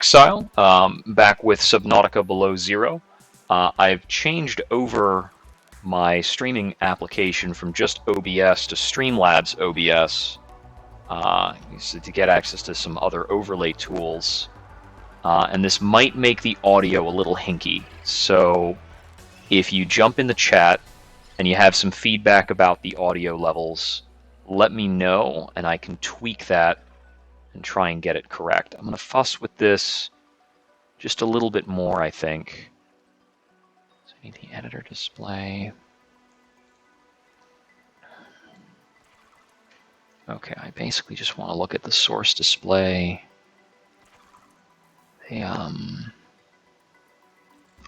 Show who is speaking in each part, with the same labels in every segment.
Speaker 1: Exile, back with Subnautica below zero. I've changed over my streaming application from just OBS to Streamlabs OBS to get access to some other overlay tools. And this might make the audio a little hinky. So if you jump in the chat and you have some feedback about the audio levels, let me know and I can tweak that and try and get it correct. I'm going to fuss with this just a little bit more, I think. So I need the editor display. Okay, I basically just want to look at the source display. The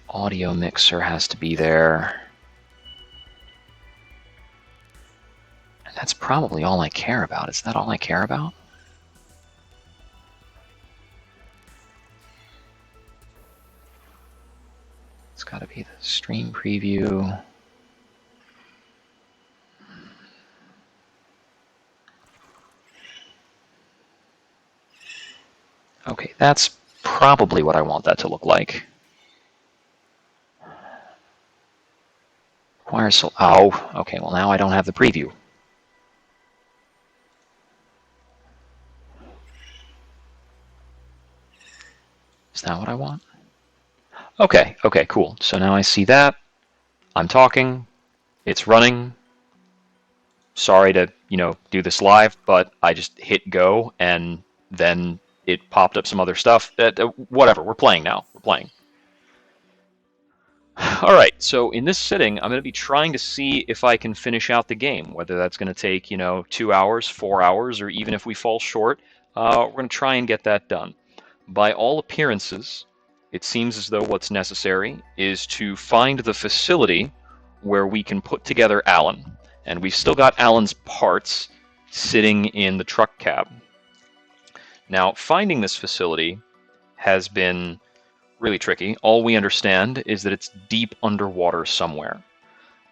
Speaker 1: audio mixer has to be there. And that's probably all I care about. Is that all I care about? It's got to be the stream preview. Okay, that's probably what I want that to look like. Oh, okay, well now I don't have the preview. Is that what I want? Okay, cool. So now I see that. I'm talking. It's running. Sorry to, do this live, but I just hit go and then it popped up some other stuff. Whatever, we're playing now. We're playing. All right, so in this sitting, I'm going to be trying to see if I can finish out the game, whether that's going to take, 2 hours, 4 hours, or even if we fall short, we're going to try and get that done. By all appearances, it seems as though what's necessary is to find the facility where we can put together Alan. And we've still got Alan's parts sitting in the truck cab. Now, finding this facility has been really tricky. All we understand is that it's deep underwater somewhere.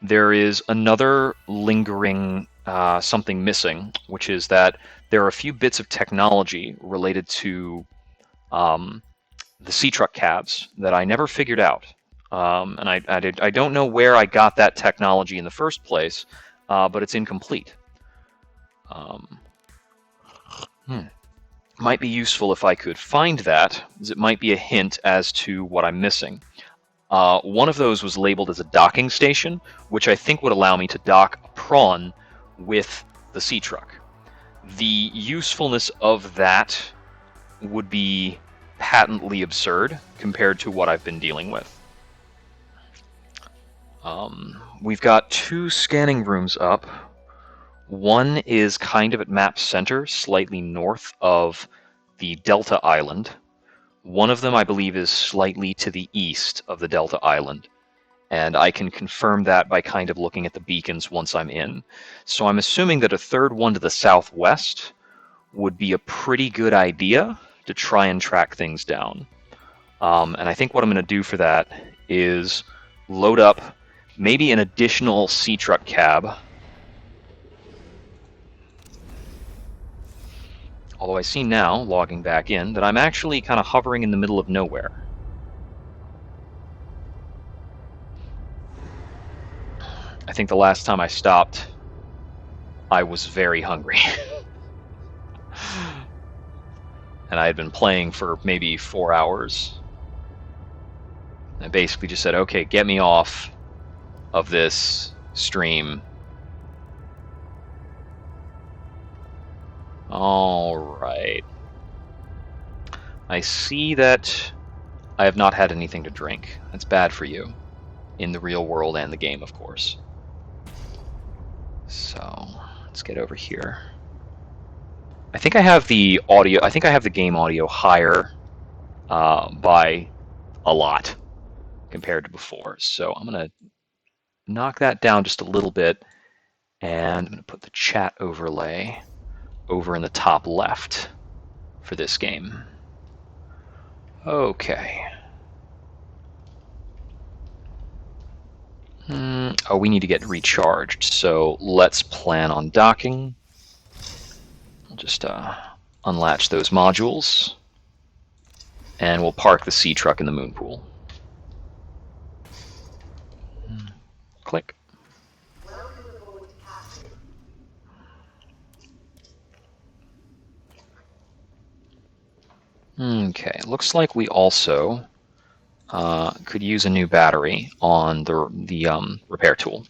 Speaker 1: There is another lingering something missing, which is that there are a few bits of technology related to the sea truck cabs that I never figured out. And I don't know where I got that technology in the first place, but it's incomplete. Might be useful if I could find that, as it might be a hint as to what I'm missing. One of those was labeled as a docking station, which I think would allow me to dock a prawn with the sea truck. The usefulness of that would be patently absurd compared to what I've been dealing with. We've got 2 scanning rooms up. One is kind of at map center, slightly north of the Delta Island. One of them, I believe, is slightly to the east of the Delta Island. And I can confirm that by kind of looking at the beacons once I'm in. So I'm assuming that a third one to the southwest would be a pretty good idea to try and track things down. And I think what I'm going to do for that is load up maybe an additional sea truck cab. Although I see now, logging back in, that I'm actually kind of hovering in the middle of nowhere. I think the last time I stopped, I was very hungry. And I had been playing for maybe 4 hours. And I basically just said, okay, get me off of this stream. All right. I see that I have not had anything to drink. That's bad for you. In the real world and the game, of course. So, let's get over here. I think I have the audio, I think I have the game audio higher by a lot compared to before. So I'm going to knock that down just a little bit, and I'm going to put the chat overlay over in the top left for this game. Okay. Oh, we need to get recharged, so let's plan on docking. I'll just unlatch those modules And we'll park the sea truck in the moon pool. Click. Okay, looks like we also could use a new battery on the repair tool.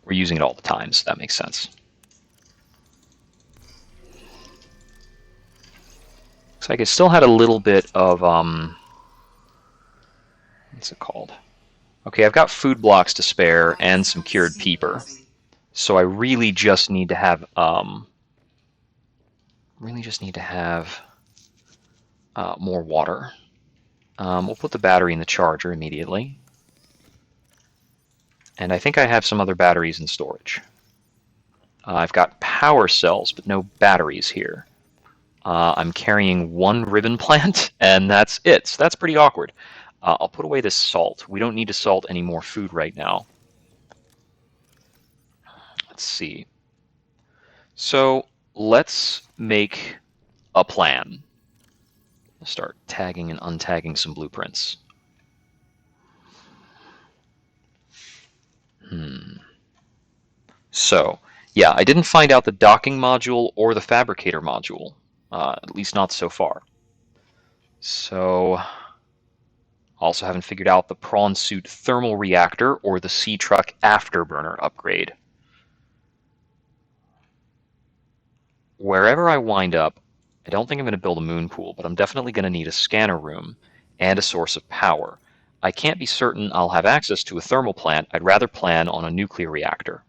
Speaker 1: We're using it all the time, so that makes sense. Looks like it still had a little bit of, what's it called? Okay, I've got food blocks to spare and some cured peeper. So I really just need to have, more water. We'll put the battery in the charger immediately. And I think I have some other batteries in storage. I've got power cells, but no batteries here. I'm carrying one ribbon plant, and that's it. So that's pretty awkward. I'll put away this salt. We don't need to salt any more food right now. Let's see. So let's make a plan. We'll start tagging and untagging some blueprints. So, yeah, I didn't find out the docking module or the fabricator module, at least not so far. So, also haven't figured out the prawn suit thermal reactor or the sea truck afterburner upgrade. Wherever I wind up, I don't think I'm going to build a moon pool, but I'm definitely going to need a scanner room and a source of power. I can't be certain I'll have access to a thermal plant. I'd rather plan on a nuclear reactor.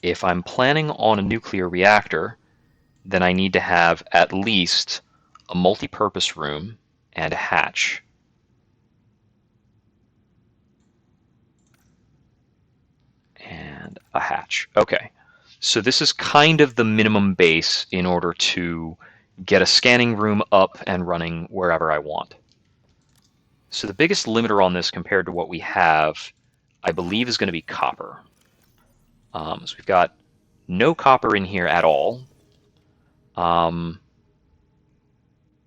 Speaker 1: If I'm planning on a nuclear reactor, then I need to have at least a multi-purpose room and a hatch. And a hatch. Okay. So this is kind of the minimum base in order to get a scanning room up and running wherever I want. So the biggest limiter on this compared to what we have, I believe, is going to be copper. So we've got no copper in here at all.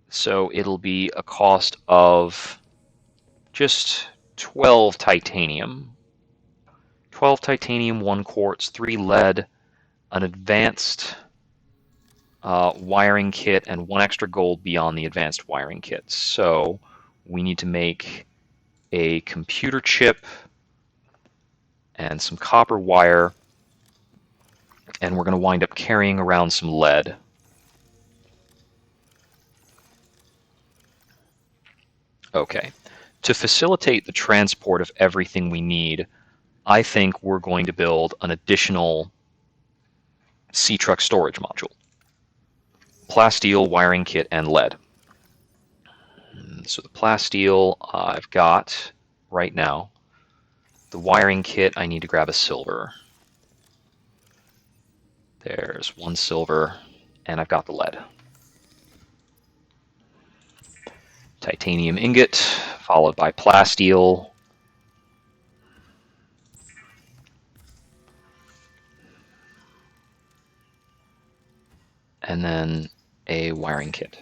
Speaker 1: So it'll be a cost of just 12 titanium. 12 titanium, 1 quartz, 3 lead, an advanced wiring kit, and 1 extra gold beyond the advanced wiring kit. So we need to make a computer chip and some copper wire, and we're going to wind up carrying around some lead. Okay. To facilitate the transport of everything we need, I think we're going to build an additional sea truck storage module. Plasteel, wiring kit, and lead. So the plasteel I've got right now. The wiring kit, I need to grab a silver. There's 1 silver, and I've got the lead. Titanium ingot, followed by plasteel. And then a wiring kit.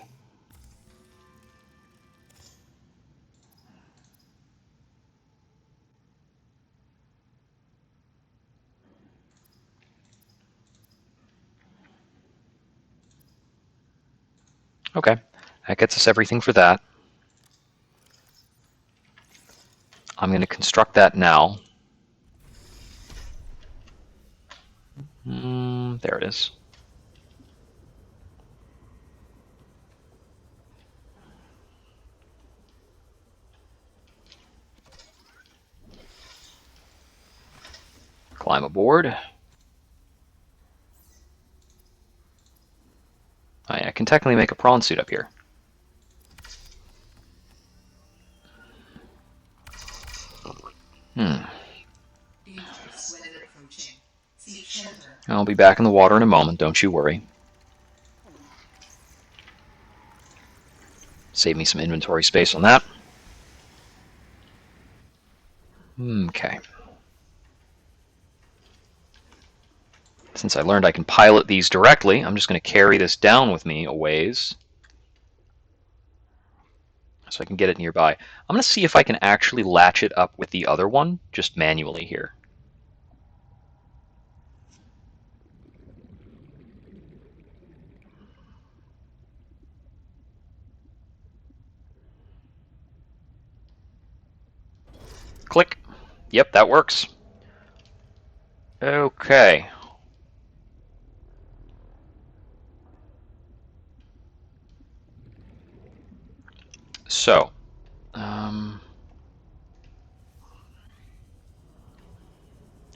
Speaker 1: Okay, that gets us everything for that. I'm going to construct that now. There it is. Climb aboard. I can technically make a prawn suit up here. I'll be back in the water in a moment, don't you worry. Save me some inventory space on that. Okay. Since I learned I can pilot these directly, I'm just going to carry this down with me a ways. so I can get it nearby. I'm going to see if I can actually latch it up with the other one, just manually here. Click. Yep, that works. Okay. So, do I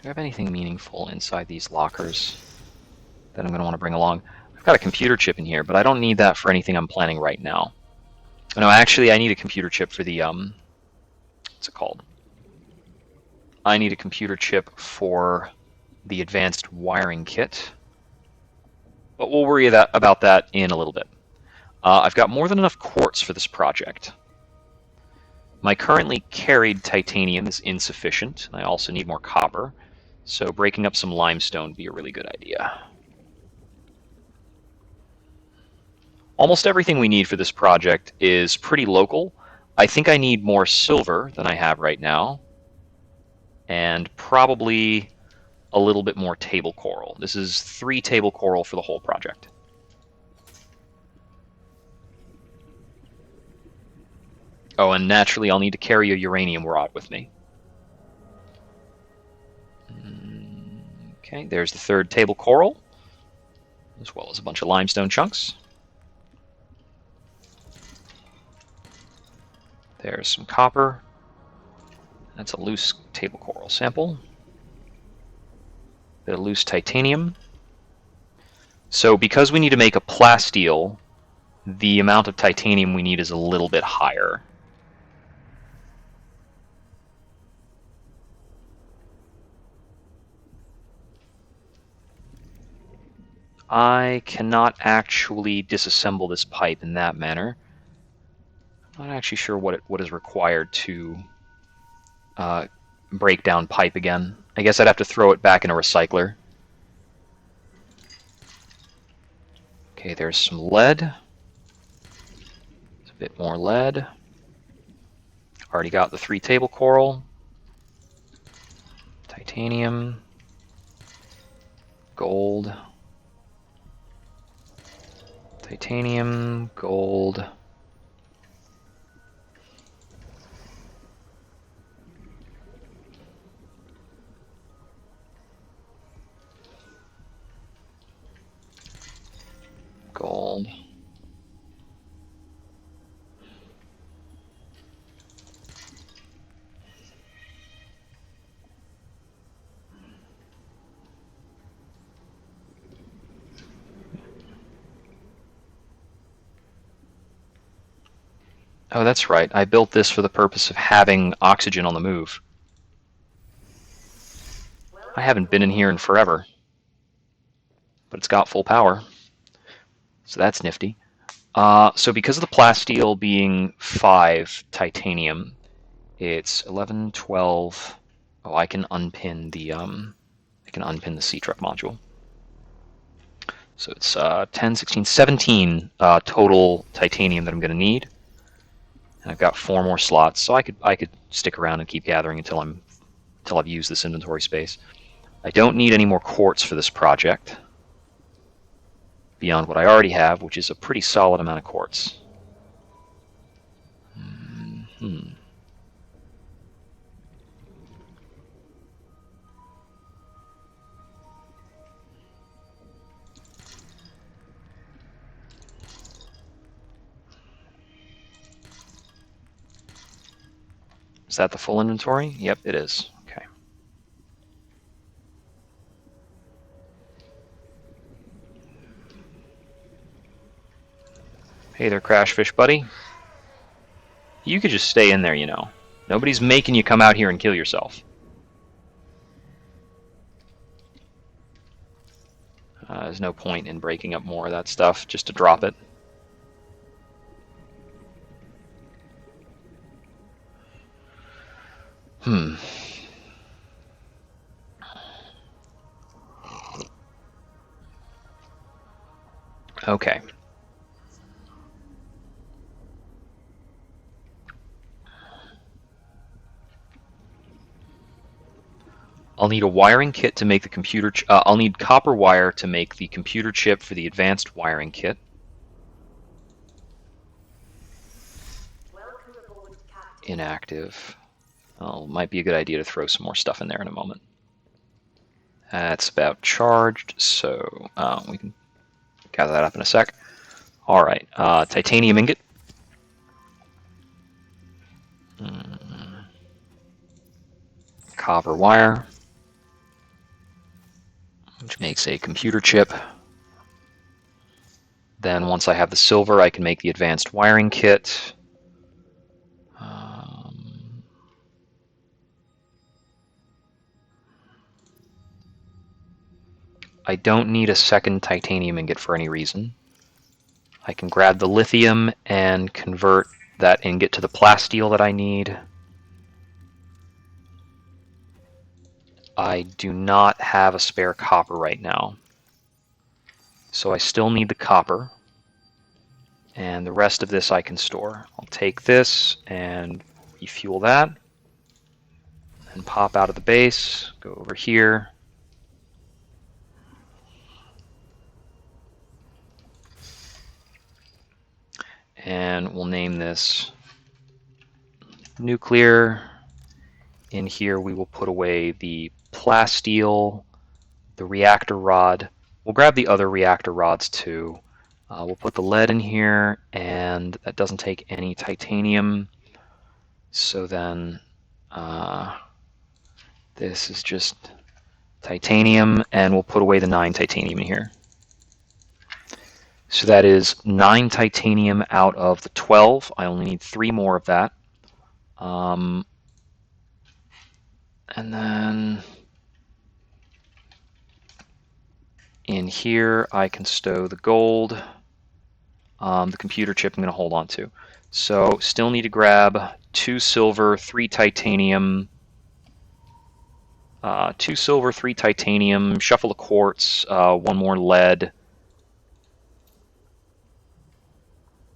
Speaker 1: have anything meaningful inside these lockers that I'm going to want to bring along? I've got a computer chip in here, but I don't need that for anything I'm planning right now. No, actually, I need a computer chip for the, what's it called? I need a computer chip for the advanced wiring kit. But we'll worry about that in a little bit. I've got more than enough quartz for this project. My currently carried titanium is insufficient. I also need more copper, so breaking up some limestone would be a really good idea. Almost everything we need for this project is pretty local. I think I need more silver than I have right now, and probably a little bit more table coral. This is 3 table coral for the whole project. Oh, and naturally I'll need to carry a uranium rod with me. Okay, there's the 3rd table coral, as well as a bunch of limestone chunks. There's some copper. That's a loose table coral sample. Bit of loose titanium. So because we need to make a plasteel, the amount of titanium we need is a little bit higher. I cannot actually disassemble this pipe in that manner. I'm not actually sure what is required to break down pipe again. I guess I'd have to throw it back in a recycler. Okay, there's some lead. There's a bit more lead. Already got the 3 table coral. Titanium. Gold. Titanium, gold. Gold. Oh, that's right. I built this for the purpose of having oxygen on the move. I haven't been in here in forever, but it's got full power, so that's nifty. So because of the plasteel being 5 titanium, it's 11, 12. Oh, I can unpin the C-truck module. So it's 10, 16, 17 total titanium that I'm going to need. And I've got 4 more slots, so I could stick around and keep gathering until I've used this inventory space. I don't need any more quartz for this project beyond what I already have, which is a pretty solid amount of quartz. Is that the full inventory? Yep, it is. Okay. Hey there, Crashfish buddy. You could just stay in there, you know. Nobody's making you come out here and kill yourself. There's no point in breaking up more of that stuff just to drop it. Okay. I'll need a wiring kit to make the computer. I'll need copper wire to make the computer chip for the advanced wiring kit. Inactive. Oh, might be a good idea to throw some more stuff in there in a moment. That's about charged, so we can gather that up in a sec. All right, titanium ingot. Copper wire, which makes a computer chip. Then once I have the silver, I can make the advanced wiring kit. I don't need a second titanium ingot for any reason. I can grab the lithium and convert that ingot to the plasteel that I need. I do not have a spare copper right now, so I still need the copper, and the rest of this I can store. I'll take this and refuel that, and pop out of the base, go over here. And we'll name this nuclear. In here we will put away the plasteel, the reactor rod. We'll grab the other reactor rods too. We'll put the lead in here, and that doesn't take any titanium. So then this is just titanium, and we'll put away the 9 titanium in here. So that is 9 titanium out of the 12. I only need 3 more of that. And then in here I can stow the gold. The computer chip I'm going to hold on to. So still need to grab 2 silver, 3 titanium, 2 silver, 3 titanium, shuffle of quartz, 1 more lead,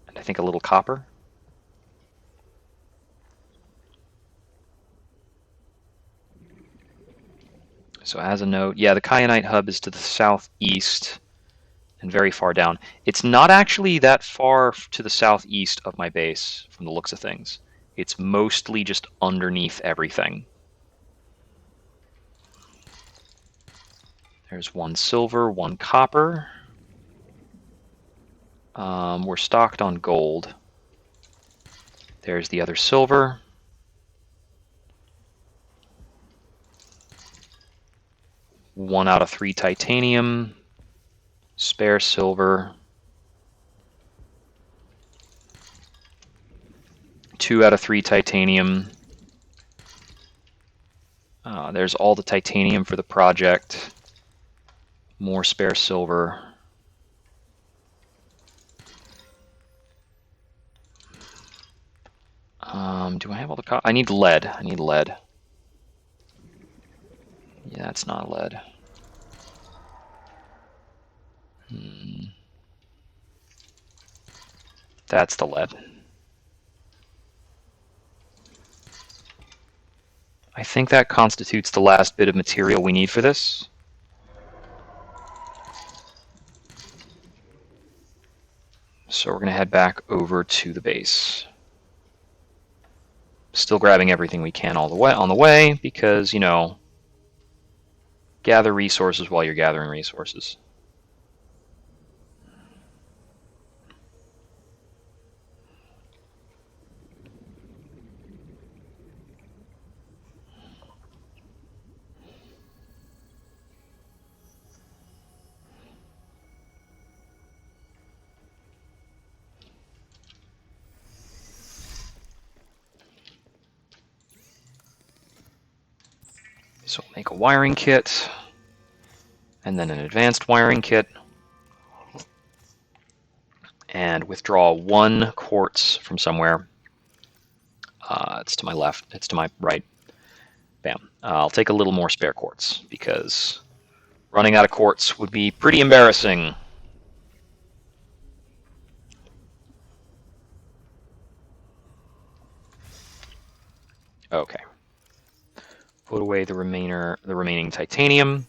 Speaker 1: and I think a little copper. So as a note, yeah, the kyanite hub is to the southeast and very far down. It's not actually that far to the southeast of my base from the looks of things. It's mostly just underneath everything. There's 1 silver, 1 copper. We're stocked on gold. There's the other silver. One out of 3 titanium, spare silver, 2 out of 3 titanium. There's all the titanium for the project, more spare silver. Do I have all the copper? I need lead. I need lead. Yeah, that's not lead. That's the lead. I think that constitutes the last bit of material we need for this. So we're going to head back over to the base. Still grabbing everything we can all the way on the way because, you know, gather resources while you're gathering resources. So we'll make a wiring kit, and then an advanced wiring kit, and withdraw 1 quartz from somewhere. It's to my left, it's to my right. Bam. I'll take a little more spare quartz, because running out of quartz would be pretty embarrassing. Okay. Put away the remaining titanium.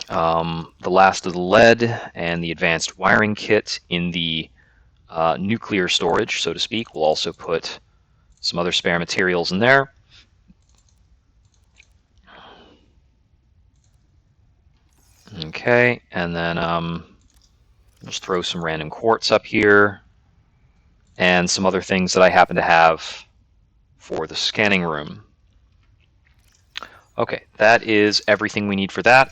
Speaker 1: The last of the lead and the advanced wiring kit in the nuclear storage, so to speak. We'll also put some other spare materials in there. Okay, and then just throw some random quartz up here and some other things that I happen to have for the scanning room. Okay, that is everything we need for that.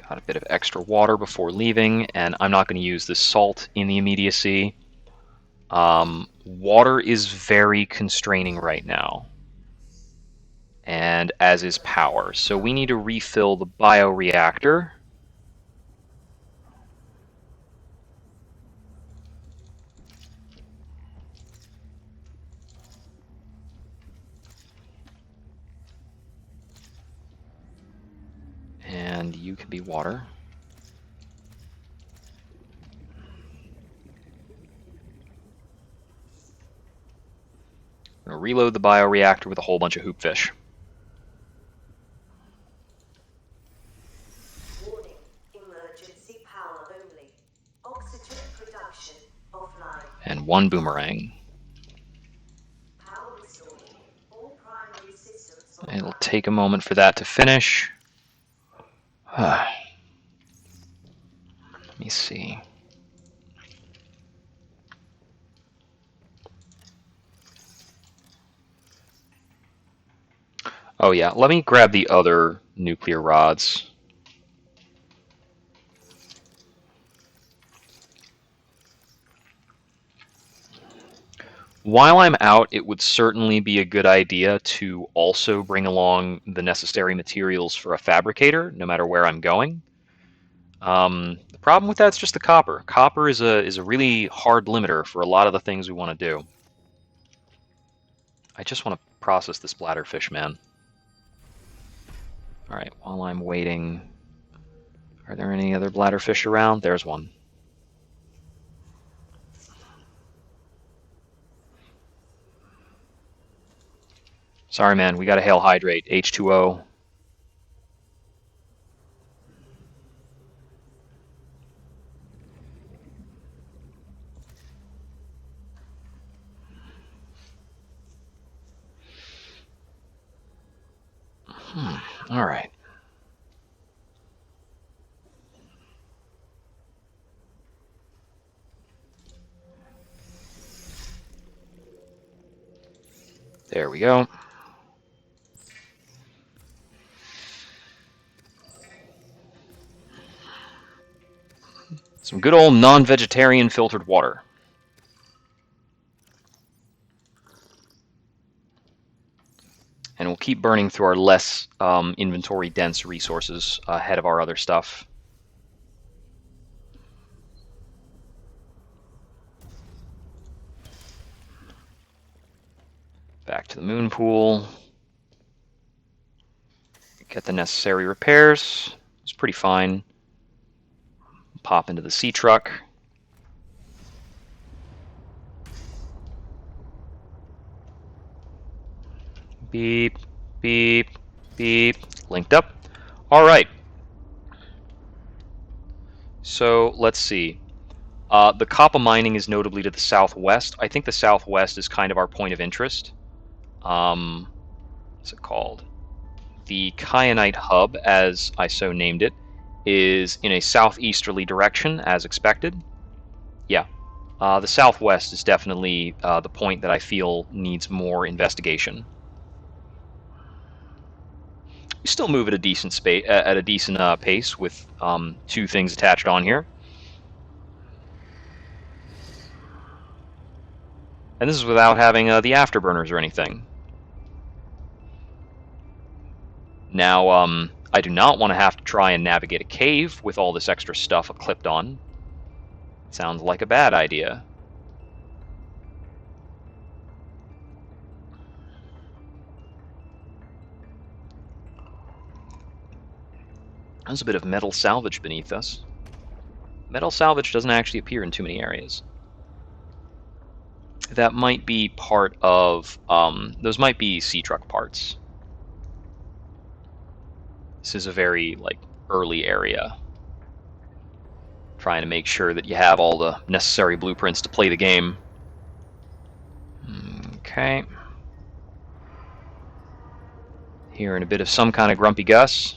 Speaker 1: Got a bit of extra water before leaving, and I'm not going to use this salt in the immediacy. Water is very constraining right now, and as is power. So we need to refill the bioreactor. And you can be water. I'm going to reload the bioreactor with a whole bunch of hoopfish.
Speaker 2: Warning, emergency power only. Oxygen production offline.
Speaker 1: And one boomerang.
Speaker 2: Power restored. All primary systems
Speaker 1: It'll take a moment for that to finish. Let me see. Oh yeah, let me grab the other nuclear rods. While I'm out, it would certainly be a good idea to also bring along the necessary materials for a fabricator, no matter where I'm going. The problem with that's just the copper. Copper is a really hard limiter for a lot of the things we want to do. I just want to process this bladderfish, man. Alright, while I'm waiting, are there any other bladderfish around? There's one. Sorry, man, we got a hail hydrate. H2O. All right. There we go. Some good old non-vegetarian filtered water. And we'll keep burning through our less inventory-dense resources ahead of our other stuff. Back to the moon pool. Get the necessary repairs. It's pretty fine. Pop into the sea truck. Beep, beep, beep. Linked up. All right. So let's see. The copper mining is notably to the southwest. I think the southwest is kind of our point of interest. What's it called? The Kyanite hub, as I so named it, is in a southeasterly direction, as expected. Yeah. The southwest is definitely the point that I feel needs more investigation. We still move at a decent pace with two things attached on here. And this is without having the afterburners or anything. Now, I do not want to have to try and navigate a cave with all this extra stuff clipped on. Sounds like a bad idea. There's a bit of metal salvage beneath us. Metal salvage doesn't actually appear in too many areas. That might be part of, those might be sea truck parts. This is a very, like, early area. Trying to make sure that you have all the necessary blueprints to play the game. Okay. Hearing a bit of some kind of grumpy Gus.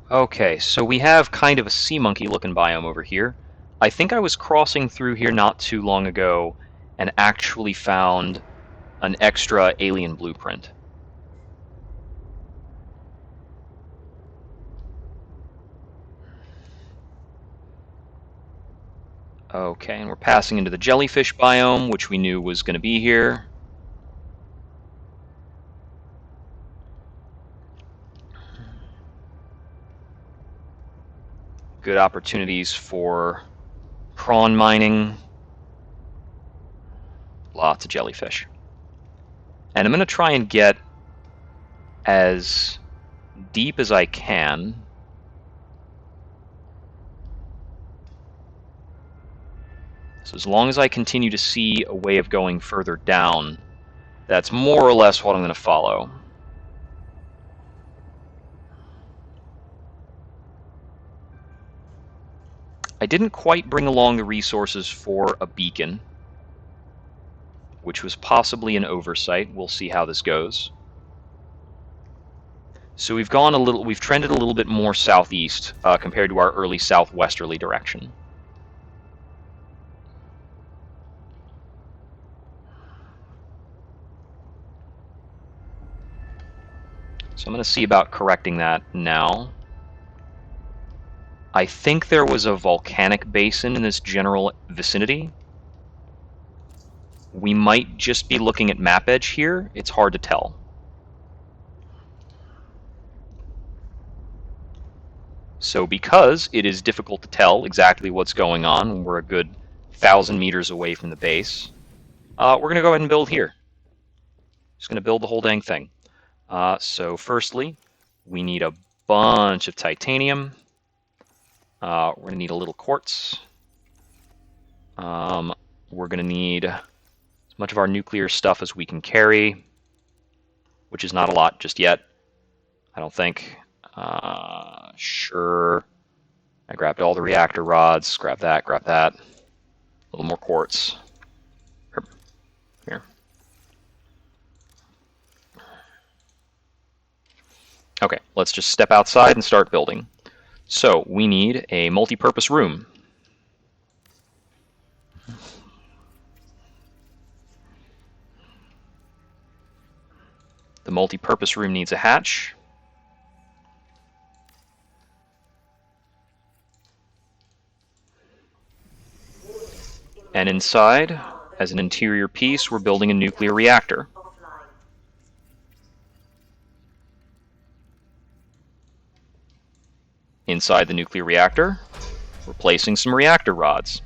Speaker 1: Okay, so we have kind of a sea monkey looking biome over here. I think I was crossing through here not too long ago and actually found an extra alien blueprint. Okay, and we're passing into the jellyfish biome, which we knew was going to be here. Good opportunities for prawn mining. Lots of jellyfish. And I'm going to try and get as deep as I can. So as long as I continue to see a way of going further down, that's more or less what I'm going to follow. I didn't quite bring along the resources for a beacon, which was possibly an oversight. We'll see how this goes. So we've trended a little bit more southeast compared to our early southwesterly direction. So I'm going to see about correcting that now. I think there was a volcanic basin in this general vicinity. We might just be looking at map edge here. It's hard to tell. So because it is difficult to tell exactly what's going on when we're a good 1,000 meters away from the base, we're going to go ahead and build here. Just going to build the whole dang thing. So firstly, we need a bunch of titanium. We're going to need a little quartz. We're going to need as much of our nuclear stuff as we can carry, which is not a lot just yet, I don't think. Sure. I grabbed all the reactor rods. Grab that, grab that. A little more quartz. Here. Okay, let's just step outside and start building. So we need a multi-purpose room. The multi-purpose room needs a hatch. And inside, as an interior piece, we're building a nuclear reactor. Inside the nuclear reactor, we're placing some reactor rods.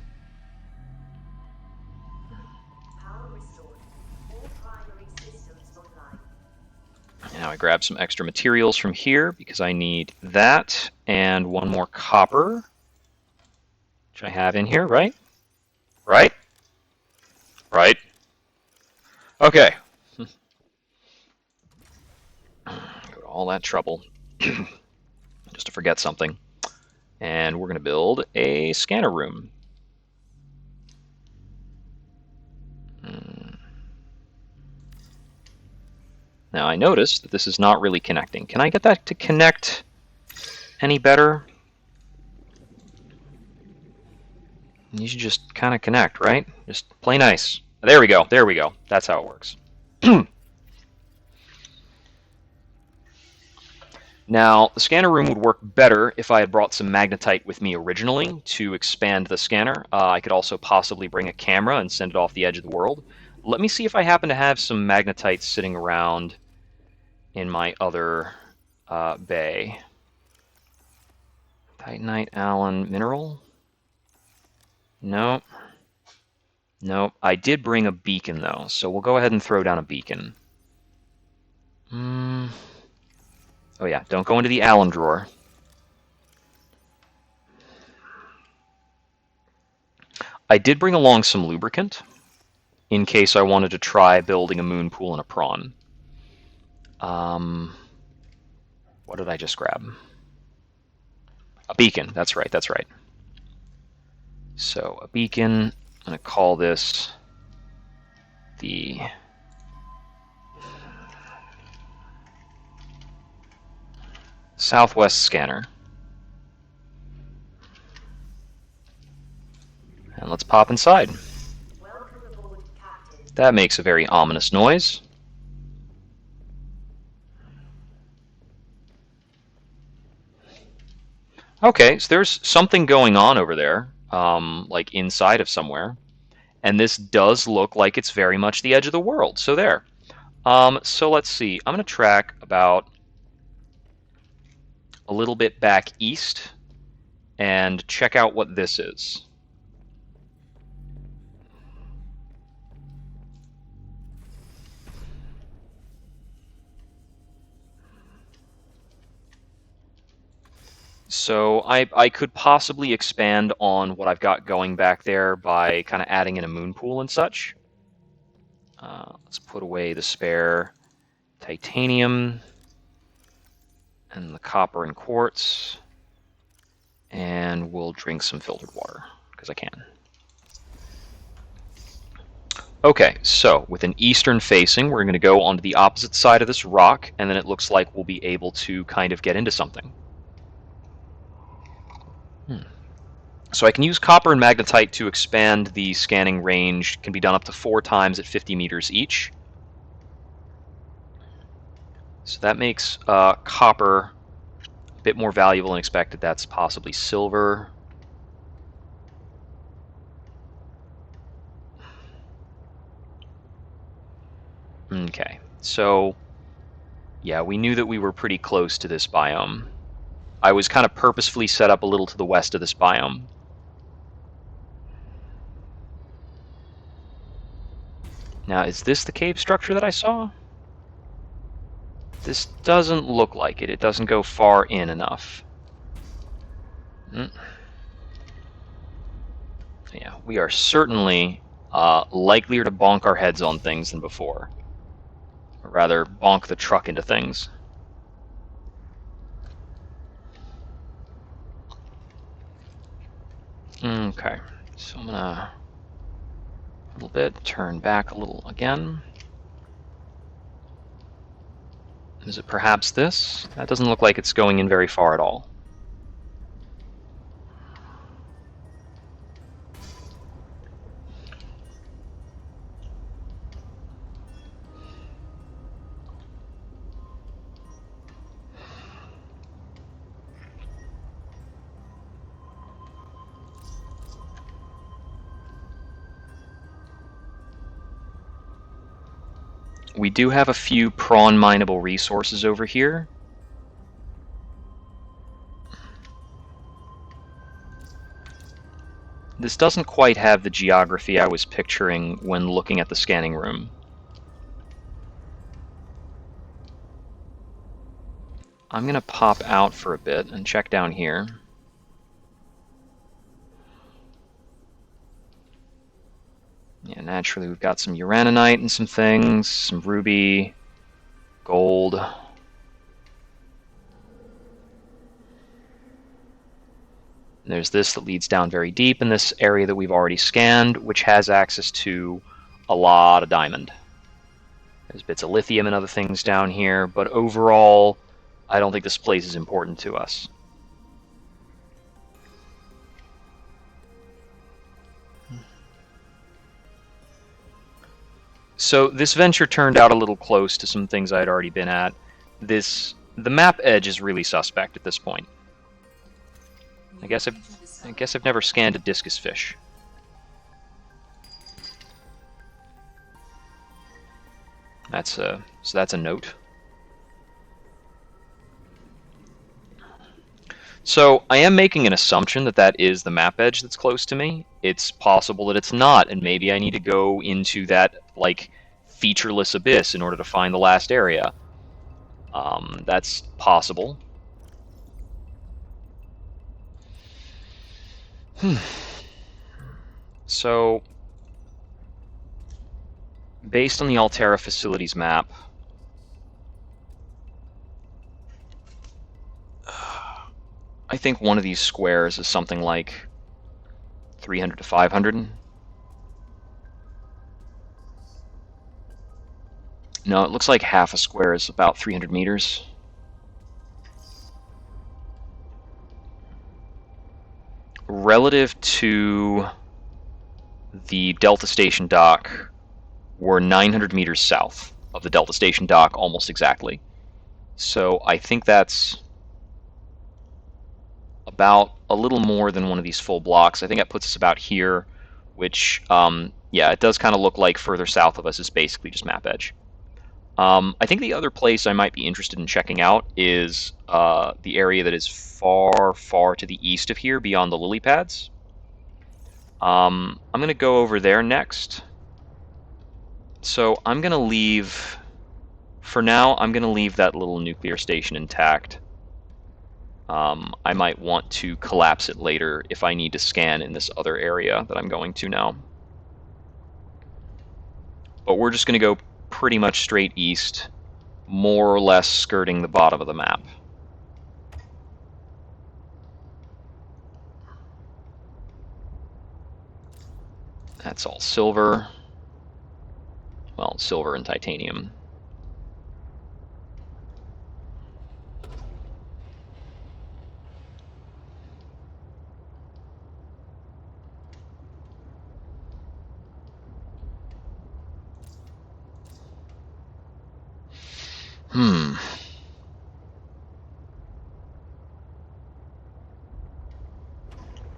Speaker 1: Now I grab some extra materials from here because I need that and one more copper, which I have in here, right? Right? Right? Okay. Go to all that trouble just to forget something. And we're going to build a scanner room. Now I notice that this is not really connecting. Can I get that to connect any better? You should just kind of connect, right? Just play nice. There we go. There we go. That's how it works. Now, the scanner room would work better if I had brought some magnetite with me originally to expand the scanner. I could also possibly bring a camera and send it off the edge of the world. Let me see if I happen to have some magnetite sitting around in my other bay. Titanite, Allen, mineral? No. Nope, I did bring a beacon though, so we'll go ahead and throw down a beacon. Oh yeah, don't go into the Allen drawer. I did bring along some lubricant in case I wanted to try building a moon pool and a prawn. What did I just grab? A beacon, that's right, that's right. So a beacon, I'm going to call this the Southwest Scanner. And let's pop inside.
Speaker 2: Welcome aboard, Captain.
Speaker 1: That makes a very ominous noise. Okay, so there's something going on over there, like inside of somewhere. And this does look like it's very much the edge of the world. So there. So let's see. I'm going to track about a little bit back east and check out what this is. So I could possibly expand on what I've got going back there by kind of adding in a moon pool and such. Let's put away the spare titanium and the copper and quartz, and we'll drink some filtered water because I can. Okay, so with an eastern facing, we're going to go onto the opposite side of this rock, and then it looks like we'll be able to kind of get into something. So I can use copper and magnetite to expand the scanning range. It can be done up to 4 times at 50 meters each. So that makes copper a bit more valuable than expected. That's possibly silver. Okay, so yeah, we knew that we were pretty close to this biome. I was kind of purposefully set up a little to the west of this biome. Now, is this the cave structure that I saw? This doesn't look like it. It doesn't go far in enough. Yeah, we are certainly likelier to bonk our heads on things than before. Or rather, bonk the truck into things. Okay, so I'm gonna a little bit turn back a little again. Is it perhaps this? That doesn't look like it's going in very far at all. We do have a few prawn mineable resources over here. This doesn't quite have the geography I was picturing when looking at the scanning room. I'm going to pop out for a bit and check down here. Yeah, naturally we've got some uraninite and some things, some ruby, gold. There's this that leads down very deep in this area that we've already scanned, which has access to a lot of diamond. There's bits of lithium and other things down here, but overall, I don't think this place is important to us. So this venture turned out a little close to some things I'd already been at. The map edge is really suspect at this point. I guess I've never scanned a discus fish. So that's a note. So I am making an assumption that that is the map edge that's close to me. It's possible that it's not, and maybe I need to go into that, like, featureless abyss in order to find the last area. That's possible. So, based on the Altera facilities map, I think one of these squares is something like 300 to 500. No, it looks like half a square is about 300 meters. Relative to the Delta Station dock, we're 900 meters south of the Delta Station dock, almost exactly. So I think that's about a little more than one of these full blocks. I think that puts us about here, which, yeah, it does kind of look like further south of us is basically just map edge. I think the other place I might be interested in checking out is the area that is far, far to the east of here, beyond the lily pads. I'm going to go over there next. So I'm going to leave, for now, I'm going to leave that little nuclear station intact. I might want to collapse it later if I need to scan in this other area that I'm going to now. But we're just going to go pretty much straight east, more or less skirting the bottom of the map. That's all silver. Well, silver and titanium.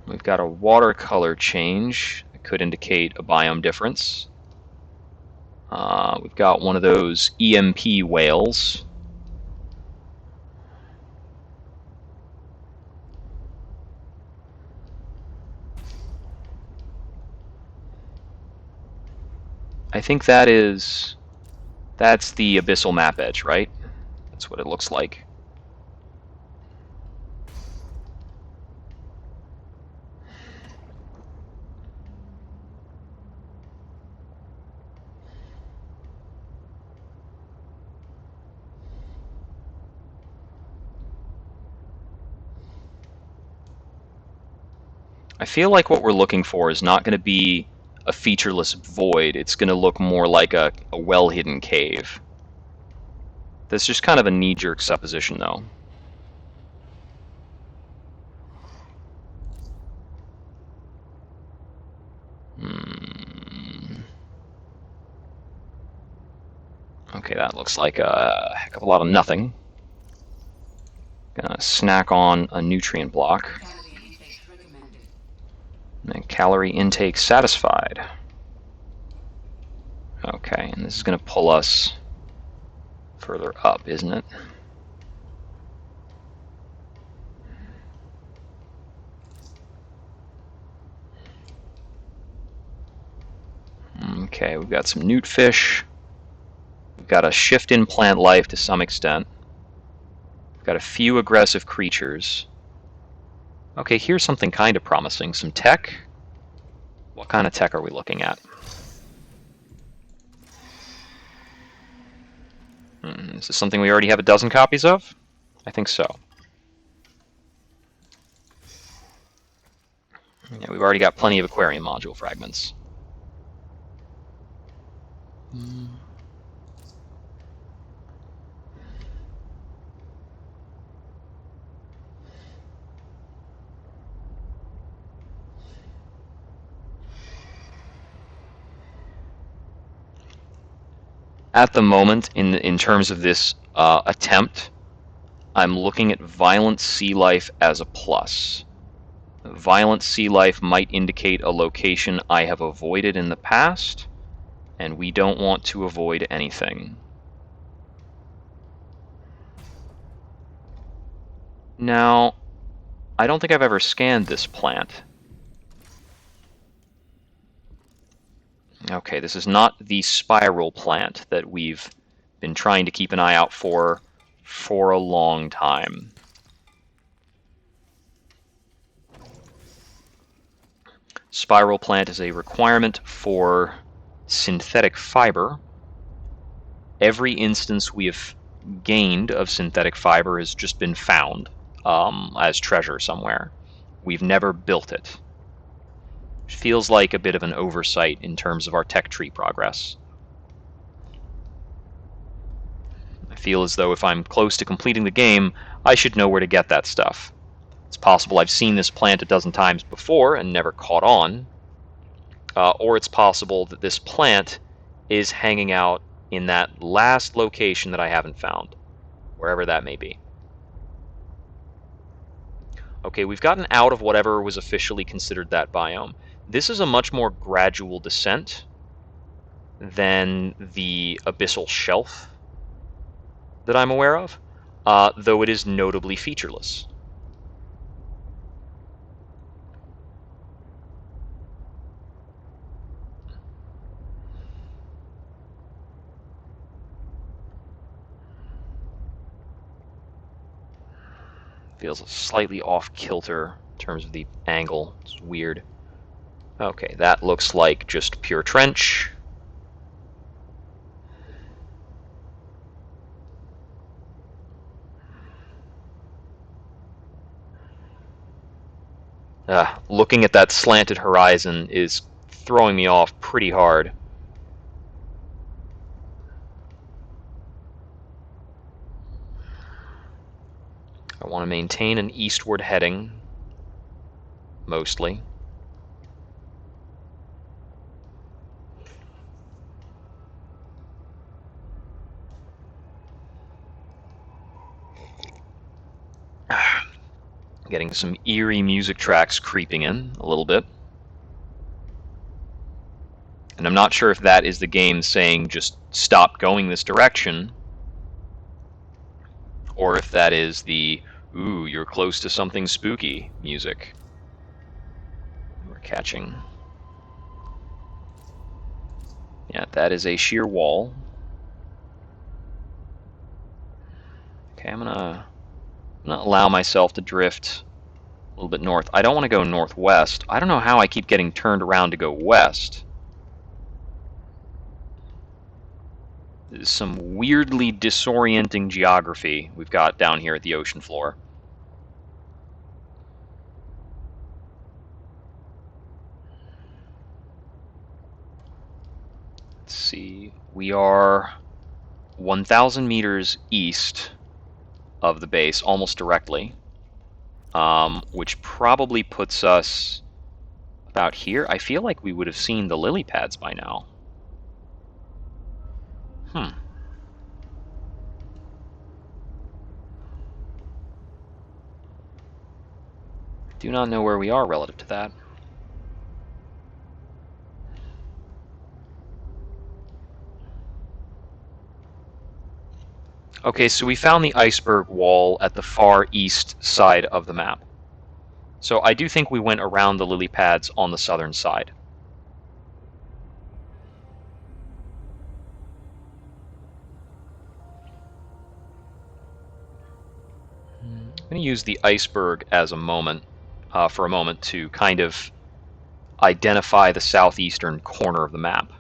Speaker 1: We've got a watercolor change that could indicate a biome difference. We've got one of those EMP whales. I think that's the abyssal map edge, right? That's what it looks like. I feel like what we're looking for is not going to be a featureless void. It's going to look more like a well-hidden cave. That's just kind of a knee-jerk supposition, though. Okay, that looks like a heck of a lot of nothing. Gonna snack on a nutrient block. And calorie intake satisfied. Okay, and this is going to pull us further up, isn't it? Okay, we've got some newt fish. We've got a shift in plant life to some extent. We've got a few aggressive creatures. Okay, here's something kind of promising. Some tech. What kind of tech are we looking at? Is this something we already have a dozen copies of? I think so. Yeah, we've already got plenty of aquarium module fragments. At the moment, in terms of this attempt, I'm looking at violent sea life as a plus. Violent sea life might indicate a location I have avoided in the past, and we don't want to avoid anything. Now, I don't think I've ever scanned this plant. Okay, this is not the spiral plant that we've been trying to keep an eye out for a long time. Spiral plant is a requirement for synthetic fiber. Every instance we have gained of synthetic fiber has just been found as treasure somewhere. We've never built it. It feels like a bit of an oversight in terms of our tech tree progress. I feel as though if I'm close to completing the game, I should know where to get that stuff. It's possible I've seen this plant a dozen times before and never caught on, or it's possible that this plant is hanging out in that last location that I haven't found, wherever that may be. Okay, we've gotten out of whatever was officially considered that biome. This is a much more gradual descent than the abyssal shelf that I'm aware of, though it is notably featureless. Feels slightly off kilter in terms of the angle. It's weird. Okay, that looks like just pure trench. Looking at that slanted horizon is throwing me off pretty hard. I want to maintain an eastward heading, mostly. Getting some eerie music tracks creeping in a little bit. And I'm not sure if that is the game saying just stop going this direction, or if that is the, ooh, you're close to something spooky music we're catching. Yeah, that is a sheer wall. Okay, I'm gonna allow myself to drift a little bit north. I don't want to go northwest. I don't know how I keep getting turned around to go west. This is some weirdly disorienting geography we've got down here at the ocean floor. Let's see. We are 1,000 meters east of the base, almost directly, which probably puts us about here. I feel like we would have seen the lily pads by now. Do not know where we are relative to that. Okay, so we found the iceberg wall at the far east side of the map. So I do think we went around the lily pads on the southern side. I'm going to use the iceberg as a moment, for a moment, to kind of identify the southeastern corner of the map.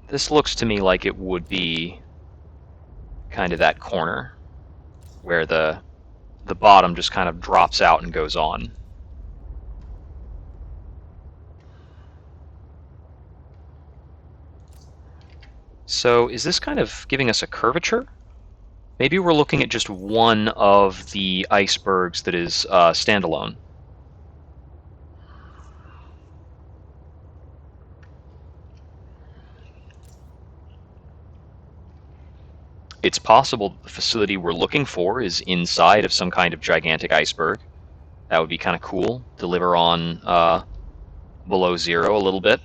Speaker 1: This looks to me like it would be kind of that corner where the bottom just kind of drops out and goes on. So is this kind of giving us a curvature? Maybe we're looking at just one of the icebergs that is standalone. It's possible the facility we're looking for is inside of some kind of gigantic iceberg. That would be kind of cool. Deliver on below zero a little bit.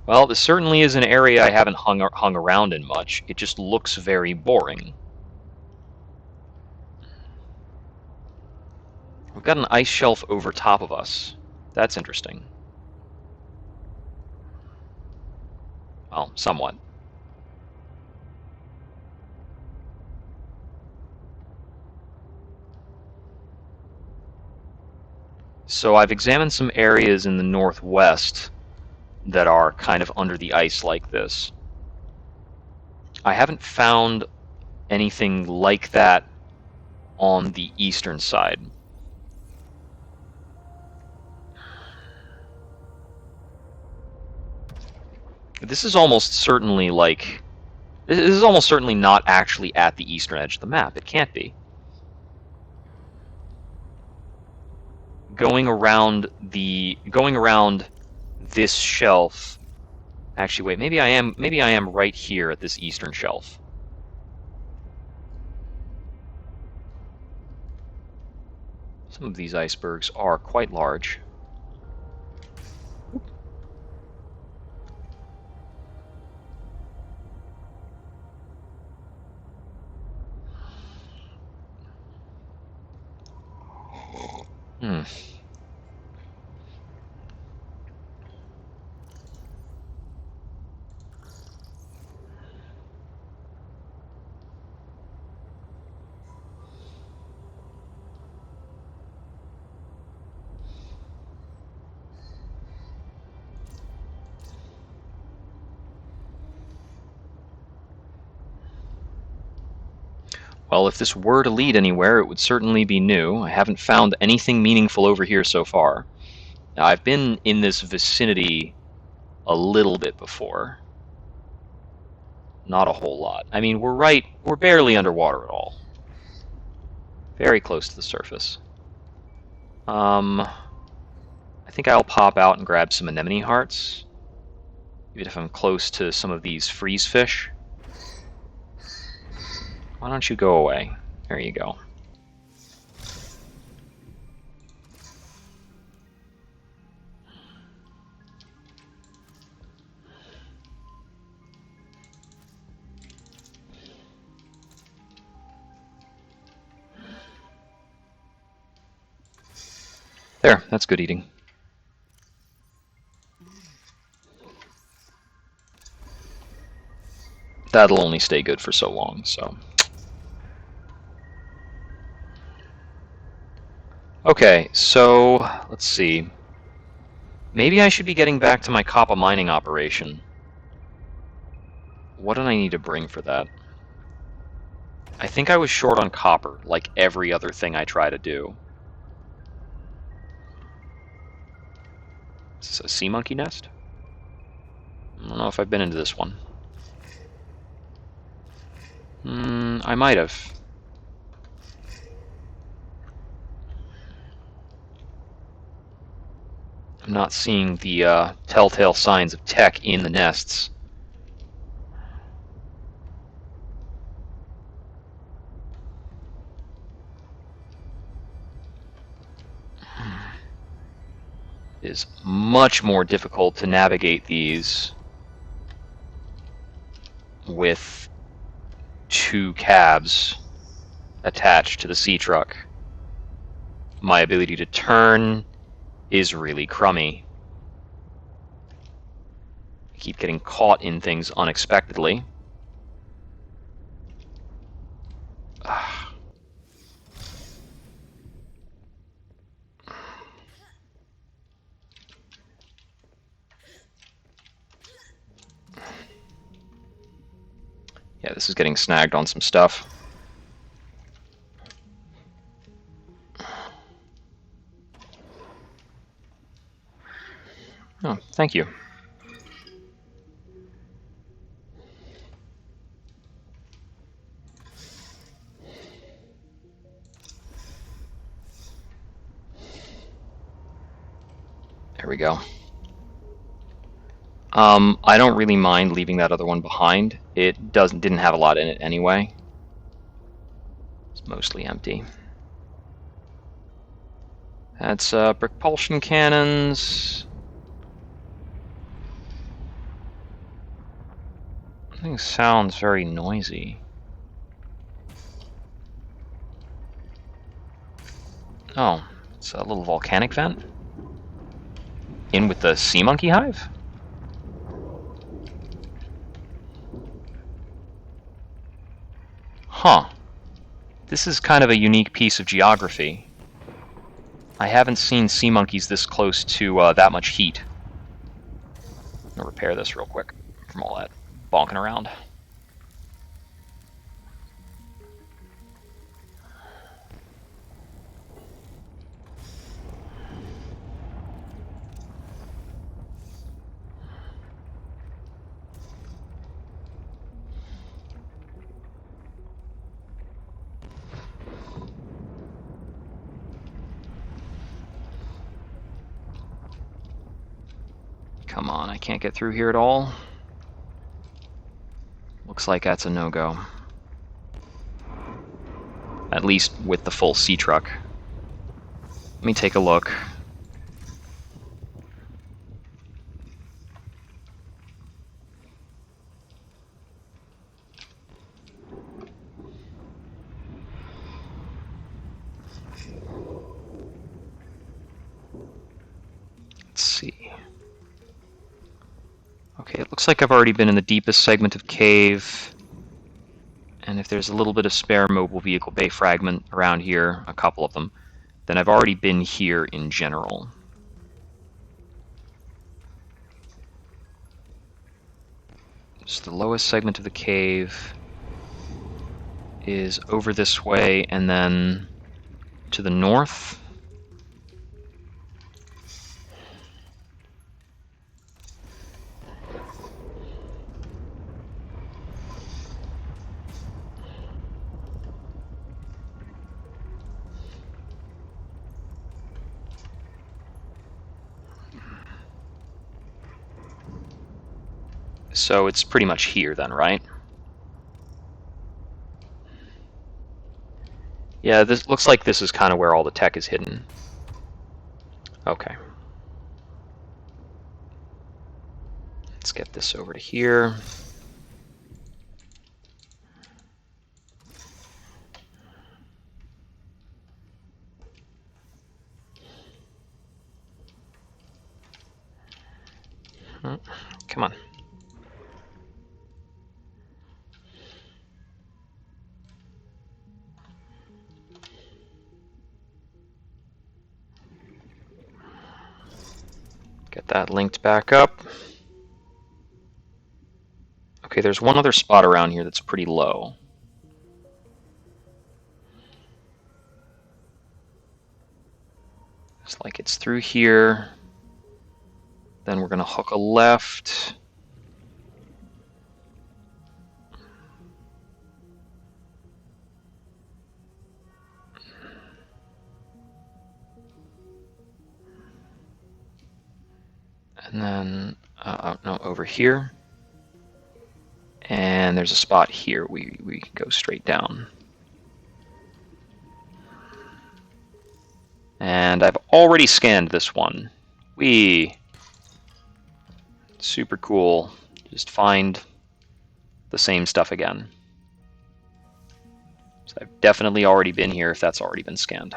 Speaker 1: Well, this certainly is an area I haven't hung around in much. It just looks very boring. We've got an ice shelf over top of us. That's interesting. Well, somewhat. So I've examined some areas in the northwest that are kind of under the ice like this. I haven't found anything like that on the eastern side. This is almost certainly this is almost certainly not actually at the eastern edge of the map. It can't be. Going around this shelf. Actually, wait. Maybe I am right here at this eastern shelf. Some of these icebergs are quite large. Hmm. Well, if this were to lead anywhere, it would certainly be new. I haven't found anything meaningful over here so far. Now, I've been in this vicinity a little bit before. Not a whole lot. I mean, we're barely underwater at all. Very close to the surface. I think I'll pop out and grab some anemone hearts, even if I'm close to some of these freeze fish. Why don't you go away? There you go. There, that's good eating. That'll only stay good for so long, so. Okay, so let's see. Maybe I should be getting back to my copper mining operation. What did I need to bring for that? I think I was short on copper, like every other thing I try to do. Is this a sea monkey nest? I don't know if I've been into this one. I might have. I'm not seeing the telltale signs of tech in the nests. It is much more difficult to navigate these with two cabs attached to the sea truck. My ability to turn is really crummy. I keep getting caught in things unexpectedly. Yeah, this is getting snagged on some stuff. Oh, thank you. There we go. I don't really mind leaving that other one behind. It didn't have a lot in it anyway. mostly empty. That's propulsion cannons. Thing sounds very noisy. Oh, it's a little volcanic vent. In with the sea monkey hive? Huh. This is kind of a unique piece of geography. I haven't seen sea monkeys this close to that much heat. I'm gonna repair this real quick from all that bonking around. Come on, I can't get through here at all. Looks like that's a no-go. At least with the full sea truck. Let me take a look. Let's see. Okay, it looks like I've already been in the deepest segment of cave. And if there's a little bit of spare mobile vehicle bay fragment around here, a couple of them, then I've already been here in general. So the lowest segment of the cave is over this way, and then to the north. So it's pretty much here then, right? Yeah, this looks like this is kind of where all the tech is hidden. Okay. Let's get this over to here. Come on. Get that linked back up. Okay, there's one other spot around here that's pretty low. It's like it's through here. Then we're going to hook a left. And then, no, over here. And there's a spot here we can go straight down. And I've already scanned this one. Super cool. Just find the same stuff again. So I've definitely already been here if that's already been scanned.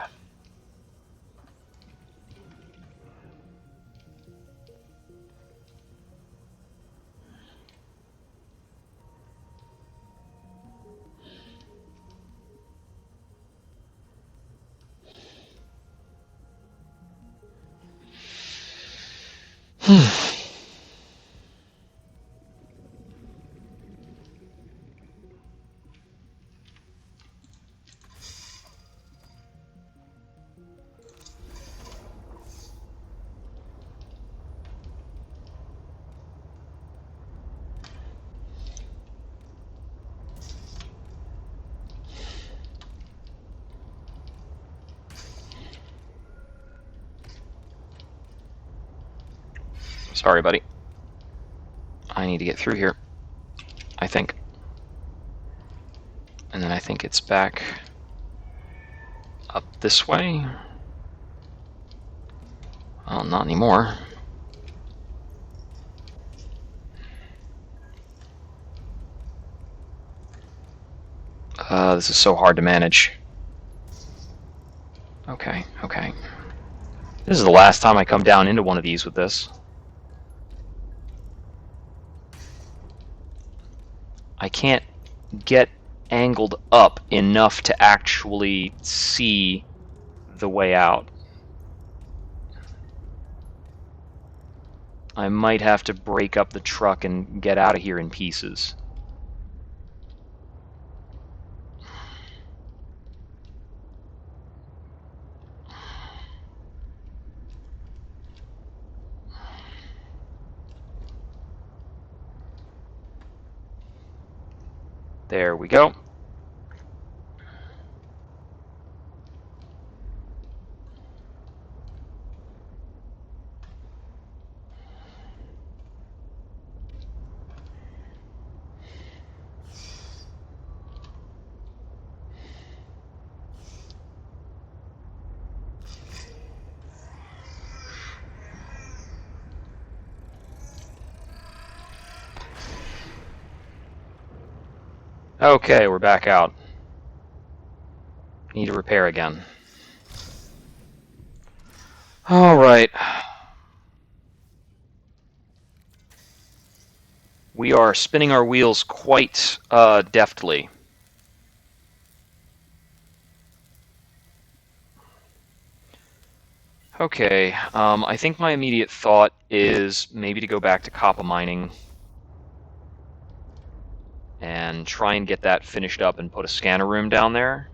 Speaker 1: Sorry, buddy. I need to get through here, I think. And then I think it's back Up this way? Well, not anymore. This is so hard to manage. Okay, okay. This is the last time I come down into one of these with this. I can't get angled up enough to actually see the way out. I might have to break up the truck and get out of here in pieces. There we go. Okay, we're back out. Need to repair again. Alright. We are spinning our wheels quite deftly. Okay, I think my immediate thought is maybe to go back to copper mining and try and get that finished up and put a scanner room down there.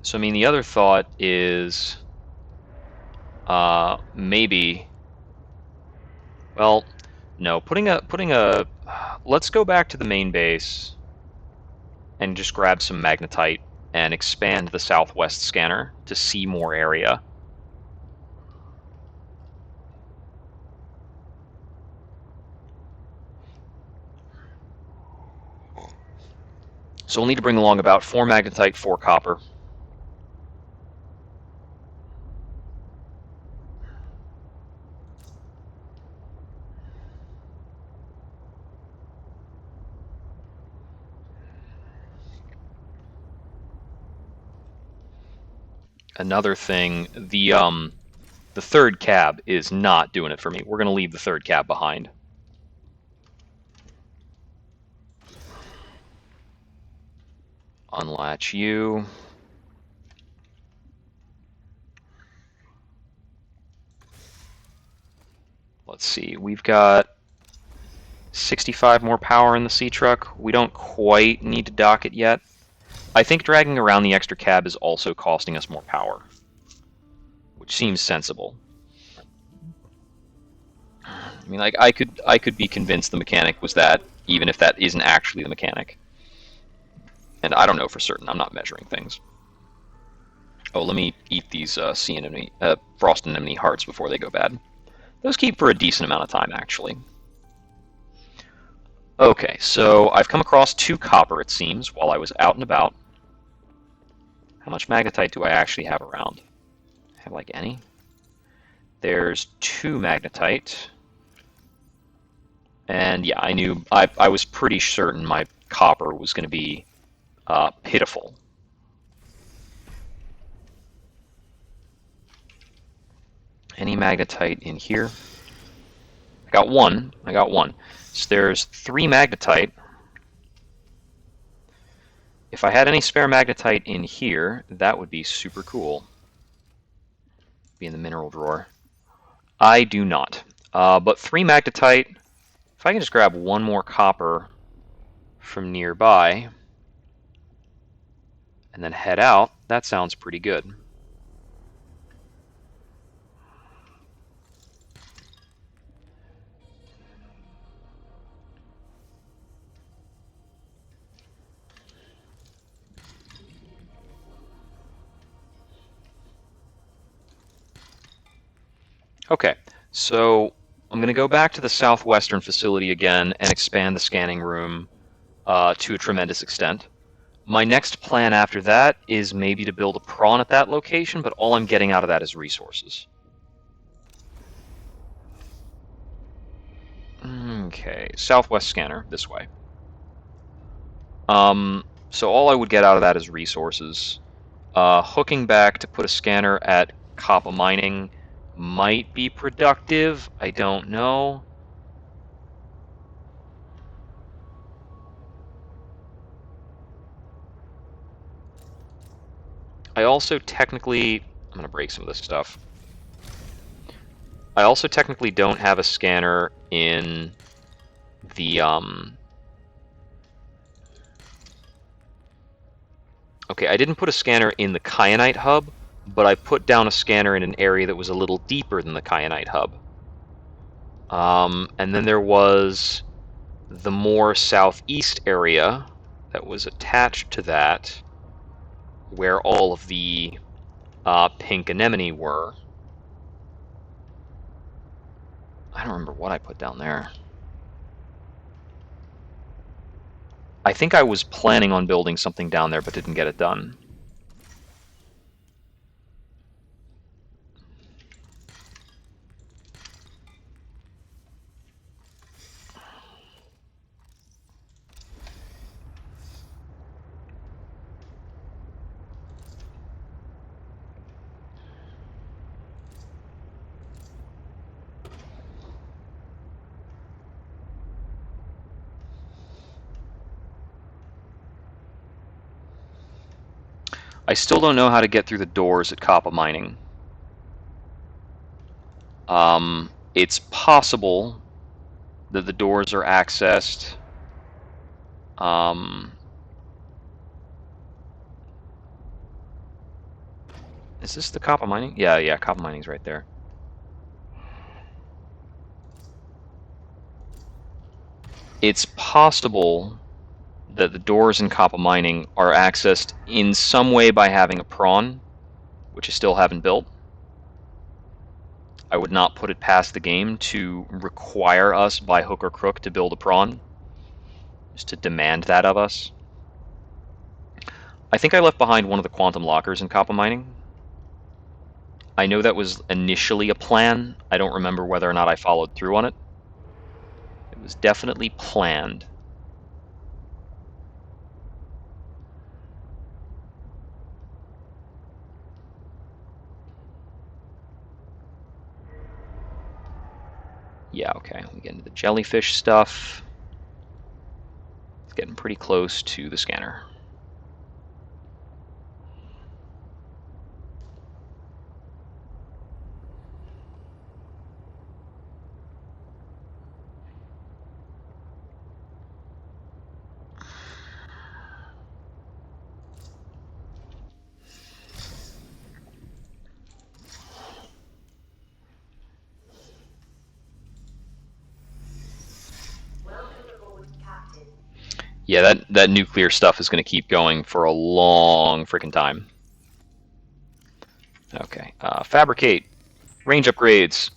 Speaker 1: So, I mean, the other thought is maybe, well, no, putting a, let's go back to the main base and just grab some magnetite and expand the southwest scanner to see more area. So we'll need to bring along about 4 magnetite, 4 copper. Another thing, the third cab is not doing it for me. We're going to leave the third cab behind. Unlatch you. Let's see, we've got 65 more power in the C-Truck. We don't quite need to dock it yet. I think dragging around the extra cab is also costing us more power, which seems sensible. I mean, like, I could be convinced the mechanic was that, even if that isn't actually the mechanic. And I don't know for certain. I'm not measuring things. Oh, let me eat these sea anemone, frost anemone hearts before they go bad. Those keep for a decent amount of time, actually. Okay, so I've come across 2 copper, it seems, while I was out and about. How much magnetite do I actually have around? Have, like, any? There's 2 magnetite. And yeah, I was pretty certain my copper was going to be pitiful. Any magnetite in here? I got one. So there's 3 magnetite. If I had any spare magnetite in here, that would be super cool. Be in the mineral drawer. I do not. But 3 magnetite. If I can just grab 1 more copper from nearby and then head out, that sounds pretty good. Okay, so I'm going to go back to the southwestern facility again and expand the scanning room to a tremendous extent. My next plan after that is maybe to build a prawn at that location, but all I'm getting out of that is resources. Okay, southwest scanner, this way. So all I would get out of that is resources. Hooking back to put a scanner at copper mining might be productive. I don't know. I also technically... I'm going to break some of this stuff. I also technically don't have a scanner in the... Okay, I didn't put a scanner in the kyanite hub, but I put down a scanner in an area that was a little deeper than the kyanite hub. And then there was the more southeast area that was attached to that, where all of the pink anemone were. I don't remember what I put down there. I think I was planning on building something down there, but didn't get it done. I still don't know how to get through the doors at copper mining. It's possible that the doors are accessed. Is this the copper mining? Yeah, copper mining's right there. It's possible that the doors in copper mining are accessed in some way by having a prawn, which I still haven't built. I would not put it past the game to require us by hook or crook to build a prawn, just to demand that of us. I think I left behind one of the quantum lockers in copper mining. I know that was initially a plan. I don't remember whether or not I followed through on it. It was definitely planned. Yeah, okay. We get into the jellyfish stuff. It's getting pretty close to the scanner.
Speaker 2: Welcome aboard, Captain.
Speaker 1: Yeah, that nuclear stuff is going to keep going for a long freaking time. Okay, fabricate. Range upgrades.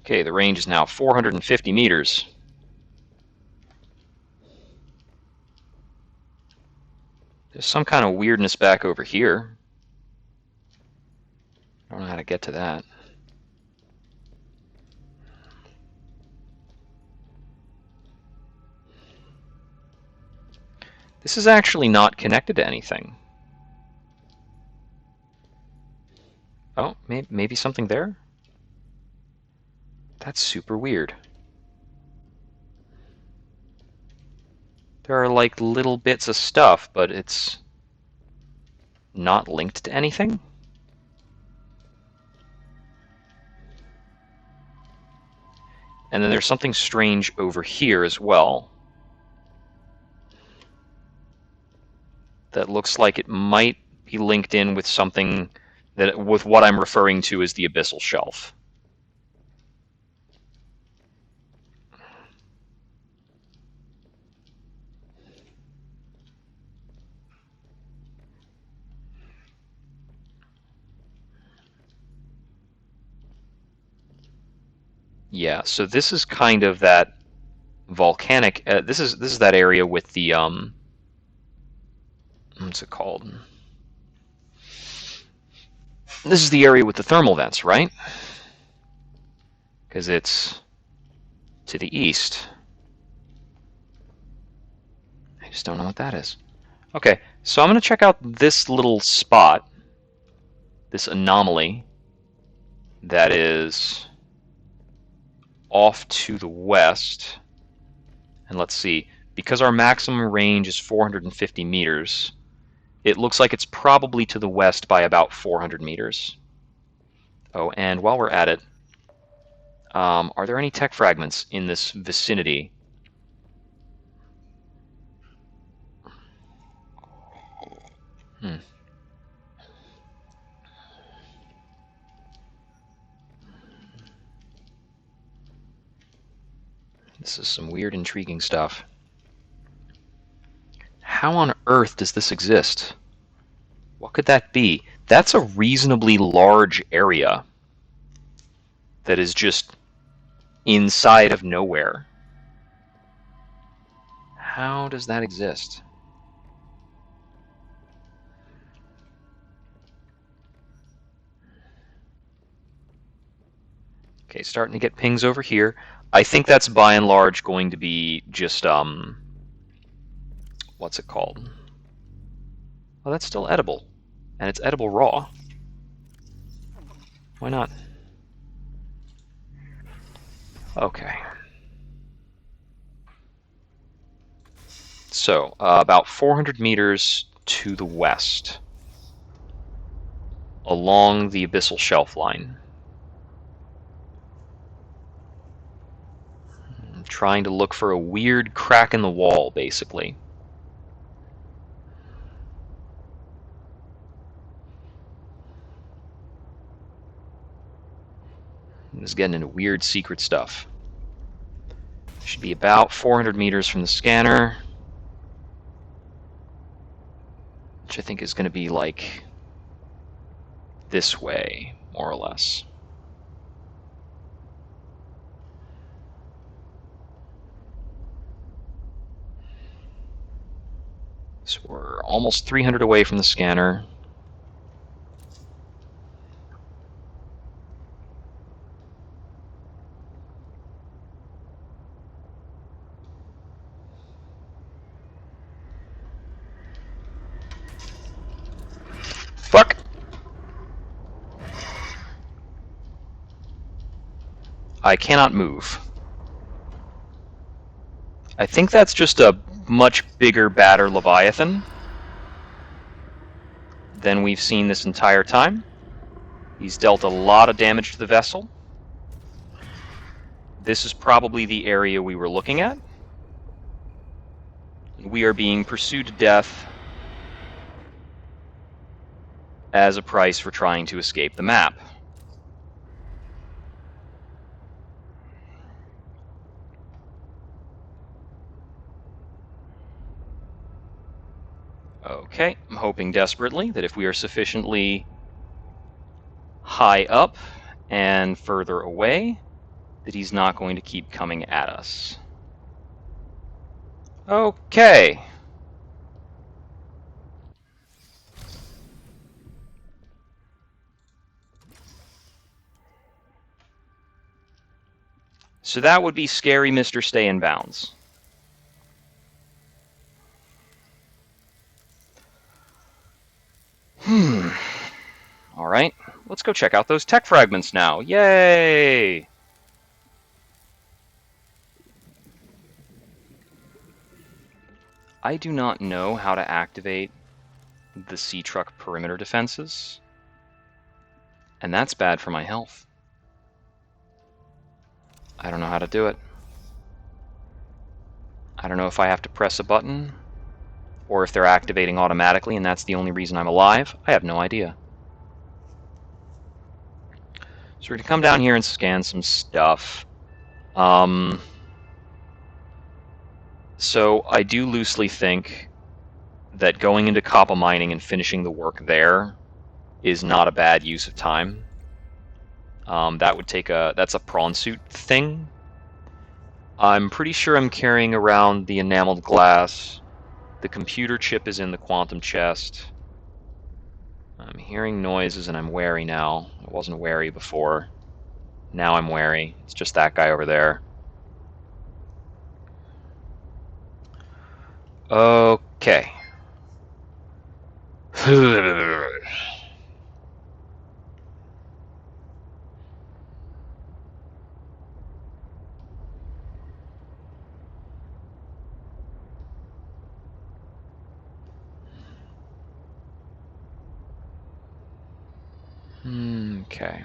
Speaker 1: Okay, the range is now 450 meters. There's some kind of weirdness back over here. I don't know how to get to that. This is actually not connected to anything. Oh, maybe something there? That's super weird. There are like little bits of stuff, but it's not linked to anything? And then there's something strange over here as well. That looks like it might be linked in with something with what I'm referring to as the abyssal shelf. Yeah, so this is kind of that volcanic. This is that area with the what's it called? This is the area with the thermal vents, right? Because it's to the east. I just don't know what that is. Okay, so I'm going to check out this little spot, this anomaly that is off to the west. And let's see, because our maximum range is 450 meters, it looks like it's probably to the west by about 400 meters. Oh, and while we're at it, are there any tech fragments in this vicinity? This is some weird, intriguing stuff. How on earth does this exist? What could that be? That's a reasonably large area that is just inside of nowhere. How does that exist? Okay, starting to get pings over here. I think that's by and large going to be just, what's it called? Oh, that's still edible. And it's edible raw. Why not? Okay. So, about 400 meters to the west, along the abyssal shelf line. I'm trying to look for a weird crack in the wall, basically. This is getting into weird secret stuff. Should be about 400 meters from the scanner, which I think is going to be like this way, more or less. So we're almost 300 away from the scanner. Fuck! I cannot move. I think that's just a much bigger, badder Leviathan than we've seen this entire time. He's dealt a lot of damage to the vessel. This is probably the area we were looking at. We are being pursued to death as a price for trying to escape the map. Okay, I'm hoping desperately that if we are sufficiently high up and further away, that he's not going to keep coming at us. Okay. So that would be scary Mr. Stay in Bounds. Alright, let's go check out those tech fragments now. Yay! I do not know how to activate the sea truck perimeter defenses, and that's bad for my health. I don't know how to do it. I don't know if I have to press a button, or if they're activating automatically and that's the only reason I'm alive. I have no idea. So we're going to come down here and scan some stuff. So I do loosely think that going into copper mining and finishing the work there is not a bad use of time. That would take that's a prawn suit thing. I'm pretty sure I'm carrying around the enameled glass. The computer chip is in the quantum chest. I'm hearing noises and I'm wary now. I wasn't wary before. Now I'm wary. It's just that guy over there. Okay. Okay.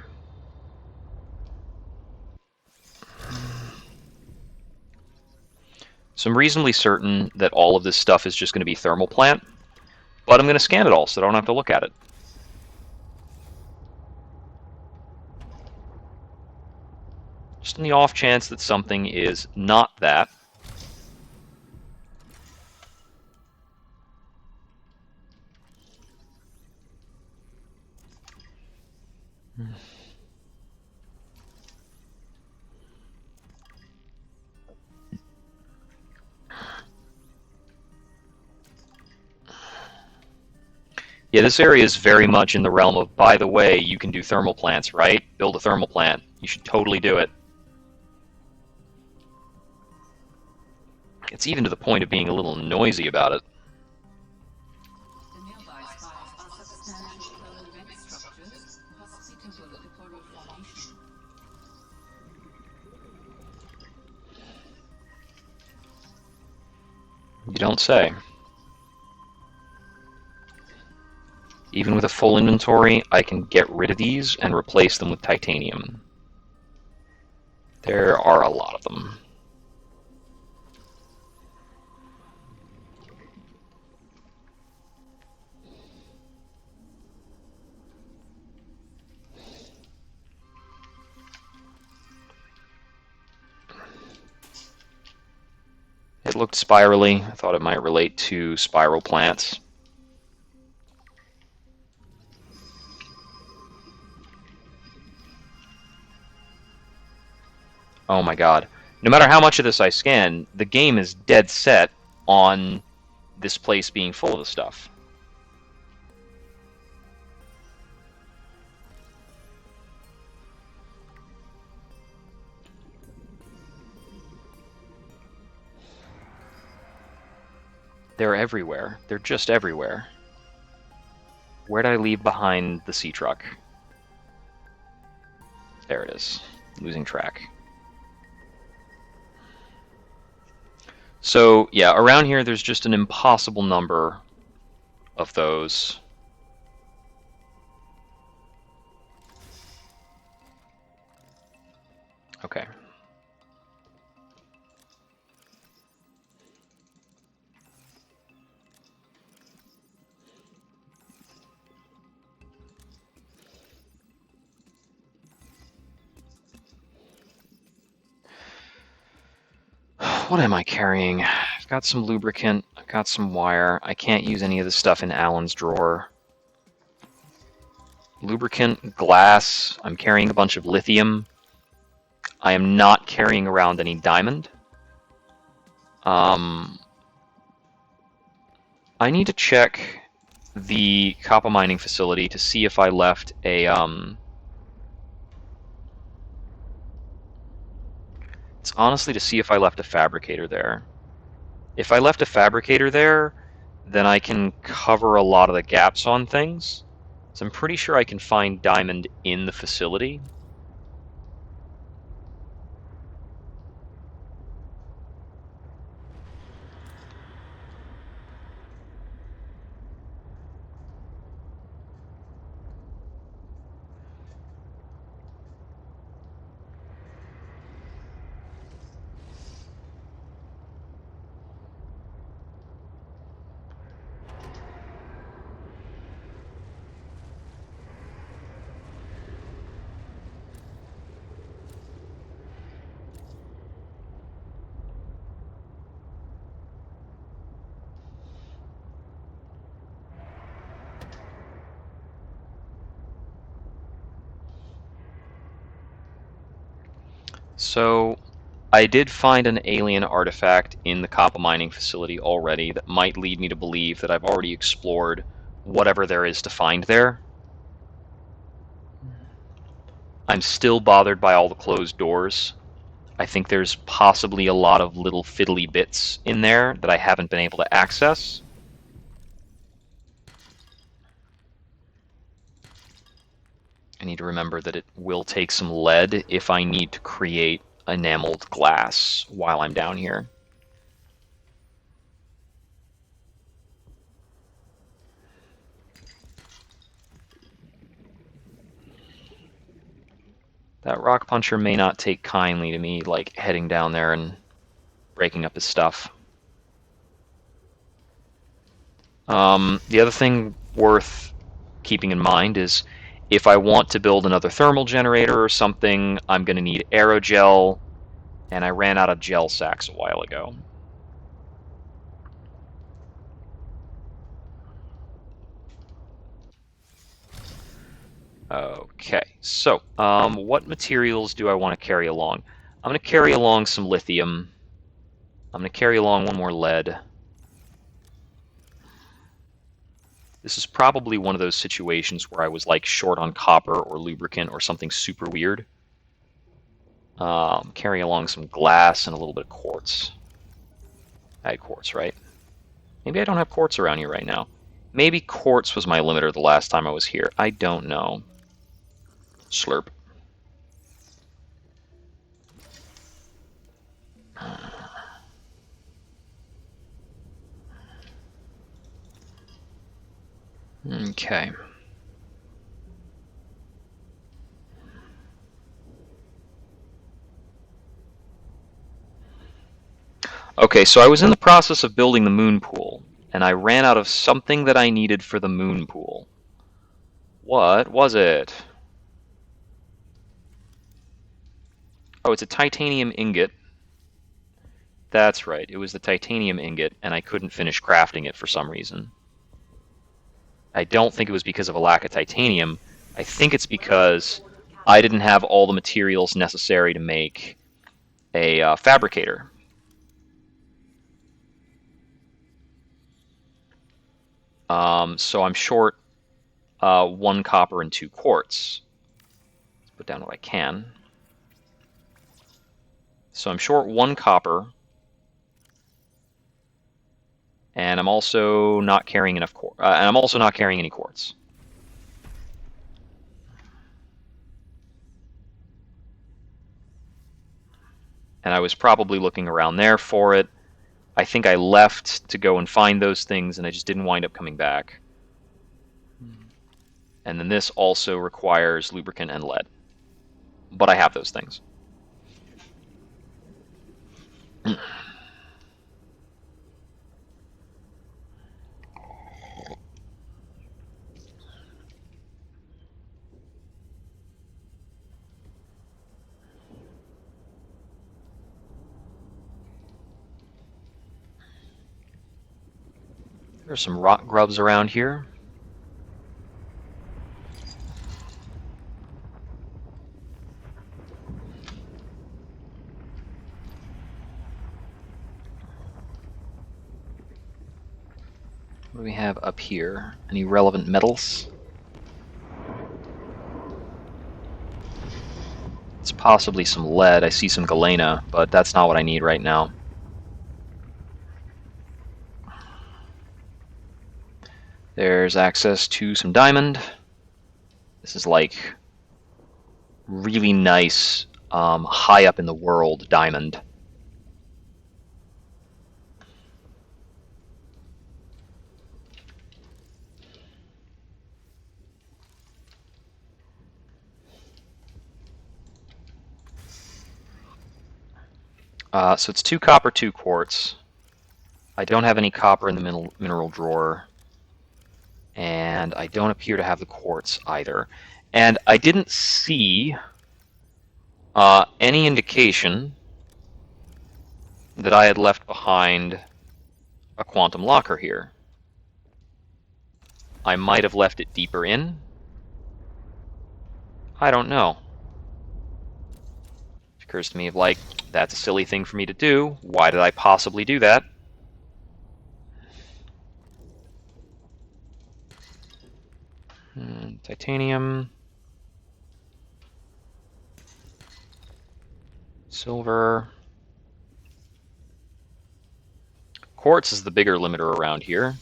Speaker 1: So I'm reasonably certain that all of this stuff is just going to be thermal plant, but I'm going to scan it all so I don't have to look at it. Just in the off chance that something is not that. Yeah, this area is very much in the realm of, by the way, you can do thermal plants, right? Build a thermal plant. You should totally do it. It's even to the point of being a little noisy about it.
Speaker 3: The nearby spires are substantial thermal vent structures, hospitable to coral formation.
Speaker 1: You don't say. Even with a full inventory, I can get rid of these and replace them with titanium. There are a lot of them. It looked spirally. I thought it might relate to spiral plants. Oh my god. No matter how much of this I scan, the game is dead set on this place being full of the stuff. They're everywhere. They're just everywhere. Where did I leave behind the sea truck? There it is. Losing track. So, yeah, around here there's just an impossible number of those. Okay. What am I carrying? I've got some lubricant, I've got some wire. I can't use any of this stuff in Alan's drawer. Lubricant, glass, I'm carrying a bunch of lithium. I am not carrying around any diamond. I need to check the copper mining facility to see if I left a it's honestly to see if I left a fabricator there. If I left a fabricator there, then I can cover a lot of the gaps on things. So I'm pretty sure I can find diamond in the facility. So I did find an alien artifact in the copper mining facility already that might lead me to believe that I've already explored whatever there is to find there. I'm still bothered by all the closed doors. I think there's possibly a lot of little fiddly bits in there that I haven't been able to access. I need to remember that it will take some lead if I need to create enameled glass while I'm down here. That rock puncher may not take kindly to me, like, heading down there and breaking up his stuff. The other thing worth keeping in mind is if I want to build another thermal generator or something, I'm going to need aerogel, and I ran out of gel sacks a while ago. Okay, so what materials do I want to carry along? I'm going to carry along some lithium. I'm going to carry along one more lead. This is probably one of those situations where I was like short on copper or lubricant or something super weird. Carrying along some glass and a little bit of quartz. I had quartz, right? Maybe I don't have quartz around here right now. Maybe quartz was my limiter the last time I was here. I don't know. Slurp. Okay. Okay, so I was in the process of building the moon pool, and I ran out of something that I needed for the moon pool. What was it? Oh, it's a titanium ingot. That's right, it was the titanium ingot, and I couldn't finish crafting it for some reason. I don't think it was because of a lack of titanium. I think it's because I didn't have all the materials necessary to make a fabricator. So I'm short 1 copper and 2 quartz. Let's put down what I can. So I'm short 1 copper, and I'm also not carrying enough and I'm also not carrying any quartz. And I was probably looking around there for it. I think I left to go and find those things, and I just didn't wind up coming back. And then this also requires lubricant and lead. But I have those things. There's some rock grubs around here. What do we have up here? Any relevant metals? It's possibly some lead. I see some galena, but that's not what I need right now. There's access to some diamond. This is like really nice, high up in the world diamond. So it's 2 copper, 2 quartz. I don't have any copper in the mineral drawer. And I don't appear to have the quartz either. And I didn't see any indication that I had left behind a quantum locker here. I might have left it deeper in. I don't know. occurs to me of like, that's a silly thing for me to do. Why did I possibly do that? Titanium. Silver. Quartz is the bigger limiter around here.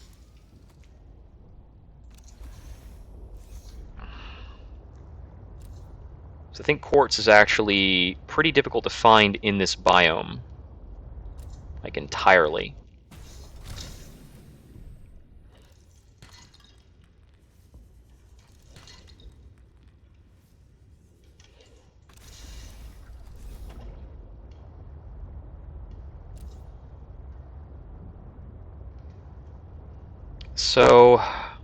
Speaker 1: So I think quartz is actually pretty difficult to find in this biome. Like entirely. So, I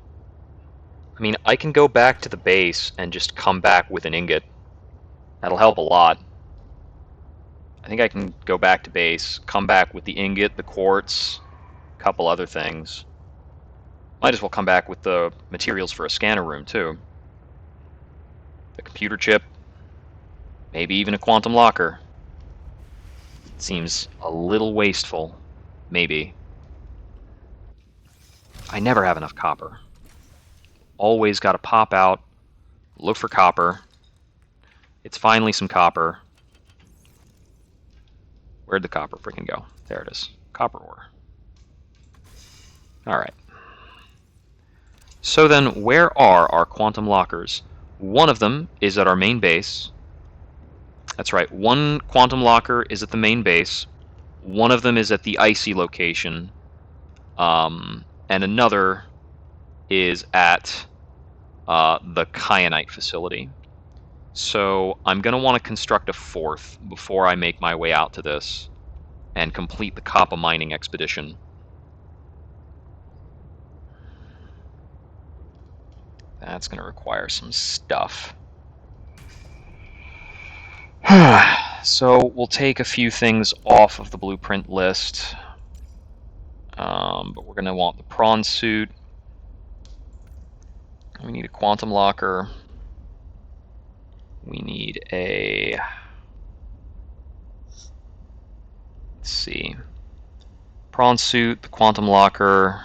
Speaker 1: mean, I can go back to the base and just come back with an ingot. That'll help a lot. I think I can go back to base, come back with the ingot, the quartz, a couple other things. Might as well come back with the materials for a scanner room, too. The computer chip, maybe even a quantum locker. Seems a little wasteful. Maybe. I never have enough copper. Always gotta pop out, look for copper. It's finally some copper. Where'd the copper freaking go? There it is. Copper ore. Alright. So then, where are our quantum lockers? One of them is at our main base. That's right, one quantum locker is at the main base. One of them is at the icy location. And another is at the kyanite facility. So I'm going to want to construct a fourth before I make my way out to this and complete the copper mining expedition. That's going to require some stuff. So we'll take a few things off of the blueprint list. But we're going to want the prawn suit. We need a quantum locker. We need a... Let's see. Prawn suit, the quantum locker.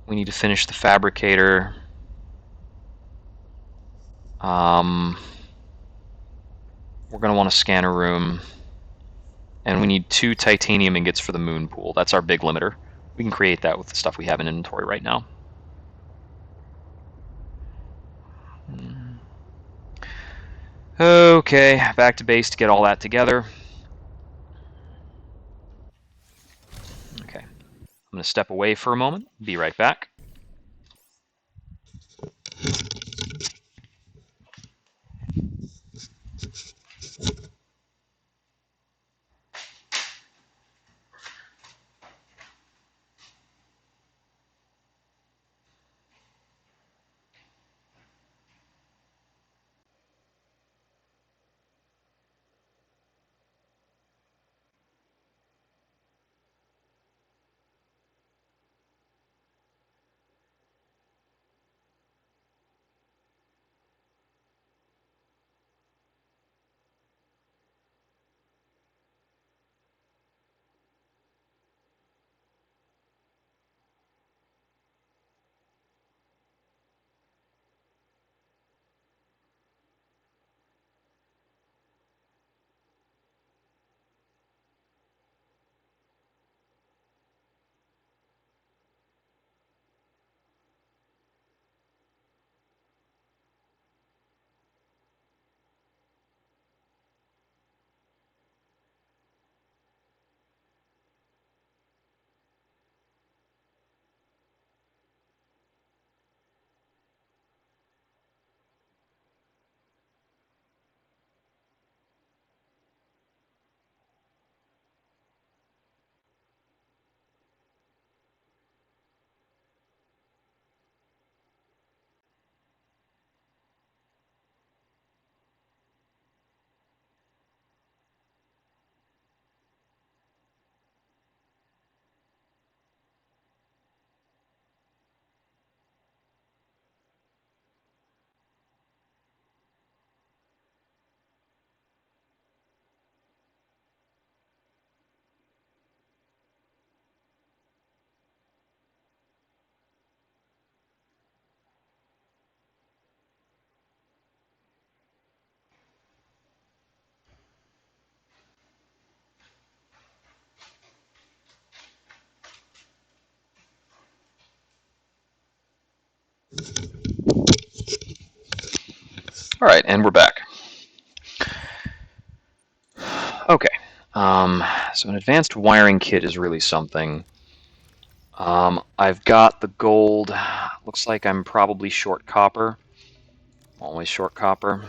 Speaker 1: We need to finish the fabricator. We're going to want a scanner room. And we need 2 titanium ingots for the moon pool. That's our big limiter. We can create that with the stuff we have in inventory right now. Okay, back to base to get all that together. Okay, I'm going to step away for a moment. Be right back. All right, and we're back. Okay, so an advanced wiring kit is really something. I've got the gold. Looks like I'm probably short copper. Always short copper.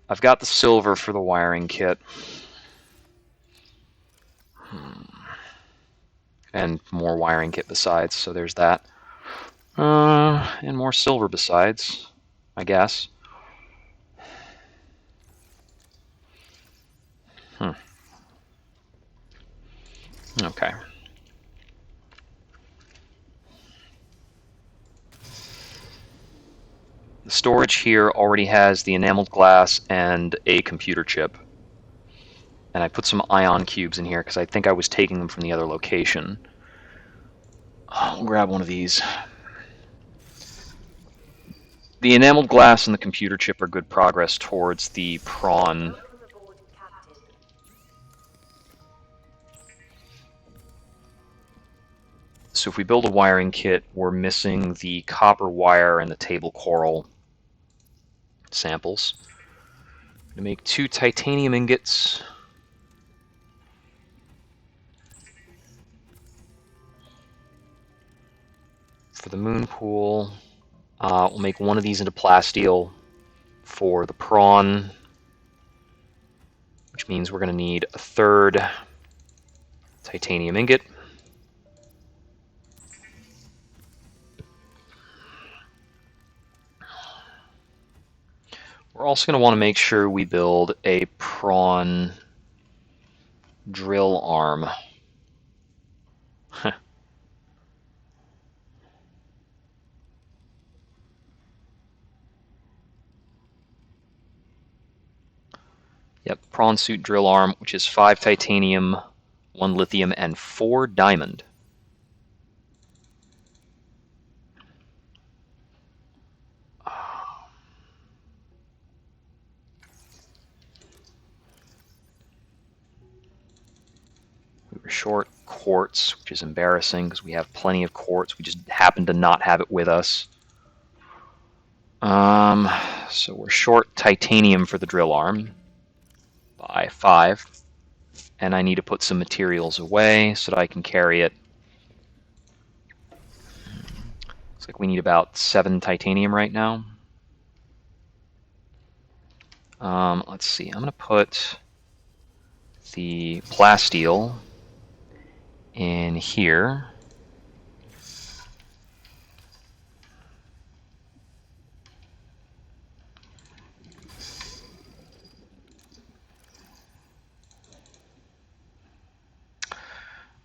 Speaker 1: I've got the silver for the wiring kit. And more wiring kit besides, so there's that. And more silver besides, I guess. Okay. The storage here already has the enameled glass and a computer chip. And I put some ion cubes in here because I think I was taking them from the other location. I'll grab one of these. The enameled glass and the computer chip are good progress towards the prawn.
Speaker 2: Welcome aboard, Captain.
Speaker 1: So if we build a wiring kit, we're missing the copper wire and the table coral samples. I'm going to make 2 titanium ingots. For the moon pool, we'll make one of these into plasteel for the prawn, which means we're going to need a 3rd titanium ingot. We're also going to want to make sure we build a prawn drill arm. Yep, prawn suit drill arm, which is 5 titanium, 1 lithium, and 4 diamond. We were short quartz, which is embarrassing because we have plenty of quartz. We just happen to not have it with us. So we're short titanium for the drill arm by 5. And I need to put some materials away so that I can carry it. Looks like we need about 7 titanium right now. Let's see, I'm going to put the plasteel in here.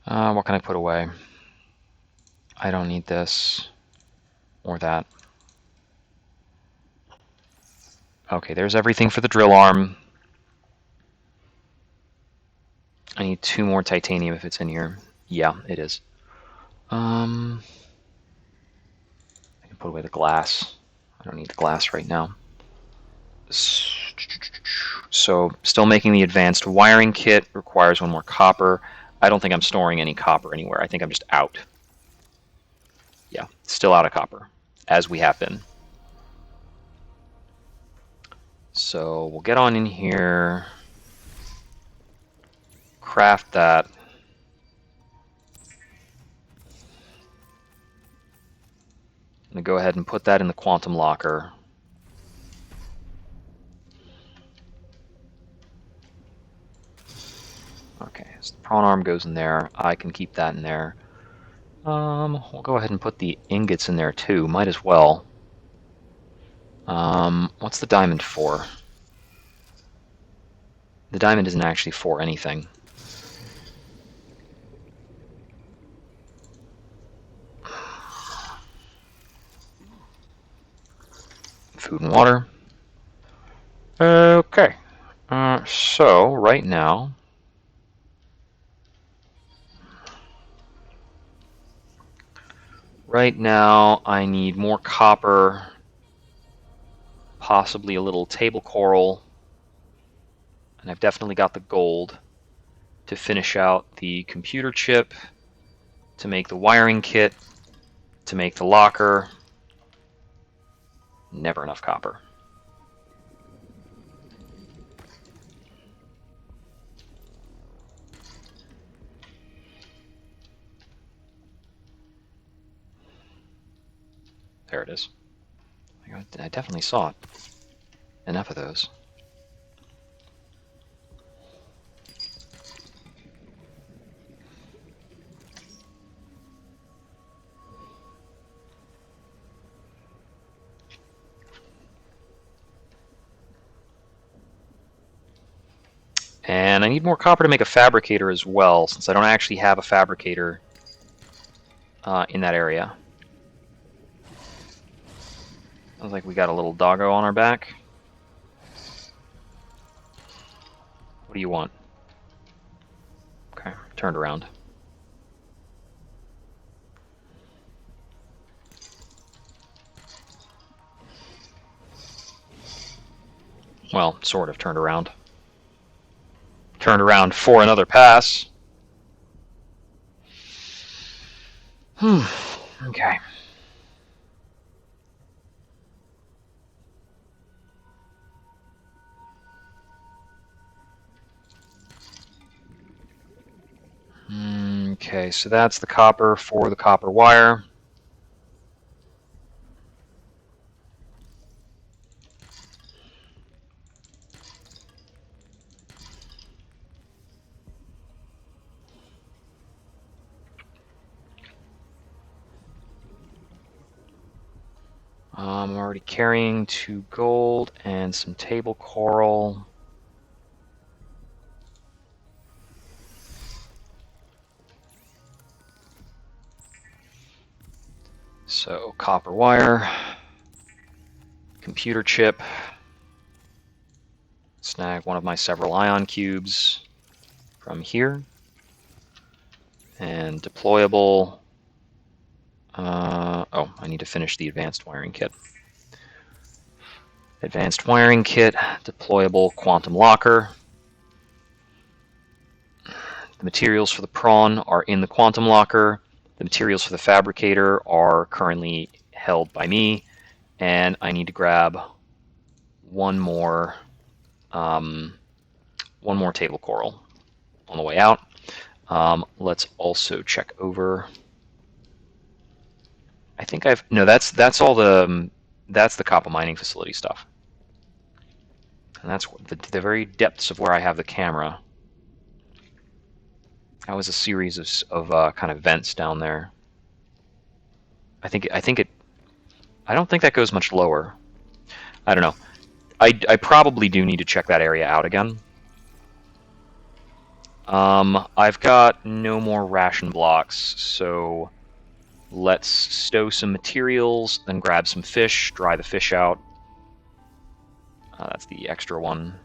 Speaker 1: What can I put away? I don't need this or that. Okay, there's everything for the drill arm. I need 2 more titanium if it's in here. Yeah, it is. I can put away the glass. I don't need the glass right now. So, still making the advanced wiring kit. Requires 1 more copper. I don't think I'm storing any copper anywhere. I think I'm just out. Yeah, still out of copper, as we have been. So we'll get on in here, craft that. I'm going to go ahead and put that in the quantum locker. Okay, so the prawn arm goes in there. I can keep that in there. We'll go ahead and put the ingots in there too. Might as well. What's the diamond for? The diamond isn't actually for anything. Food and water. Okay. So, right now, I need more copper, possibly a little table coral, and I've definitely got the gold to finish out the computer chip, to make the wiring kit, to make the locker. Never enough copper. There it is. I definitely saw it. Enough of those. And I need more copper to make a fabricator as well, since I don't actually have a fabricator in that area. Sounds like we got a little doggo on our back. What do you want? Okay, turned around. Well, sort of turned around. Turned around for another pass. Okay. Okay, so that's the copper for the copper wire. I'm already carrying 2 gold and some table coral. So, copper wire, computer chip, snag one of my several ion cubes from here, and deployable. Oh, I need to finish the advanced wiring kit. Advanced wiring kit, deployable quantum locker. The materials for the prawn are in the quantum locker. The materials for the fabricator are currently held by me, and I need to grab one more table coral on the way out. Let's also check over. I think that's all that's the copper mining facility stuff, and that's the very depths of where I have the camera. That was a series of kind of vents down there. I don't think that goes much lower. I don't know. I probably do need to check that area out again. I've got no more ration blocks, so let's stow some materials, then grab some fish, dry the fish out. That's the extra one.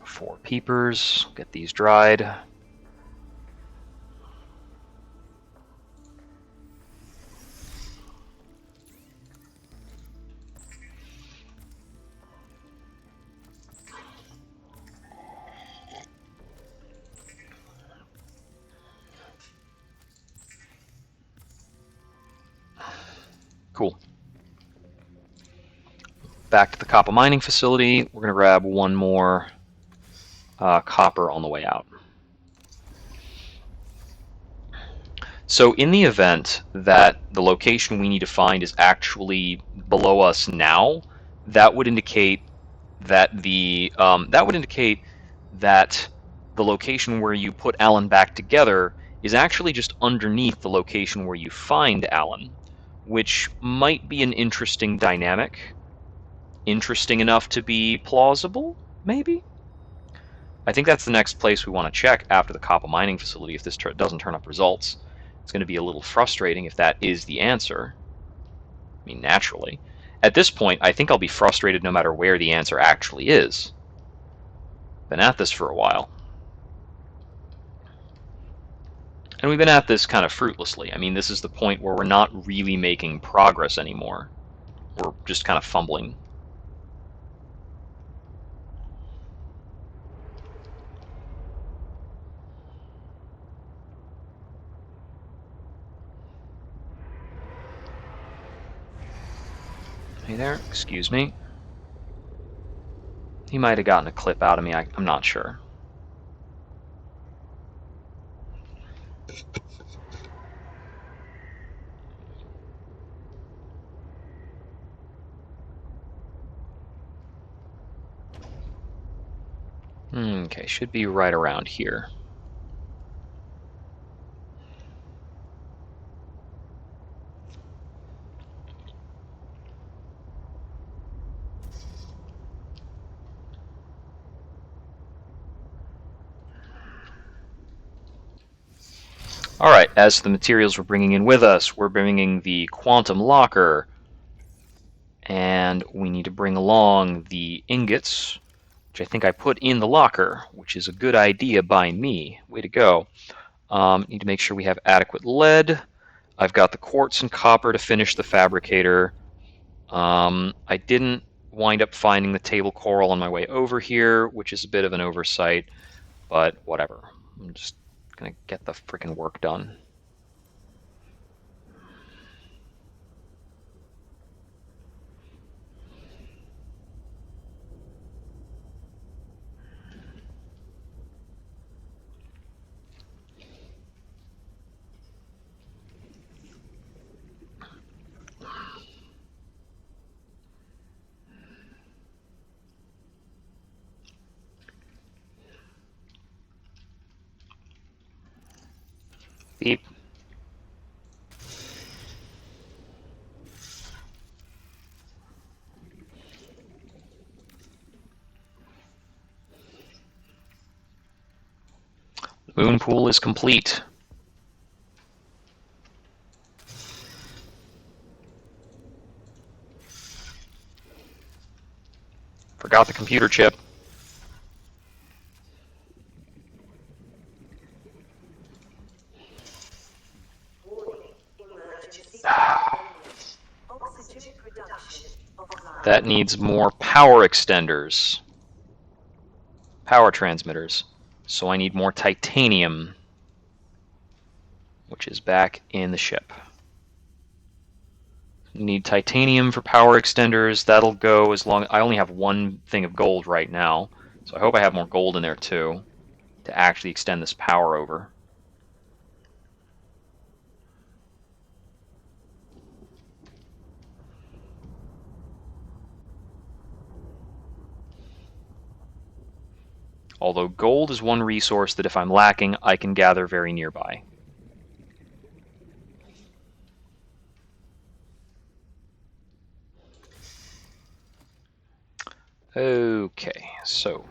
Speaker 1: Four peepers. Get these dried. Cool. Back to the copper mining facility. We're going to grab one more copper on the way out. So in the event that the location we need to find is actually below us now, that would indicate that the location where you put Alan back together is actually just underneath the location where you find Alan, which might be an interesting dynamic. Interesting enough to be plausible, maybe? I think that's the next place we want to check after the copper mining facility if this doesn't turn up results. It's going to be a little frustrating if that is the answer. I mean, naturally. At this point, I think I'll be frustrated no matter where the answer actually is. Been at this for a while. And we've been at this kind of fruitlessly. I mean, this is the point where we're not really making progress anymore. We're just kind of fumbling. Hey there, excuse me. He might have gotten a clip out of me, I'm not sure. Okay, should be right around here. Alright, as to the materials we're bringing in with us, we're bringing the quantum locker, and we need to bring along the ingots, which I think I put in the locker, which is a good idea by me. Way to go. Need to make sure we have adequate lead. I've got the quartz and copper to finish the fabricator. I didn't wind up finding the table coral on my way over here, which is a bit of an oversight, but whatever. I'm just gonna get the frickin' work done. Beep. The moon pool is complete. Forgot the computer chip.
Speaker 2: Oxygen production offline.
Speaker 1: That needs more power extenders. Power transmitters. So I need more titanium, which is back in the ship. Need titanium for power extenders. That'll go as long... I only have one thing of gold right now, so I hope I have more gold in there too to actually extend this power over. Although gold is one resource that if I'm lacking, I can gather very nearby. Okay, so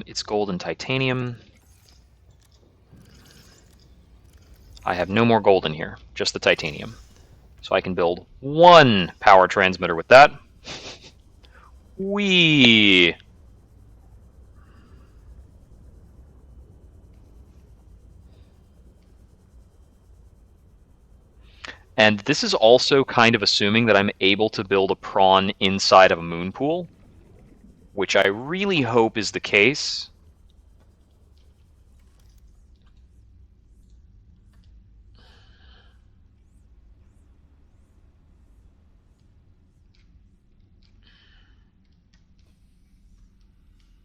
Speaker 1: it's gold and titanium. I have no more gold in here, just the titanium. So I can build one power transmitter with that. Whee! And this is also kind of assuming that I'm able to build a prawn inside of a moon pool, which I really hope is the case.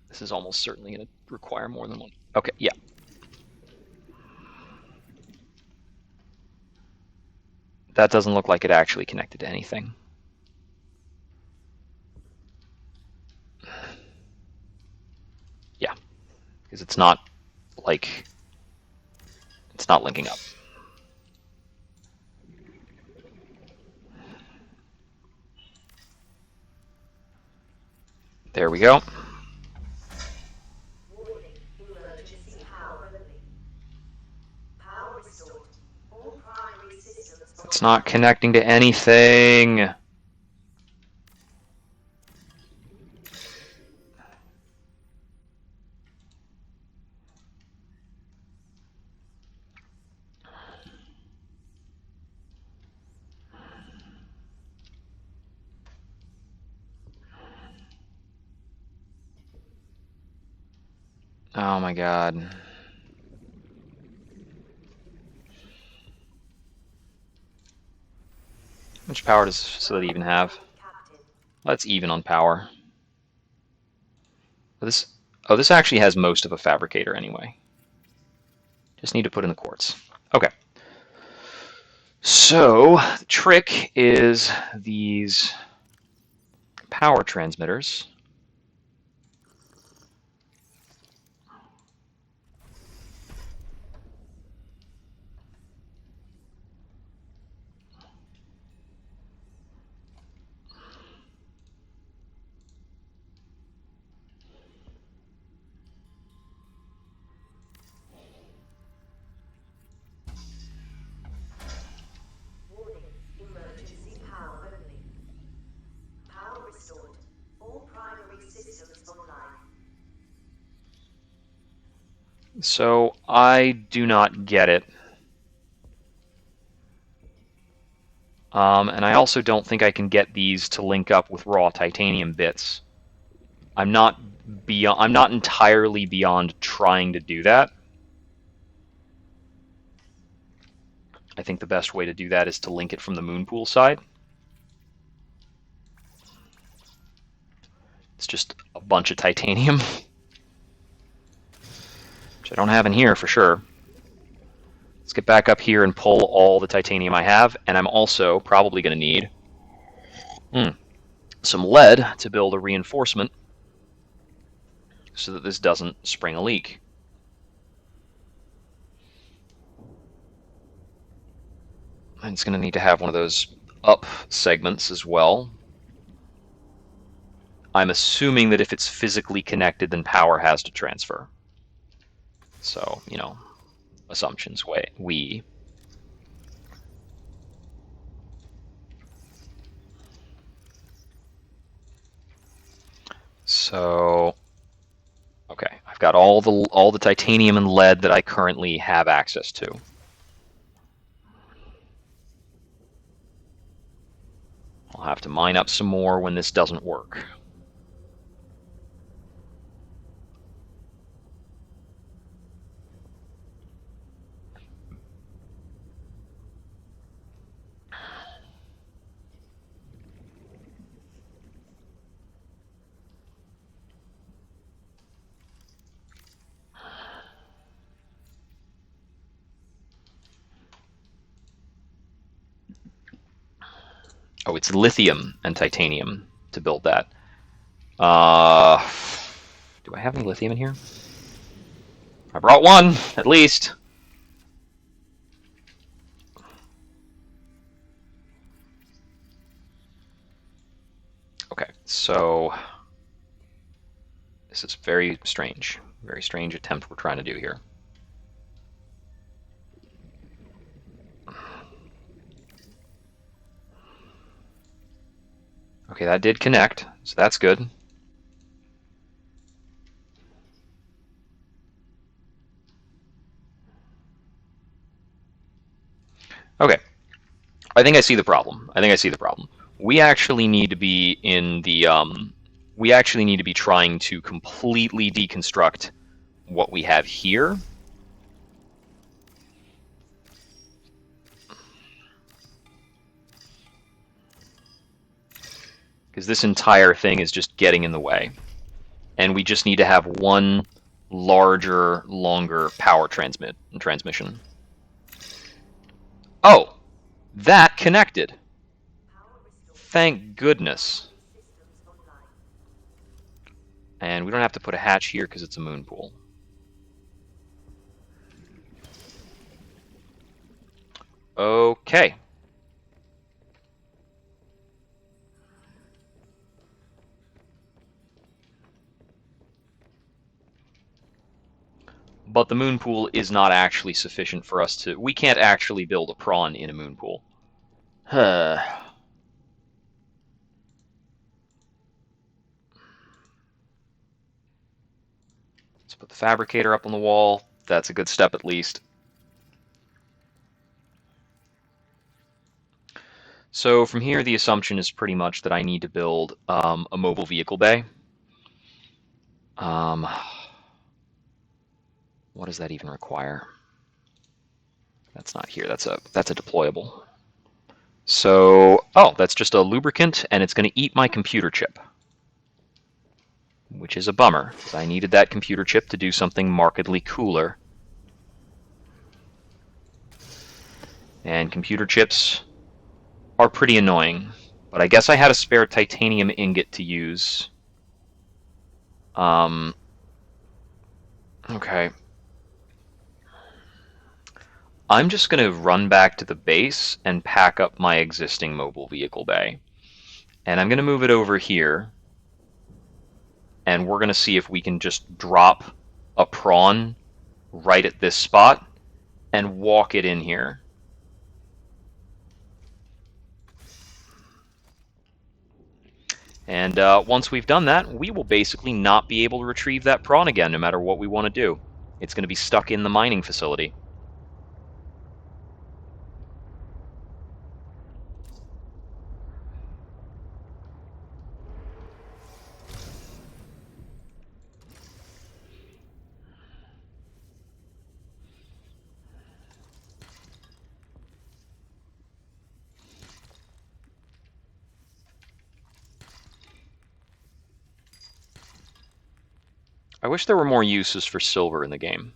Speaker 1: This is almost certainly going to require more than one. Okay, yeah. That doesn't look like it actually connected to anything. Yeah, because it's not like it's not linking up. There we go.
Speaker 2: Warning, emergency power only. Power restored. All primary systems
Speaker 1: It's not connecting to anything. Oh my god. How much power does this facility even have? That's even on power. This actually has most of a fabricator anyway. Just need to put in the quartz. Okay. So the trick is these power transmitters.
Speaker 2: Warning, emergency power only. Power restored. All primary systems online.
Speaker 1: So I do not get it. And I also don't think I can get these to link up with raw titanium bits. I'm not entirely beyond trying to do that. I think the best way to do that is to link it from the moon pool side. It's just a bunch of titanium, which I don't have in here for sure. Let's get back up here and pull all the titanium I have, and I'm also probably going to need some lead to build a reinforcement so that this doesn't spring a leak. And it's going to need to have one of those up segments as well. I'm assuming that if it's physically connected, then power has to transfer. So, you know, assumptions we. So, okay, I've got all the titanium and lead that I currently have access to. I'll have to mine up some more when this doesn't work. Oh, it's lithium and titanium to build that. Do I have any lithium in here? I brought one, at least. Okay, so this is very strange attempt we're trying to do here. Okay, that did connect, so that's good. Okay, I think I see the problem. We actually need to be in the we actually need to be trying to completely deconstruct what we have here. Because this entire thing is just getting in the way. And we just need to have one larger, longer power transmission. Oh, that connected. Thank goodness. And we don't have to put a hatch here because it's a moon pool. Okay. But the moon pool is not actually sufficient for us to... We can't actually build a prawn in a moon pool. Let's put the fabricator up on the wall. That's a good step at least. So from here, the assumption is pretty much that I need to build a mobile vehicle bay. What does that even require? That's not here. That's a deployable. So, oh, that's just a lubricant, and it's going to eat my computer chip, which is a bummer, because I needed that computer chip to do something markedly cooler. And computer chips are pretty annoying, but I guess I had a spare titanium ingot to use. Okay. I'm just going to run back to the base and pack up my existing mobile vehicle bay. And I'm going to move it over here. And we're going to see if we can just drop a prawn right at this spot and walk it in here. And once we've done that, we will basically not be able to retrieve that prawn again, no matter what we want to do. It's going to be stuck in the mining facility. I wish there were more uses for silver in the game.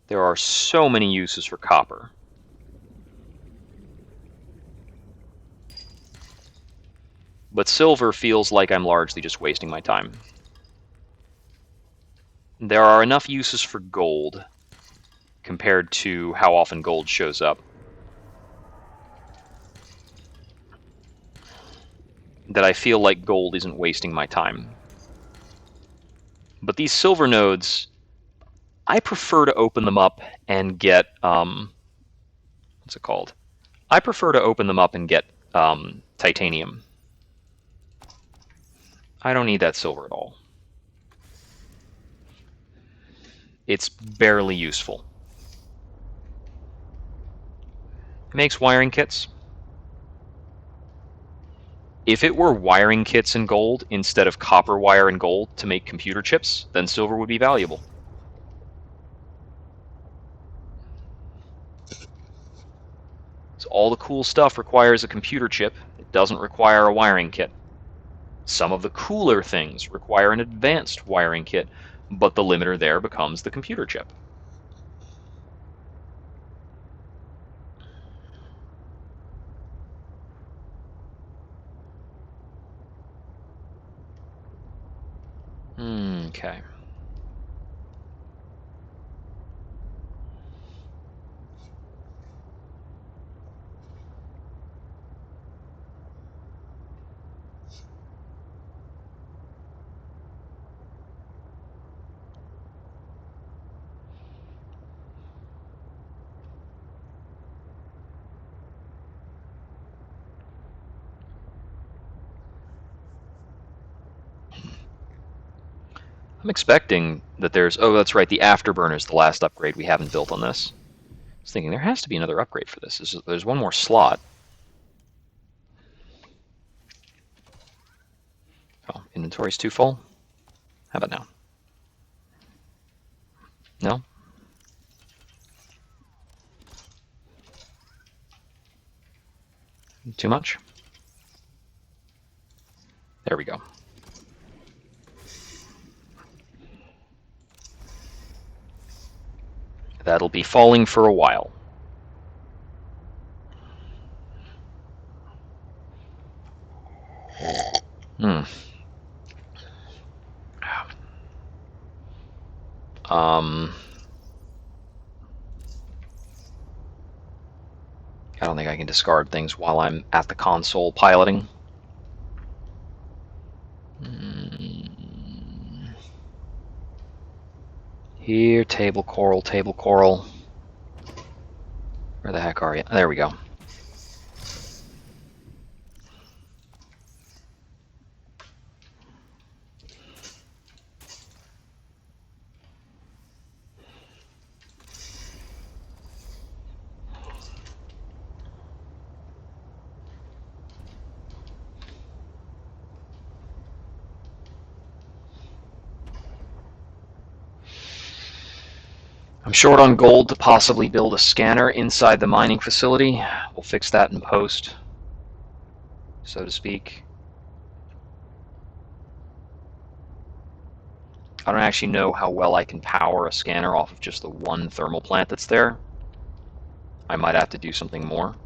Speaker 1: There are so many uses for copper. But silver feels like I'm largely just wasting my time. There are enough uses for gold compared to how often gold shows up that I feel like gold isn't wasting my time. But these silver nodes, I prefer to open them up and get, what's it called? I prefer to open them up and get titanium. I don't need that silver at all. It's barely useful. Makes wiring kits. If it were wiring kits in gold instead of copper wire and gold to make computer chips, then silver would be valuable. So all the cool stuff requires a computer chip. It doesn't require a wiring kit. Some of the cooler things require an advanced wiring kit, but the limiter there becomes the computer chip. Okay. I'm expecting that there's... Oh, that's right, the afterburner is the last upgrade we haven't built on this. I was thinking there has to be another upgrade for this. There's one more slot. Oh, inventory's too full? How about now? No? Too much? There we go. That'll be falling for a while. Hmm. I don't think I can discard things while I'm at the console piloting. Here, table coral, table coral. Where the heck are you? There we go. I'm short on gold to possibly build a scanner inside the mining facility. We'll fix that in post, so to speak. I don't actually know how well I can power a scanner off of just the one thermal plant that's there. I might have to do something more.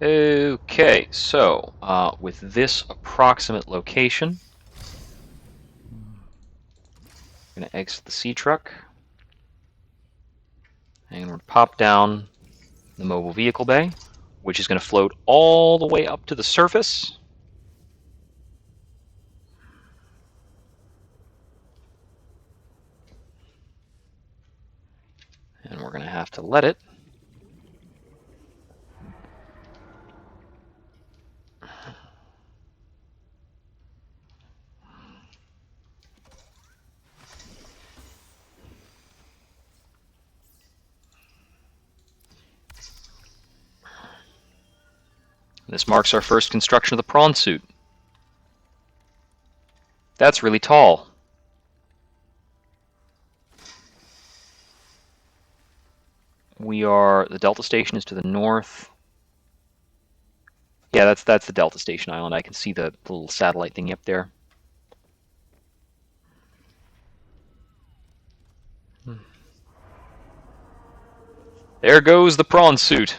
Speaker 1: Okay, so with this approximate location, I'm going to exit the sea truck, and we're going to pop down the mobile vehicle bay, which is going to float all the way up to the surface. And we're going to have to let it. This marks our first construction of the prawn suit. That's really tall. The Delta Station is to the north. Yeah, that's the Delta Station island. I can see the little satellite thingy up there. There goes the prawn suit.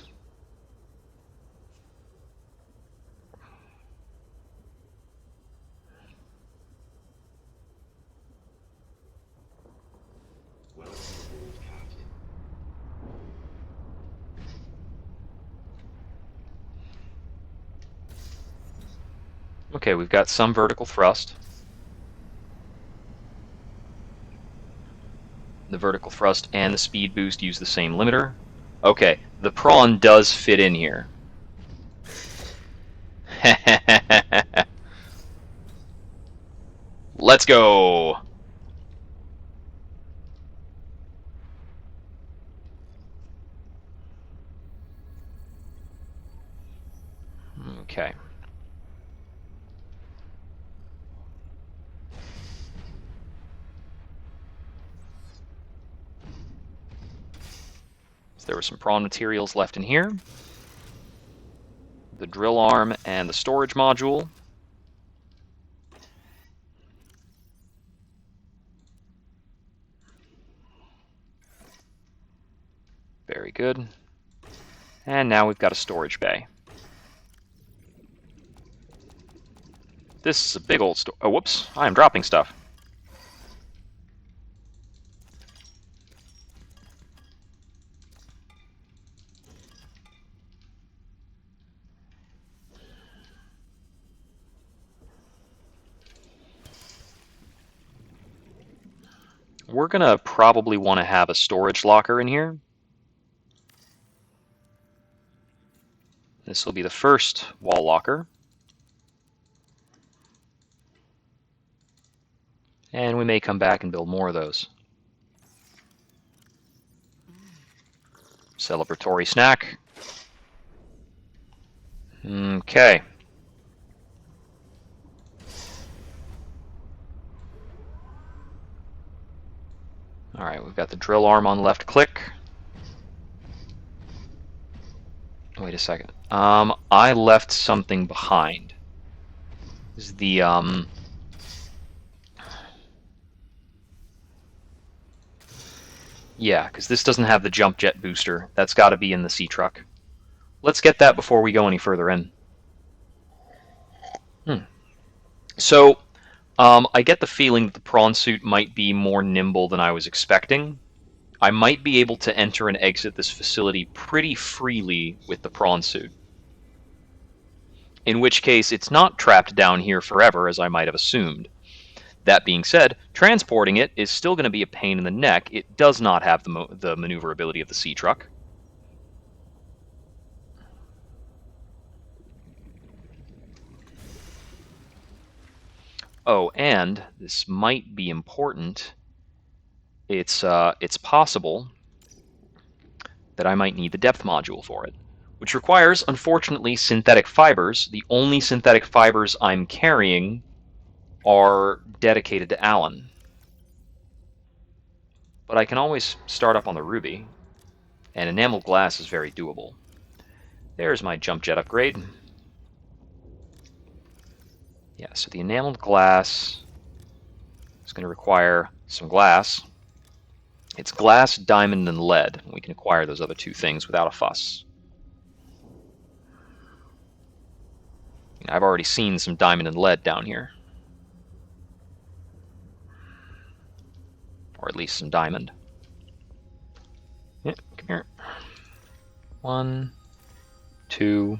Speaker 1: Okay, we've got some vertical thrust. The vertical thrust and the speed boost use the same limiter. Okay, the prawn does fit in here. Let's go! Okay. So there were some prawn materials left in here. The drill arm and the storage module. Very good. And now we've got a storage bay. This is a big old oh, whoops, I am dropping stuff. We're gonna probably want to have a storage locker in here. This will be the first wall locker. And we may come back and build more of those. Celebratory snack. Okay. Alright, we've got the drill arm on left click. Wait a second. I left something behind. This is the, yeah, because this doesn't have the jump jet booster. That's got to be in the sea truck. Let's get that before we go any further in. So, I get the feeling that the prawn suit might be more nimble than I was expecting. I might be able to enter and exit this facility pretty freely with the prawn suit. In which case, it's not trapped down here forever, as I might have assumed. That being said, transporting it is still going to be a pain in the neck. It does not have the maneuverability of the sea truck. Oh, and this might be important. It's possible that I might need the depth module for it, which requires, unfortunately, synthetic fibers. The only synthetic fibers I'm carrying are dedicated to Alan. But I can always start up on the Ruby, and enameled glass is very doable. There's my jump jet upgrade. Yeah, so the enameled glass is going to require some glass. It's glass, diamond, and lead. We can acquire those other two things without a fuss. I've already seen some diamond and lead down here. Or at least some diamond. Yeah, come here. 1, 2.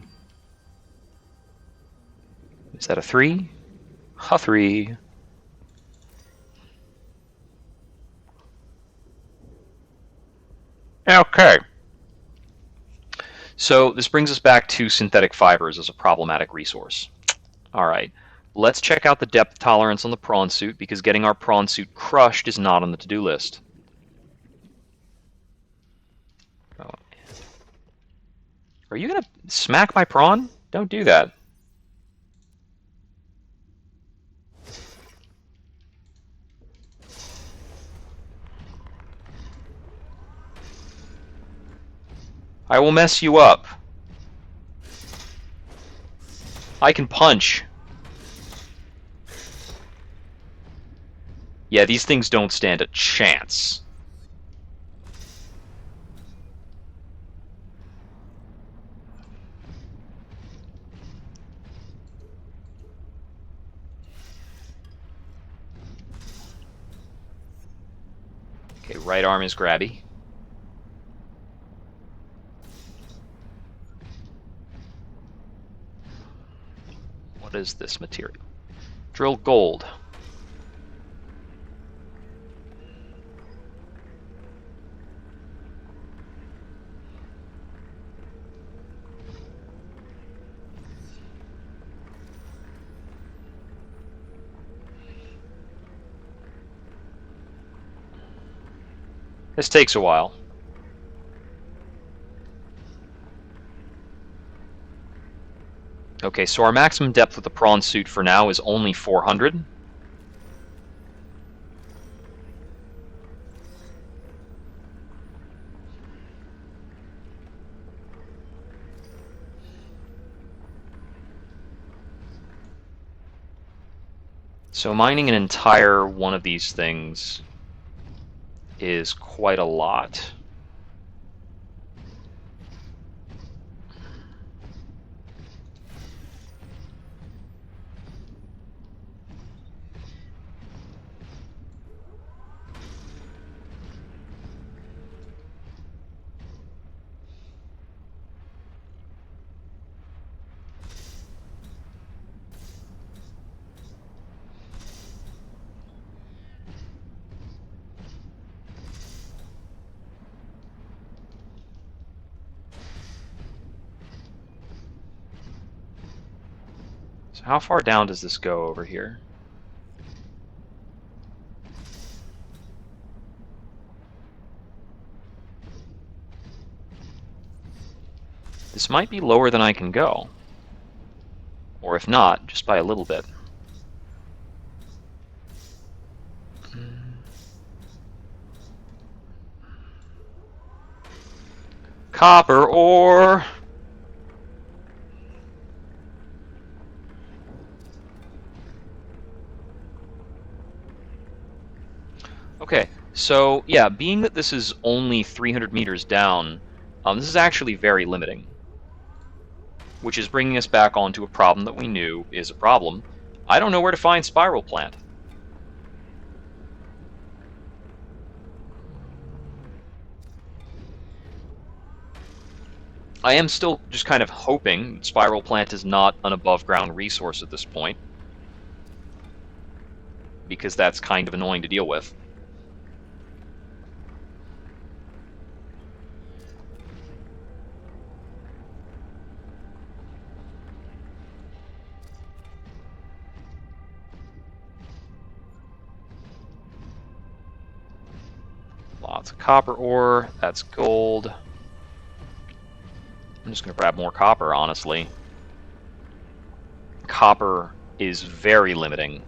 Speaker 1: Is that a 3? A 3. Okay. So this brings us back to synthetic fibers as a problematic resource. All right. Let's check out the depth tolerance on the prawn suit, because getting our prawn suit crushed is not on the to-do list. Oh. Are you going to smack my prawn? Don't do that. I will mess you up. I can punch. Yeah, these things don't stand a chance. Okay, right arm is grabby. What is this material? Drill gold. This takes a while. Okay, so our maximum depth with the prawn suit for now is only 400. So mining an entire one of these things is quite a lot. So how far down does this go over here? This might be lower than I can go. Or if not, just by a little bit. Copper ore! Okay, so yeah, being that this is only 300 meters down, this is actually very limiting. Which is bringing us back onto a problem that we knew is a problem. I don't know where to find spiral plant. I am still just kind of hoping spiral plant is not an above ground resource at this point. because that's kind of annoying to deal with. Lots of copper ore. That's gold. I'm just going to grab more copper, honestly. Copper is very limiting.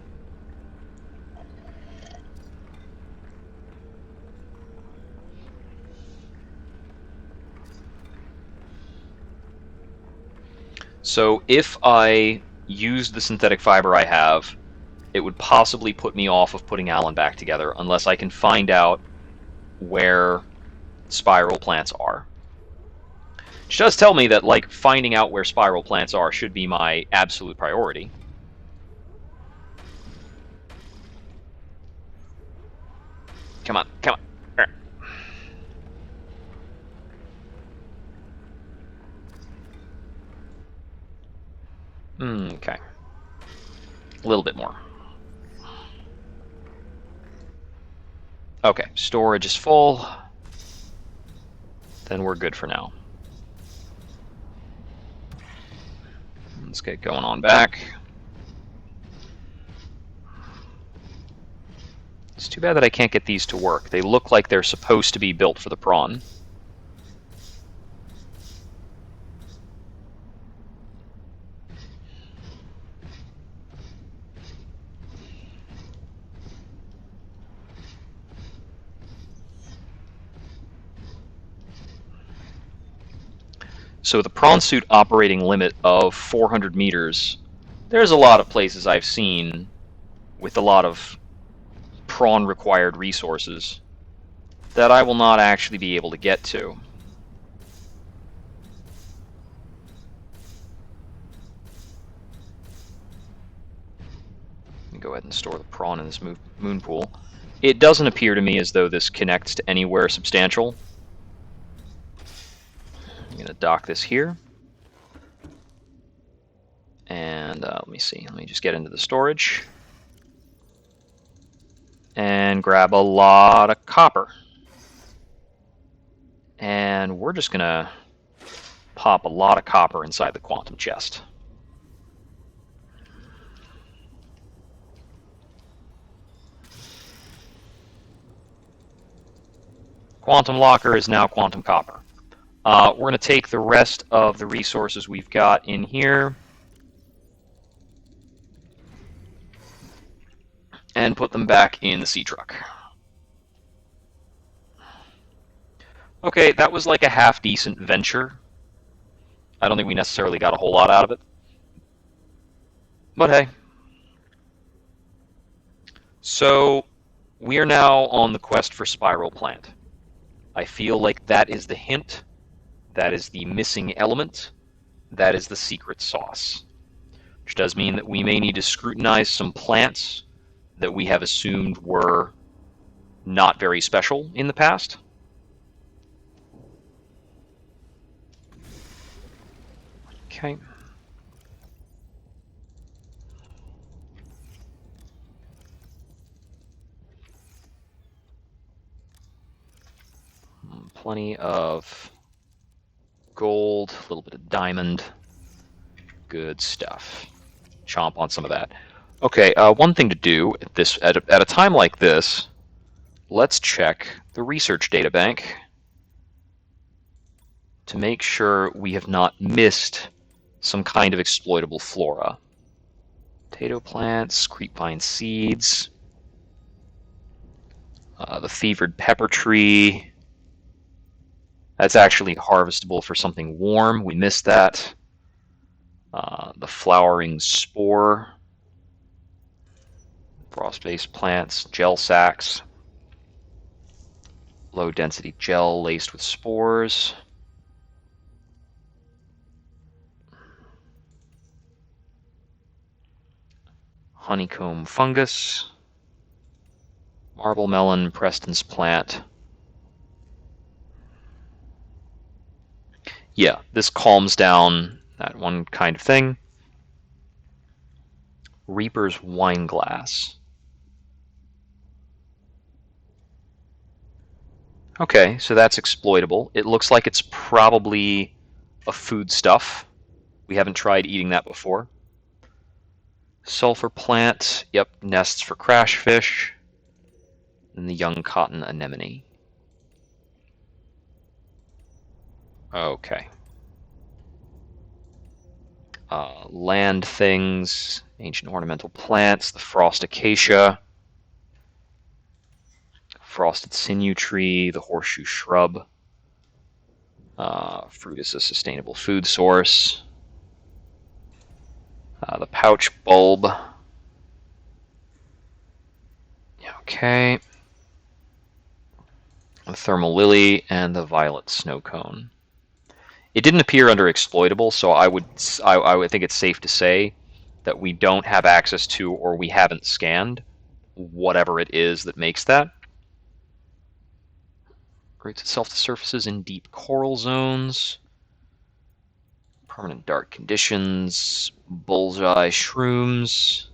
Speaker 1: So if I use the synthetic fiber I have, it would possibly put me off of putting Alan back together unless I can find out where spiral plants are. Which does tell me that, like, finding out where spiral plants are should be my absolute priority. Come on, come on. Okay. A little bit more. Okay, storage is full. Then we're good for now. Let's get going on back. It's too bad that I can't get these to work. They look like they're supposed to be built for the prawn. So with a prawn suit operating limit of 400 meters, there's a lot of places I've seen with a lot of prawn required resources that I will not actually be able to get to. Let me go ahead and store the prawn in this moon pool. It doesn't appear to me as though this connects to anywhere substantial. I'm going to dock this here. And let me see. Let me just get into the storage. And grab a lot of copper. And we're just going to pop a lot of copper inside the quantum chest. Quantum locker is now quantum copper. We're going to take the rest of the resources we've got in here and put them back in the sea truck. Okay, that was like a half-decent venture. I don't think we necessarily got a whole lot out of it. But hey. So, we are now on the quest for Spiral Plant. I feel like that is the hint. That is the missing element. That is the secret sauce. Which does mean that we may need to scrutinize some plants that we have assumed were not very special in the past. Okay. Plenty of gold, a little bit of diamond. Good stuff. Chomp on some of that. Okay, one thing to do at a time like this, let's check the research data bank to make sure we have not missed some kind of exploitable flora. Potato plants, creepvine seeds, the fevered pepper tree. That's actually harvestable for something warm. We missed that. The flowering spore. Frost-based plants, gel sacks. Low-density gel laced with spores. Honeycomb fungus. Marble melon, Preston's plant. Yeah, this calms down that one kind of thing. Reaper's wine glass. Okay, so that's exploitable. It looks like it's probably a foodstuff. We haven't tried eating that before. Sulfur plant, yep, nests for crash fish. And the young cotton anemone. Okay. Land things, ancient ornamental plants, the frost acacia, frosted sinew tree, the horseshoe shrub. Fruit is a sustainable food source. The pouch bulb. Okay. The thermal lily and the violet snow cone. It didn't appear under exploitable, so I would think it's safe to say that we don't have access to, or we haven't scanned, whatever it is that makes that. Roots itself to surfaces in deep coral zones. Permanent dark conditions. Bullseye shrooms.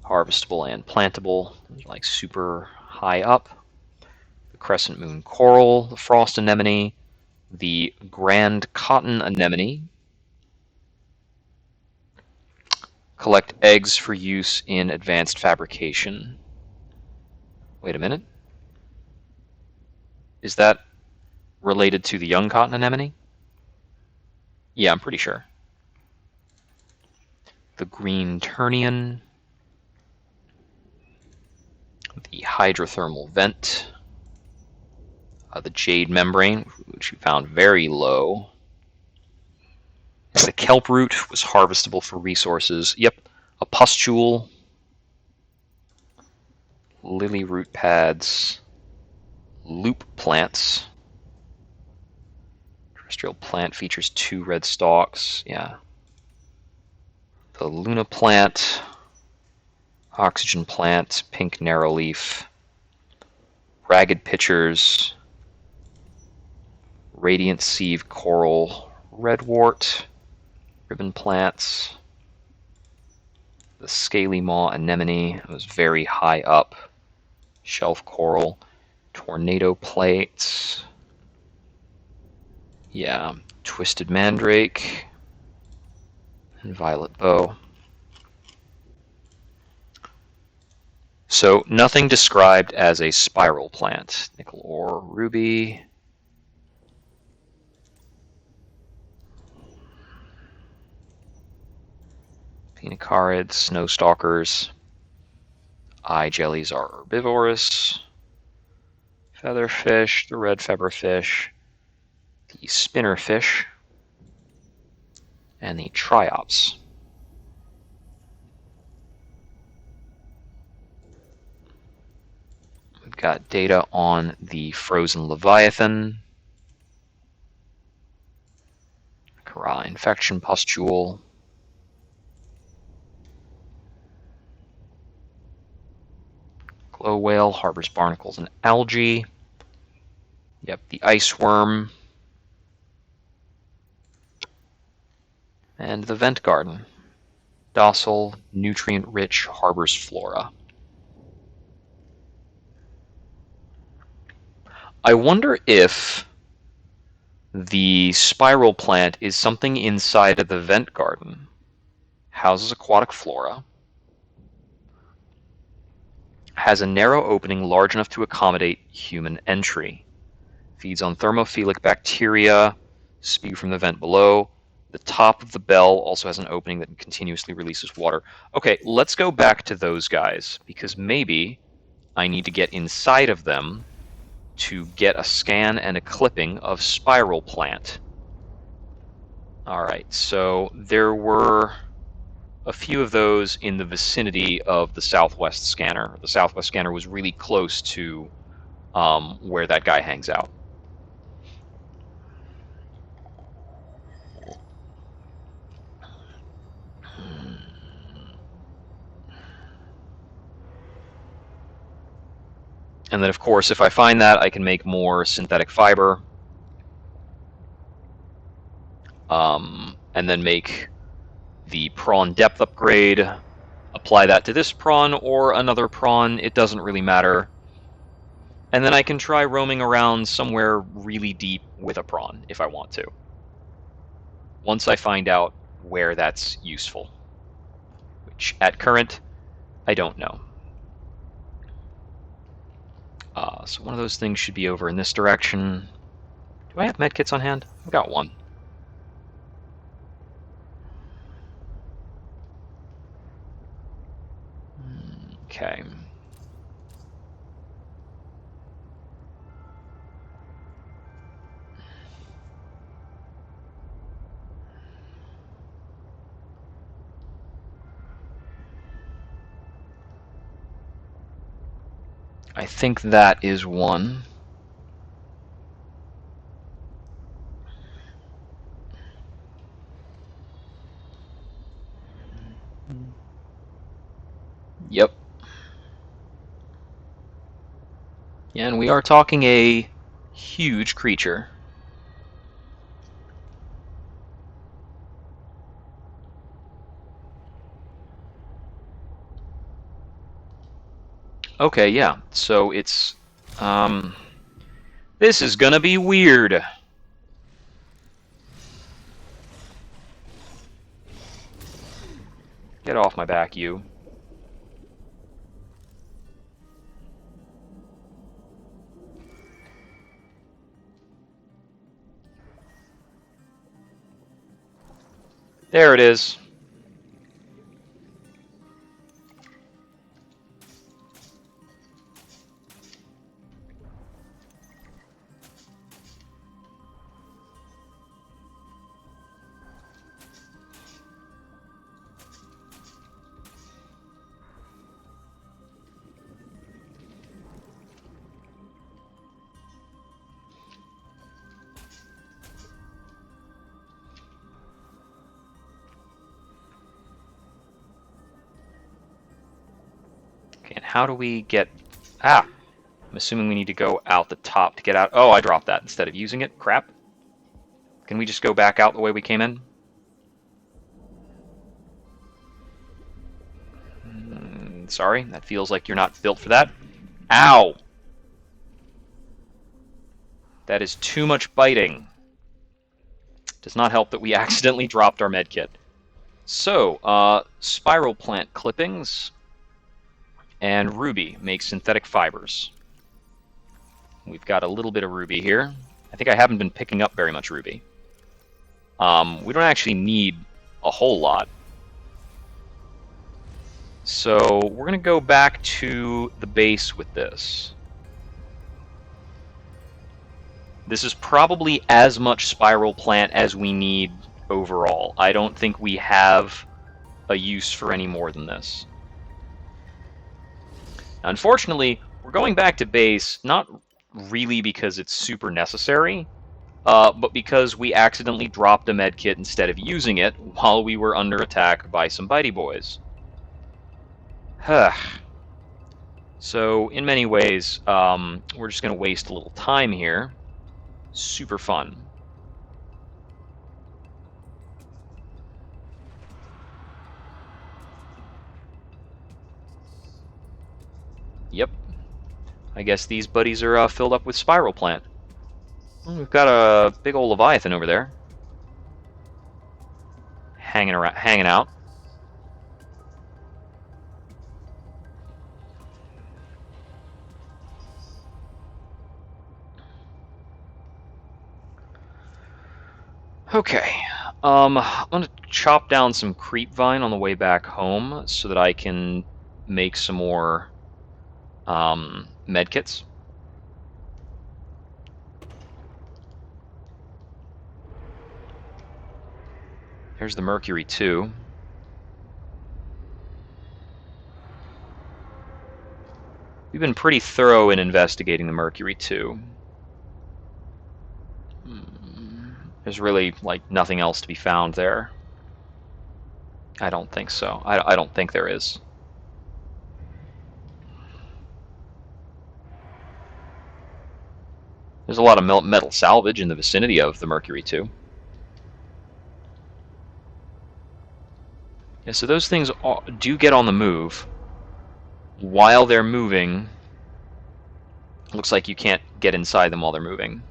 Speaker 1: Harvestable and plantable, like super high up. The crescent moon coral, the frost anemone, the grand cotton anemone. Collect eggs for use in advanced fabrication. Wait a minute. Is that related to the young cotton anemone? Yeah, I'm pretty sure. The green turnian. The hydrothermal vent. The jade membrane, which we found very low. The kelp root was harvestable for resources. Yep, a pustule. Lily root pads. Loop plants. Terrestrial plant features 2 red stalks. Yeah. The Luna plant. Oxygen plant. Pink narrowleaf. Ragged pitchers. Radiant sieve coral. Redwort. Ribbon plants. The scaly maw anemone was very high up. Shelf coral. Tornado plates. Yeah, twisted mandrake. And violet bow. So nothing described as a spiral plant. Nickel ore, ruby. Phenocarids, snow stalkers. Eye jellies are herbivorous. Featherfish, the red featherfish, the spinnerfish, and the triops. We've got data on the frozen leviathan, Kara infection pustule, glow whale harbors barnacles and algae. Yep, the ice worm. And the vent garden. Docile, nutrient-rich, harbors flora. I wonder if the spiral plant is something inside of the vent garden. Houses aquatic flora. Has a narrow opening large enough to accommodate human entry. Feeds on thermophilic bacteria, spew from the vent below. The top of the bell also has an opening that continuously releases water. Okay, let's go back to those guys, because maybe I need to get inside of them to get a scan and a clipping of spiral plant. Alright, so there were a few of those in the vicinity of the southwest scanner. The southwest scanner was really close to where that guy hangs out. And then, of course, if I find that, I can make more synthetic fiber. And then make the prawn depth upgrade, apply that to this prawn or another prawn. It doesn't really matter. And then I can try roaming around somewhere really deep with a prawn if I want to. Once I find out where that's useful. Which, at current, I don't know. So one of those things should be over in this direction. Do I have medkits on hand? I've got one. Okay. I think that is one. Yep. And we are talking a huge creature. Okay, yeah. So it's this is gonna be weird. Get off my back, you. There it is. Okay, and how do we get... Ah! I'm assuming we need to go out the top to get out. Oh, I dropped that instead of using it. Crap. Can we just go back out the way we came in? Sorry, that feels like you're not built for that. Ow! That is too much biting. Does not help that we accidentally dropped our medkit. So, spiral plant clippings and ruby make synthetic fibers. We've got a little bit of ruby here. I think I haven't been picking up very much ruby. We don't actually need a whole lot. So we're going to go back to the base with this. This is probably as much spiral plant as we need overall. I don't think we have a use for any more than this. Now, unfortunately, we're going back to base, not really because it's super necessary, but because we accidentally dropped a medkit instead of using it while we were under attack by some bitey boys. So, in many ways, we're just going to waste a little time here. Super fun. Yep. I guess these buddies are filled up with spiral plant. Well, we've got a big old Leviathan over there. Hanging out. Okay, I'm going to chop down some creep vine on the way back home so that I can make some more medkits. Here's the Mercury 2. We've been pretty thorough in investigating the Mercury 2. There's really, like, nothing else to be found there. I don't think so. I don't think there is. There's a lot of metal salvage in the vicinity of the Mercury 2. Yeah, so those things do get on the move. While they're moving, Looks like you can't get inside them while they're moving.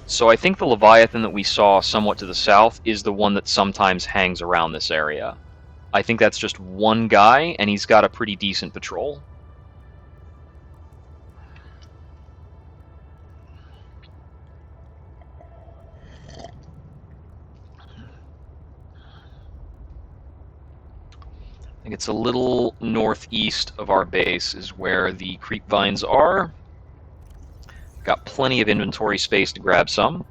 Speaker 1: So I think the Leviathan that we saw somewhat to the south is the one that sometimes hangs around this area. I think that's just one guy, and he's got a pretty decent patrol. I think it's a little northeast of our base is where the creep vines are. Got plenty of inventory space to grab some.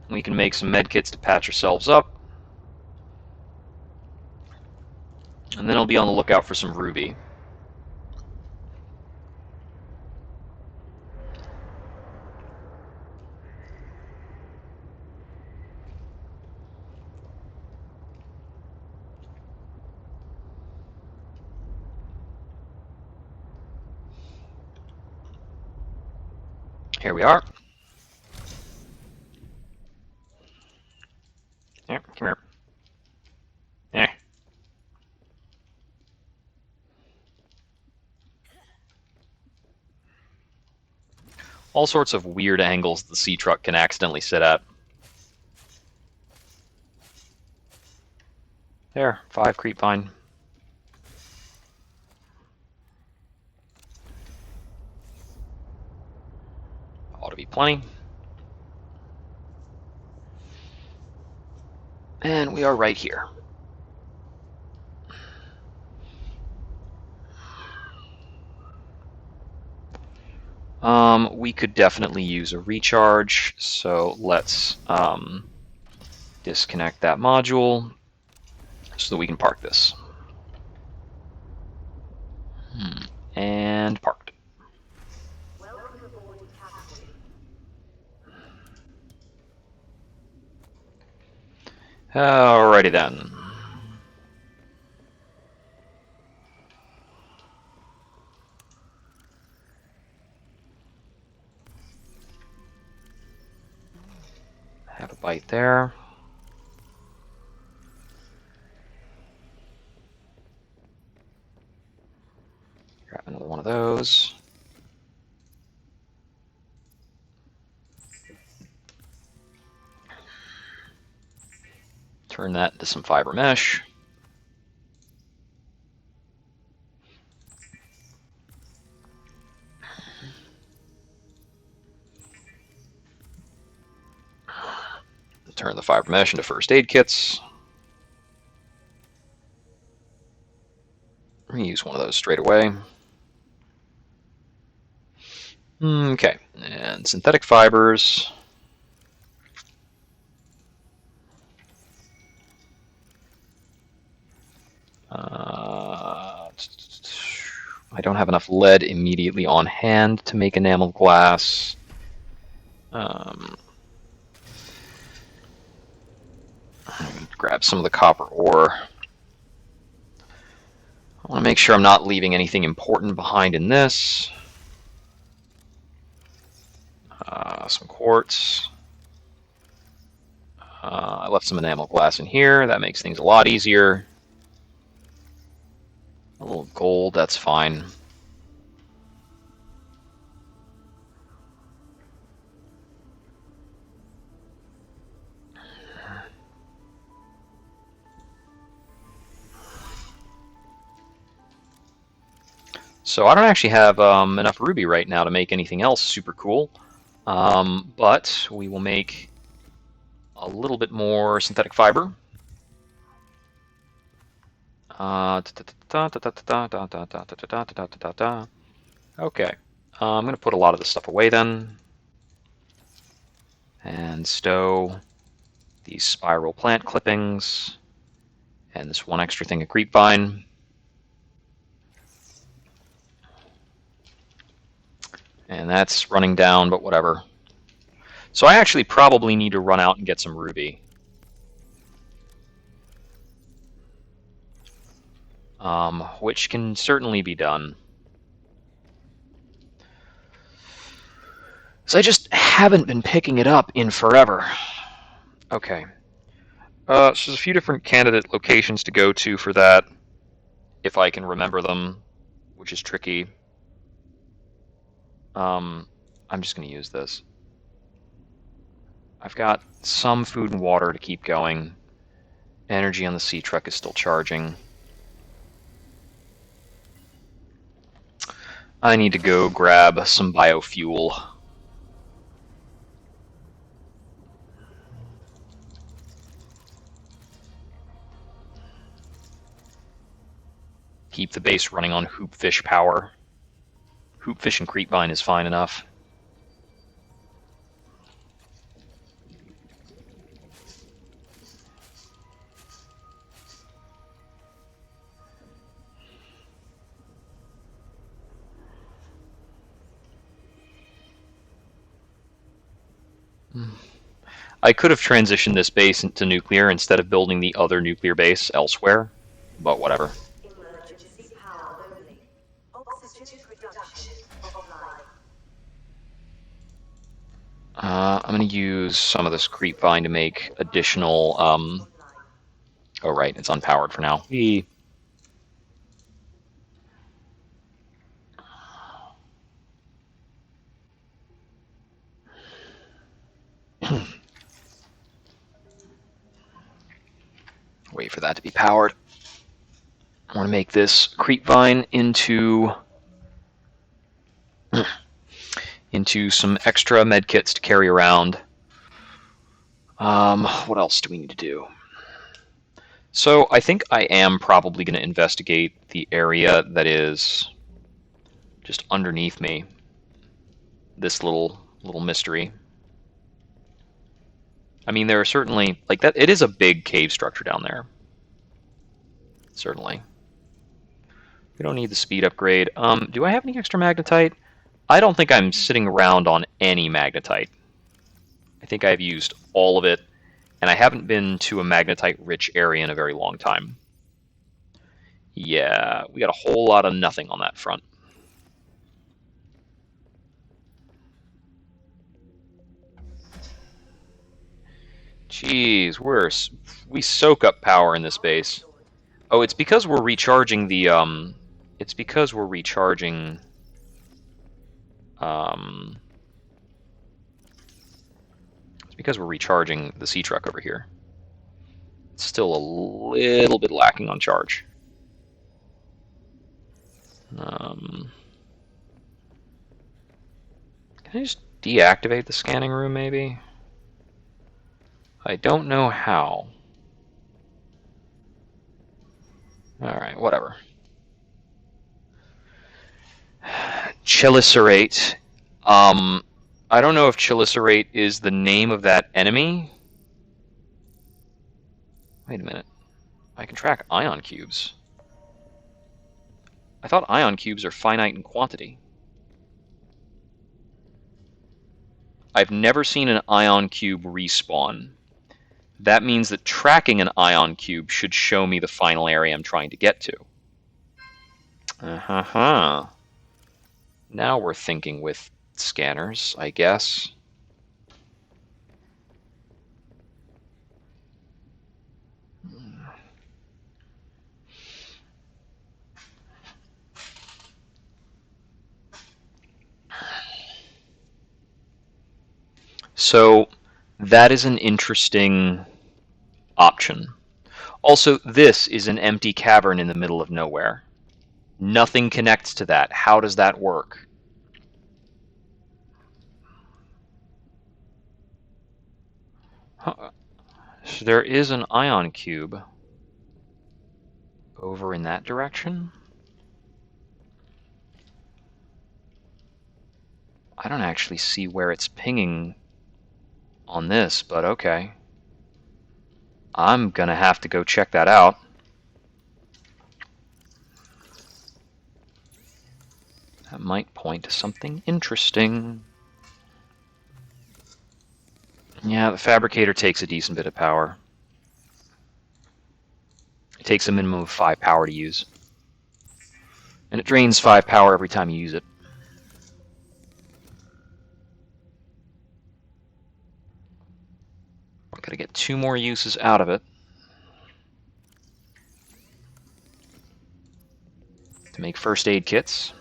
Speaker 1: We can make some medkits to patch ourselves up. And then I'll be on the lookout for some ruby. Here we are. Here, come here. Eh. All sorts of weird angles the sea truck can accidentally sit at. There, 5 creep vine. Ought to be plenty. And we are right here. We could definitely use a recharge, so let's disconnect that module so that we can park this. And parked.
Speaker 2: Welcome aboard, Captain.
Speaker 1: Alrighty then. Have a bite there. Grab another one of those. Turn that into some fiber mesh. Turn the fiber mesh into first aid kits. Use one of those straight away. Okay, and synthetic fibers. I don't have enough lead immediately on hand to make enamel glass. Grab some of the copper ore. I want to make sure I'm not leaving anything important behind in this. Some quartz. I left some enamel glass in here. That makes things a lot easier. A little gold, that's fine. So I don't actually have enough ruby right now to make anything else super cool, but we will make a little bit more synthetic fiber. Okay, I'm going to put a lot of this stuff away then, and stow these spiral plant clippings, and this one extra thing of creepvine. And that's running down, but whatever. So I actually probably need to run out and get some ruby. which can certainly be done. So I just haven't been picking it up in forever. Okay. So there's a few different candidate locations to go to for that, if I can remember them, which is tricky. I'm just going to use this. I've got some food and water to keep going. Energy on the sea truck is still charging. I need to go grab some biofuel. Keep the base running on hoopfish power. Hoopfish and creepvine is fine enough. I could have transitioned this base into nuclear instead of building the other nuclear base elsewhere, but whatever.
Speaker 2: Emergency power only. Oxygen production offline.
Speaker 1: I'm going to use some of this creepvine to make additional... Oh, right, it's unpowered for now. Wait for that to be powered. I want to make this creepvine into some extra medkits to carry around. What else do we need to do? So I think I am probably going to investigate the area that is just underneath me. This little mystery. I mean, there are certainly, like, that. It is a big cave structure down there. Certainly. We don't need the speed upgrade. Do I have any extra magnetite? I don't think I'm sitting around on any magnetite. I think I've used all of it, and I haven't been to a magnetite-rich area in a very long time. Yeah, we got a whole lot of nothing on that front. Jeez, we soak up power in this base. Oh, it's because we're recharging the it's because we're recharging it's because we're recharging the sea truck over here. It's still a little bit lacking on charge. Can I just deactivate the scanning room, maybe? I don't know how. Alright, whatever. Chelicerate. I don't know if Chelicerate is the name of that enemy. Wait a minute. I can track ion cubes. I thought ion cubes are finite in quantity. I've never seen an ion cube respawn. That means that tracking an ion cube should show me the final area I'm trying to get to. Now we're thinking with scanners, I guess. So that is an interesting option. Also, this is an empty cavern in the middle of nowhere. Nothing connects to that. How does that work? So there is an ion cube over in that direction. I don't actually see where it's pinging on this, but okay. I'm gonna have to go check that out. That might point to something interesting. Yeah, the fabricator takes a decent bit of power. It takes a minimum of 5 power to use. And it drains 5 power every time you use it. I'm going to get 2 more uses out of it. To make first aid kits.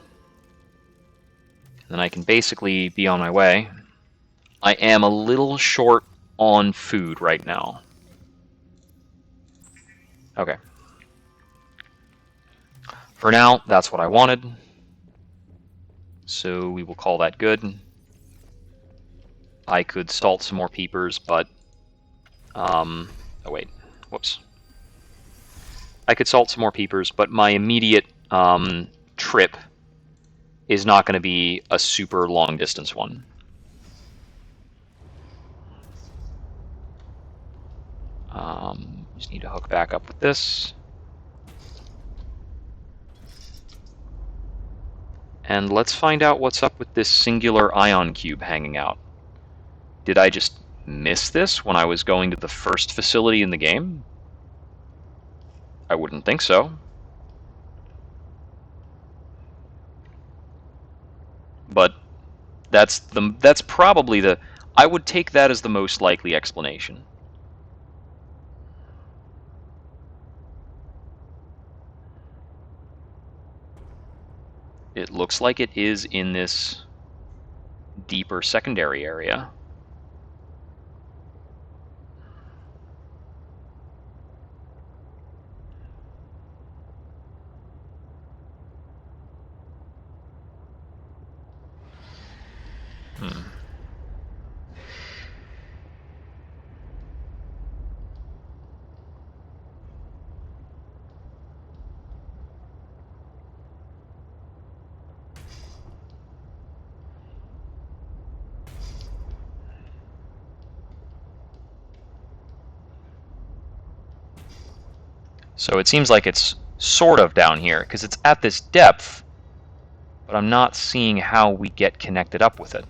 Speaker 1: Then I can basically be on my way. I am a little short on food right now. Okay. For now, that's what I wanted. So we will call that good. I could salt some more peepers, but... oh wait, whoops. I could salt some more peepers, but my immediate trip is not going to be a super long distance one. Just need to hook back up with this. And let's find out what's up with this singular ion cube hanging out. Did I just miss this when I was going to the first facility in the game? I wouldn't think so. But that's probably the... I would take that as the most likely explanation. It looks like it is in this deeper secondary area. So it seems like it's sort of down here, because it's at this depth, but I'm not seeing how we get connected up with it.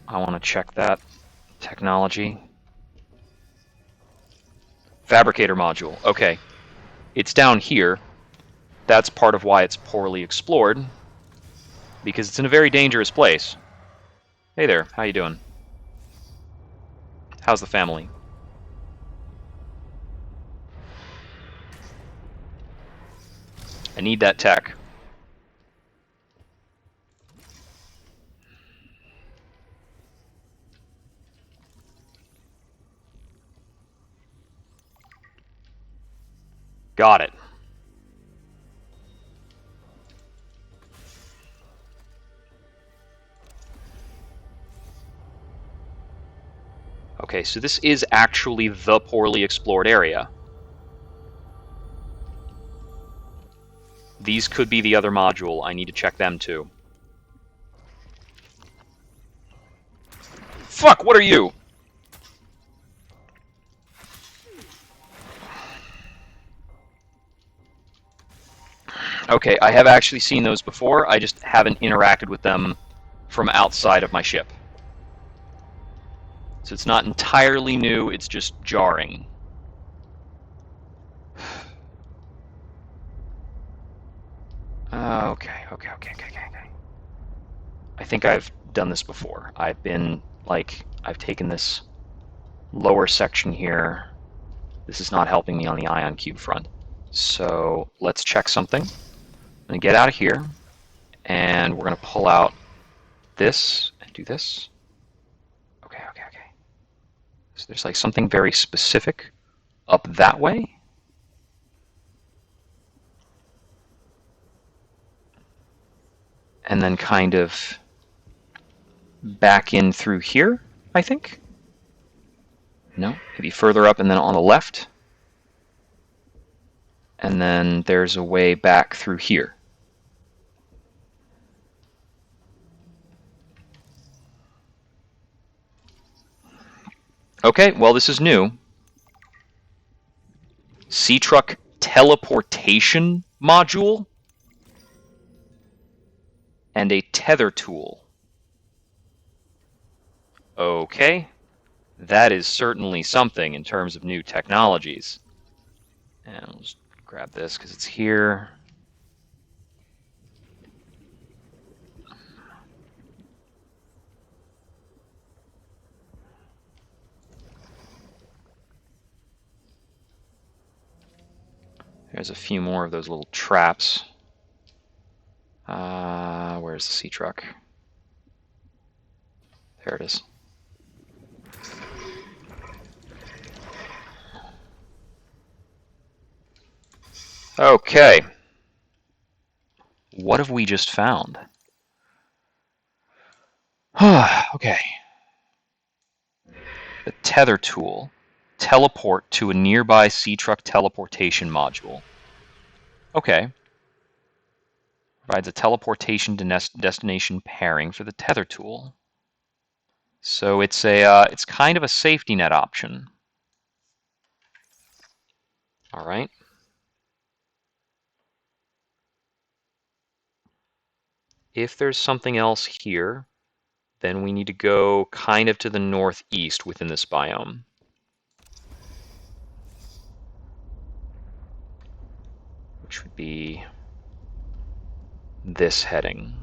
Speaker 1: I want to check that technology. Fabricator module. Okay. It's down here. That's part of why it's poorly explored. Because it's in a very dangerous place. Hey there, how you doing? How's the family? I need that tech. Got it. Okay, so this is actually the poorly explored area. These could be the other module. I need to check them too. Fuck, what are you? Okay, I have actually seen those before. I just haven't interacted with them from outside of my ship. So it's not entirely new, it's just jarring. Okay. I think I've done this before. I've taken this lower section here. This is not helping me on the ion cube front. So let's check something. I'm going to get out of here, and we're going to pull out this and do this. Okay. So there's like something very specific up that way. And then kind of back in through here, I think. No, maybe further up and then on the left. And then there's a way back through here. Okay, well, this is new. Sea truck teleportation module, and a tether tool. Okay, that is certainly something in terms of new technologies. And I'll just grab this because it's here. There's a few more of those little traps. Where's the sea truck? There it is. Okay. What have we just found? Okay. The tether tool. Teleport to a nearby sea truck teleportation module. Okay. Provides a teleportation to destination pairing for the tether tool. So it's it's kind of a safety net option. All right. If there's something else here, then we need to go kind of to the northeast within this biome. Which would be this heading.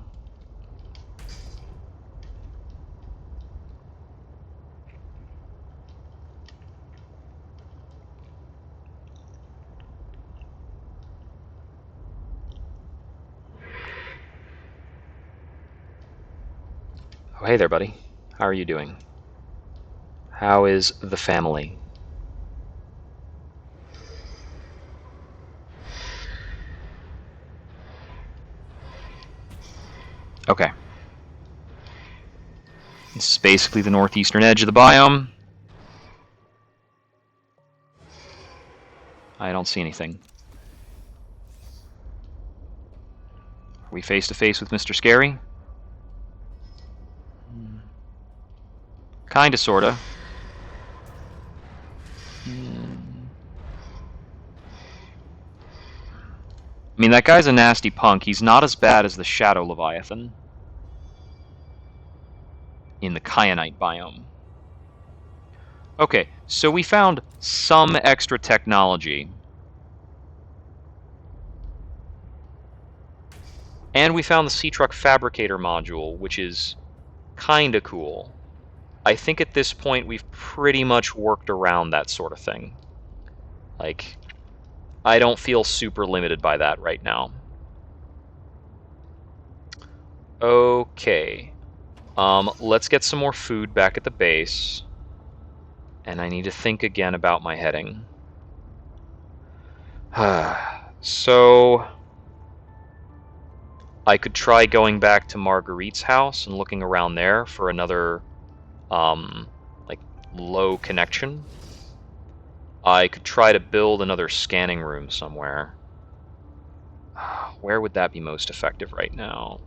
Speaker 1: Oh, hey there, buddy. How are you doing? How is the family? Okay. This is basically the northeastern edge of the biome. I don't see anything. Are we face to face with Mr. Scary? Kinda, sorta. I mean, that guy's a nasty punk. He's not as bad as the Shadow Leviathan in the Kyanite biome. Okay, so we found some extra technology. And we found the Sea Truck Fabricator module, which is kinda cool. I think at this point we've pretty much worked around that sort of thing. Like, I don't feel super limited by that right now. Okay. Let's get some more food back at the base. And I need to think again about my heading. So, I could try going back to Marguerite's house and looking around there for another, like, low connection. I could try to build another scanning room somewhere. Where would that be most effective right now?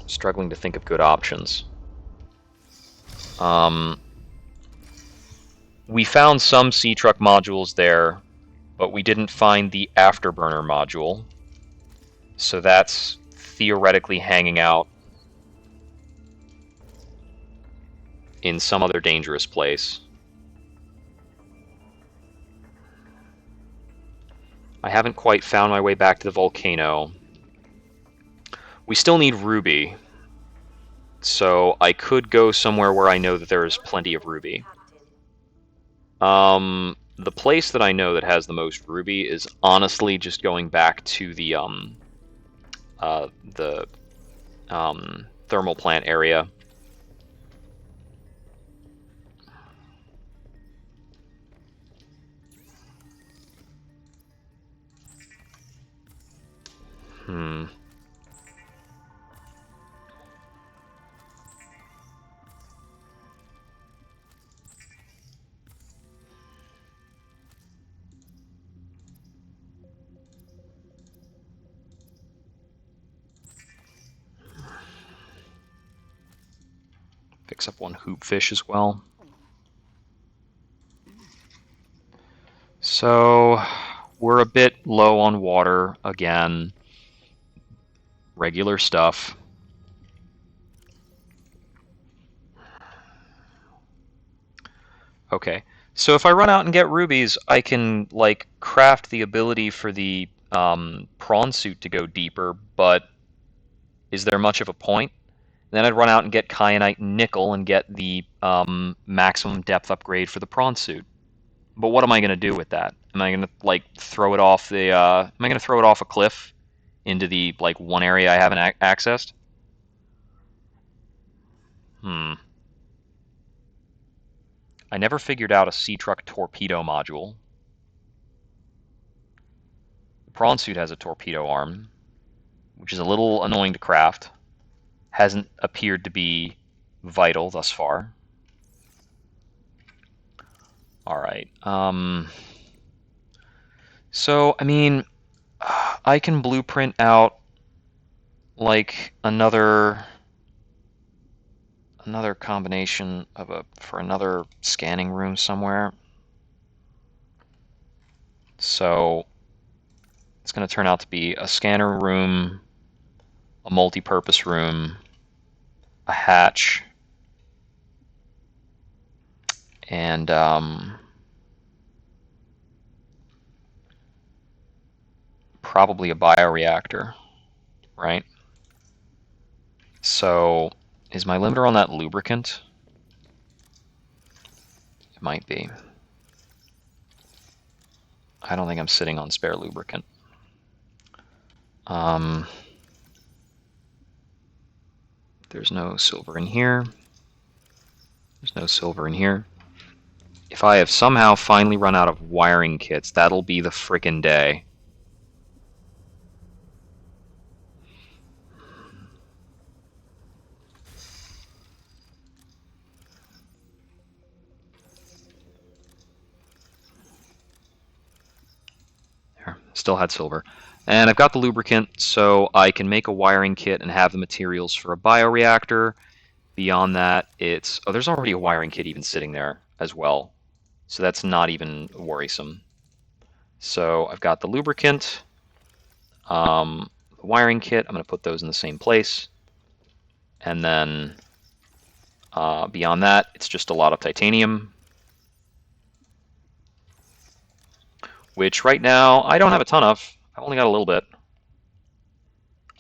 Speaker 1: I'm struggling to think of good options. We found some sea truck modules there, but we didn't find the afterburner module. So that's theoretically hanging out in some other dangerous place. I haven't quite found my way back to the volcano. We still need ruby, so I could go somewhere where I know that there is plenty of ruby. The place that I know that has the most ruby is honestly just going back to the thermal plant area. Picks up one hoop fish as well. So we're a bit low on water again. Regular stuff. Okay, so if I run out and get rubies, I can like craft the ability for the prawn suit to go deeper, but is there much of a point? Then I'd run out and get kyanite and nickel and get the maximum depth upgrade for the prawn suit. But what am I going to do with that? Am I going to like throw it off the? Am I going to throw it off a cliff into the like one area I haven't accessed? Hmm. I never figured out a sea truck torpedo module. The prawn suit has a torpedo arm, which is a little annoying to craft. Hasn't appeared to be vital thus far. All right. So I mean, I can blueprint out like another combination of for another scanning room somewhere. So it's going to turn out to be a scanner room, a multi-purpose room, a hatch, and probably a bioreactor, right? So is my limiter on that lubricant? It might be. I don't think I'm sitting on spare lubricant. There's no silver in here. There's no silver in here. If I have somehow finally run out of wiring kits, that'll be the frickin' day. There, still had silver. And I've got the lubricant, so I can make a wiring kit and have the materials for a bioreactor. Beyond that, it's... Oh, there's already a wiring kit even sitting there as well. So that's not even worrisome. So I've got the lubricant, the wiring kit. I'm going to put those in the same place. And then beyond that, it's just a lot of titanium. Which right now, I don't have a ton of. I've only got a little bit.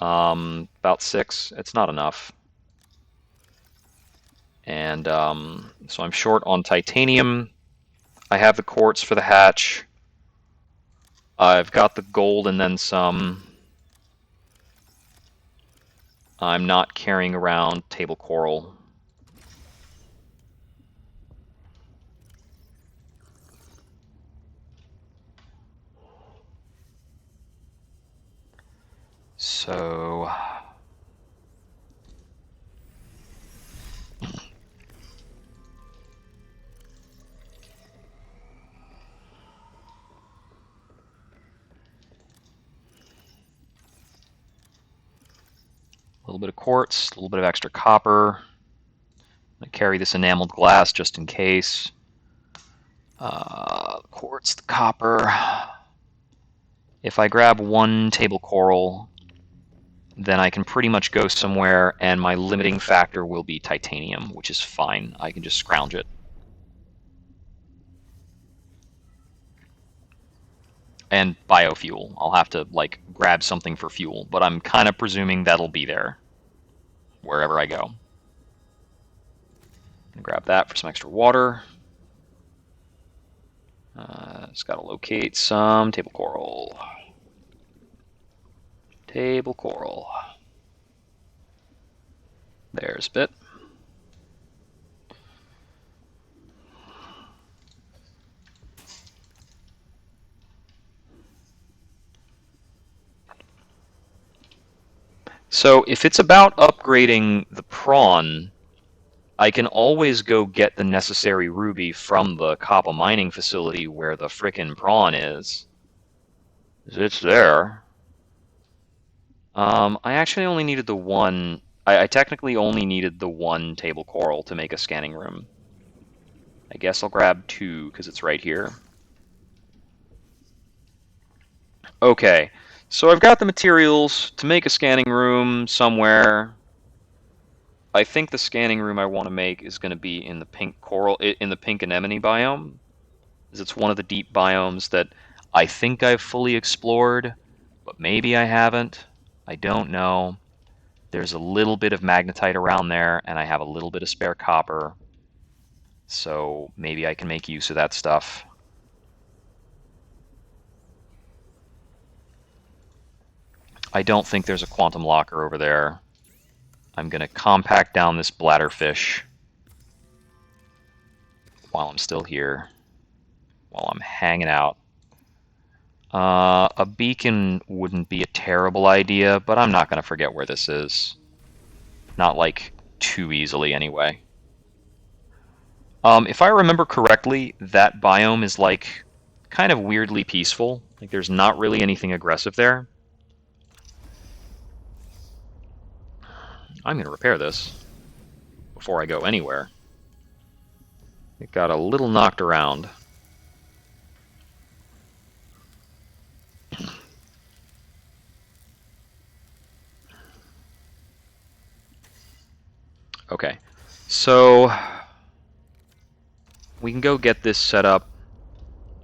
Speaker 1: About 6. It's not enough. And so I'm short on titanium. I have the quartz for the hatch. I've got the gold and then some. I'm not carrying around table coral. So a little bit of quartz, a little bit of extra copper. I'm going to carry this enameled glass just in case. Quartz, the copper. If I grab 1 table coral, then I can pretty much go somewhere, and my limiting factor will be titanium, which is fine. I can just scrounge it. And biofuel. I'll have to, like, grab something for fuel, but I'm kind of presuming that'll be there wherever I go. Grab that for some extra water. Just gotta locate some table coral. Table coral. There's a bit. So if it's about upgrading the prawn, I can always go get the necessary ruby from the copper mining facility where the frickin' prawn is. It's there. I actually only needed the 1. I technically only needed the 1 table coral to make a scanning room. I guess I'll grab 2 because it's right here. Okay, so I've got the materials to make a scanning room somewhere. I think the scanning room I want to make is going to be in the pink coral, in the pink anemone biome, as it's one of the deep biomes that I think I've fully explored, but maybe I haven't. I don't know. There's a little bit of magnetite around there, and I have a little bit of spare copper, so maybe I can make use of that stuff. I don't think there's a quantum locker over there. I'm going to compact down this bladderfish while I'm still here, while I'm hanging out. A beacon wouldn't be a terrible idea, but I'm not going to forget where this is. Not, like, too easily, anyway. If I remember correctly, that biome is, like, kind of weirdly peaceful. Like, there's not really anything aggressive there. I'm going to repair this before I go anywhere. It got a little knocked around. Okay, so we can go get this set up.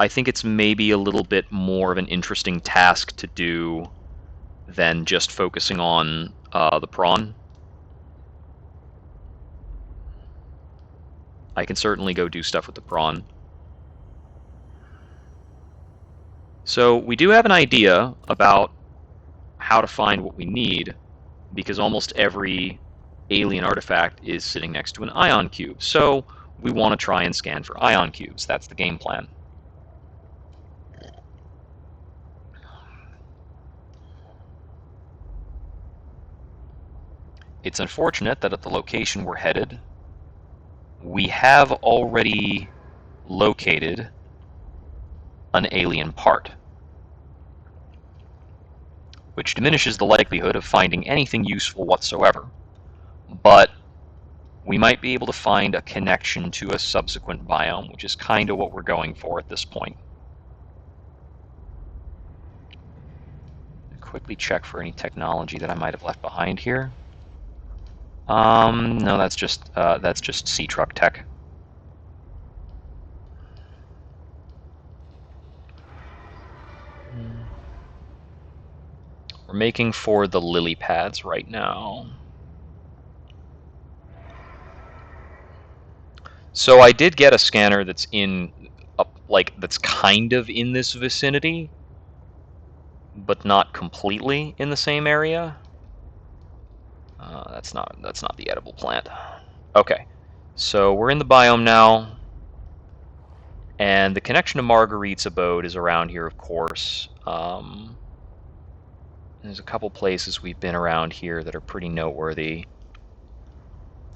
Speaker 1: I think it's maybe a little bit more of an interesting task to do than just focusing on the prawn. I can certainly go do stuff with the prawn. So we do have an idea about how to find what we need, because almost every alien artifact is sitting next to an ion cube. So we want to try and scan for ion cubes. That's the game plan. It's unfortunate that at the location we're headed, we have already located an alien part, which diminishes the likelihood of finding anything useful whatsoever. But we might be able to find a connection to a subsequent biome, which is kind of what we're going for at this point. Quickly check for any technology that I might have left behind here. No, that's just sea truck tech. We're making for the lily pads right now. So I did get a scanner that's that's kind of in this vicinity, but not completely in the same area. That's not the edible plant. Okay, so we're in the biome now, and the connection to Marguerite's abode is around here, of course. There's a couple places we've been around here that are pretty noteworthy.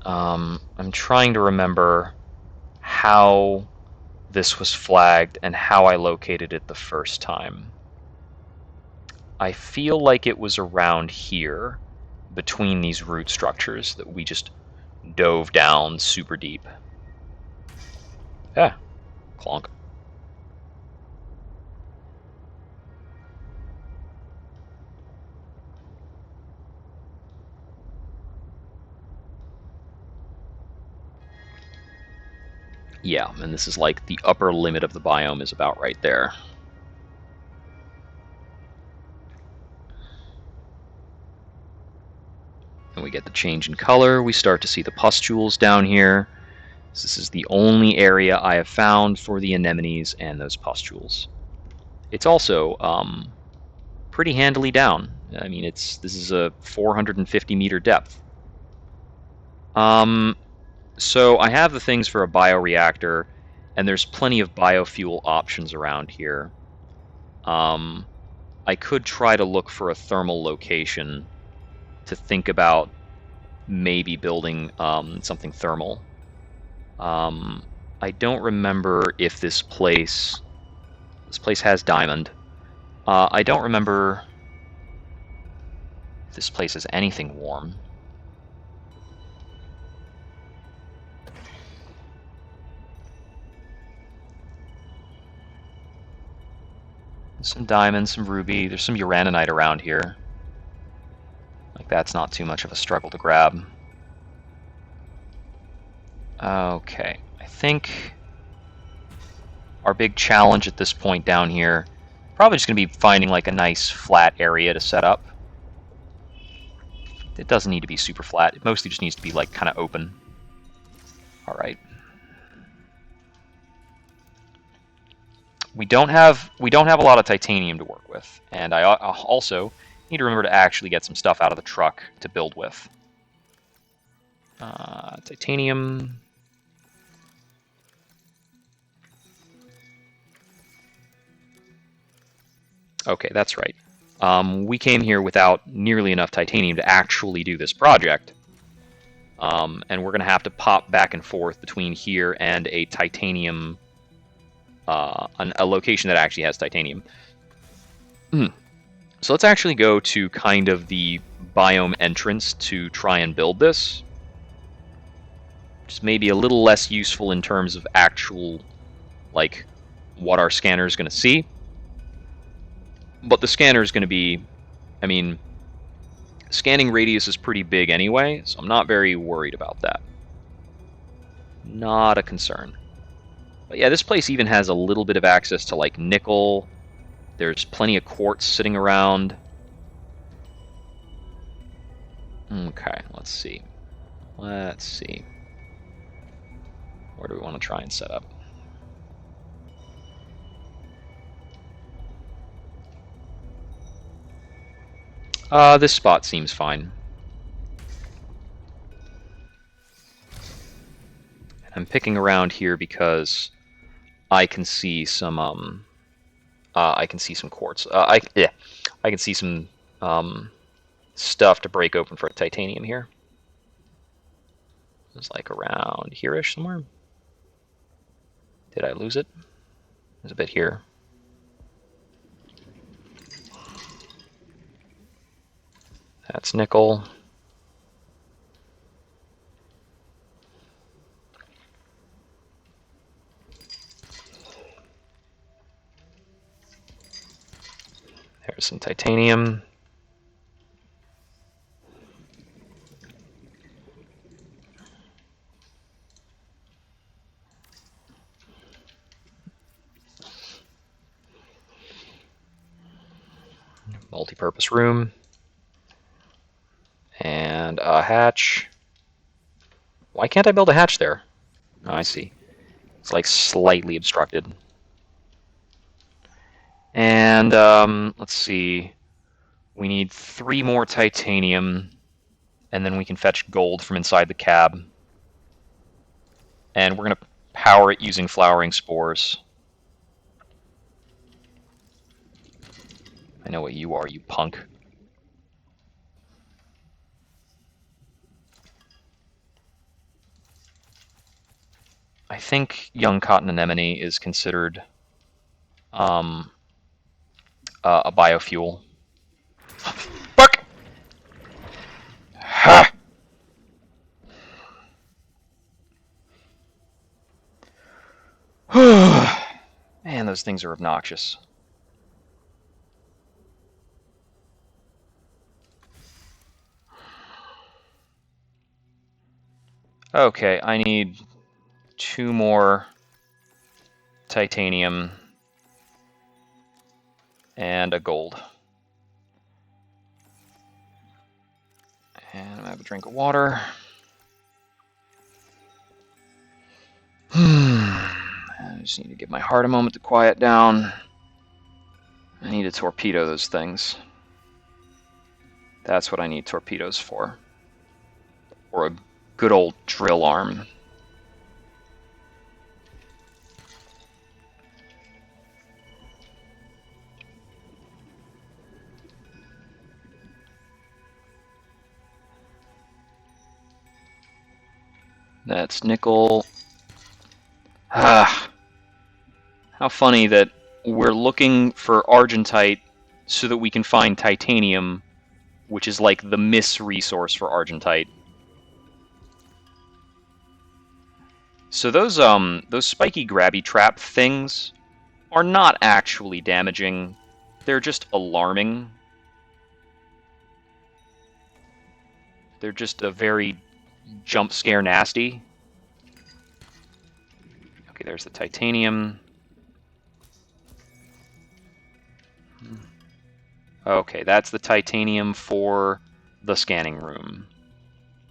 Speaker 1: I'm trying to remember how this was flagged and how I located it the first time. I feel like it was around here, between these root structures, that we just dove down super deep. Yeah, clonk. Yeah, and this is like the upper limit of the biome is about right there. And we get the change in color. We start to see the pustules down here. So this is the only area I have found for the anemones and those pustules. It's also pretty handily down. I mean, this is a 450 meter depth. So I have the things for a bioreactor, and there's plenty of biofuel options around here. I could try to look for a thermal location to think about maybe building something thermal. I don't remember if this place has diamond. I don't remember if this place has anything warm. Some diamond, some ruby. There's some uraninite around here. Like, that's not too much of a struggle to grab. Okay, I think our big challenge at this point down here, probably just going to be finding like a nice flat area to set up. It doesn't need to be super flat. It mostly just needs to be like kind of open. All right. We don't have a lot of titanium to work with, and I also need to remember to actually get some stuff out of the truck to build with. Titanium. Okay, that's right. We came here without nearly enough titanium to actually do this project. And we're going to have to pop back and forth between here and a titanium, a location that actually has titanium. So let's actually go to kind of the biome entrance to try and build this. Just maybe a little less useful in terms of actual, like, what our scanner is going to see. But the scanner is going to be, I mean, scanning radius is pretty big anyway, so I'm not very worried about that. Not a concern. But yeah, this place even has a little bit of access to, like, nickel. There's plenty of quartz sitting around. Okay, let's see. Let's see. Where do we want to try and set up? This spot seems fine. I'm picking around here because I can see some quartz. I can see some stuff to break open for titanium here. It's like around here-ish somewhere. Did I lose it? There's a bit here. That's nickel. There's some titanium. Multi-purpose room. And a hatch. Why can't I build a hatch there? Oh, I see. It's like slightly obstructed. And let's see. We need 3 more titanium, and then we can fetch gold from inside the cab. And we're going to power it using flowering spores. I know what you are, you punk. I think young cotton anemone is considered a biofuel. Fuck! Ha! Man, those things are obnoxious. Okay, I need 2 more titanium and a gold. And I'm gonna have a drink of water. I just need to give my heart a moment to quiet down. I need to torpedo those things. That's what I need torpedoes for. Or a good old drill arm. That's nickel. Ah. How funny that we're looking for argentite so that we can find titanium, which is like the miss resource for argentite. So those spiky grabby trap things are not actually damaging They're just alarming. They're just a very jump scare nasty. Okay, there's the titanium. Okay, that's the titanium for the scanning room.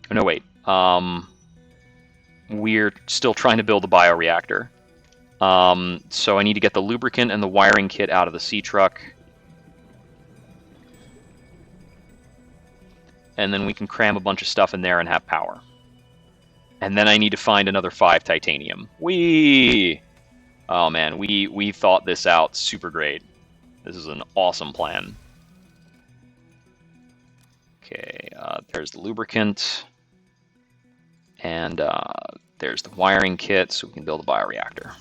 Speaker 1: Oh, no, wait. We're still trying to build a bioreactor. So I need to get the lubricant and the wiring kit out of the sea truck. And then we can cram a bunch of stuff in there and have power. And then I need to find another 5 titanium. Whee! Oh man, we thought this out super great. This is an awesome plan. Okay, there's the lubricant. And there's the wiring kit, so we can build a bioreactor.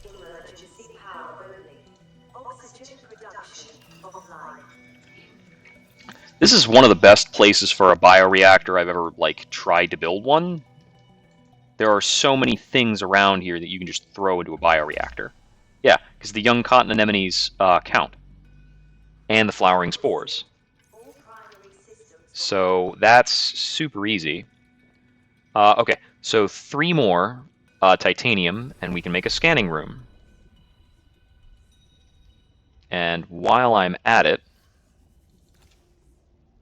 Speaker 2: Emergency power only. Oxygen production offline.
Speaker 1: This is one of the best places for a bioreactor I've ever tried to build one. There are so many things around here that you can just throw into a bioreactor. Yeah, because the young cotton anemones count. And the flowering spores. So that's super easy. Okay, so 3 more titanium, and we can make a scanning room. And while I'm at it,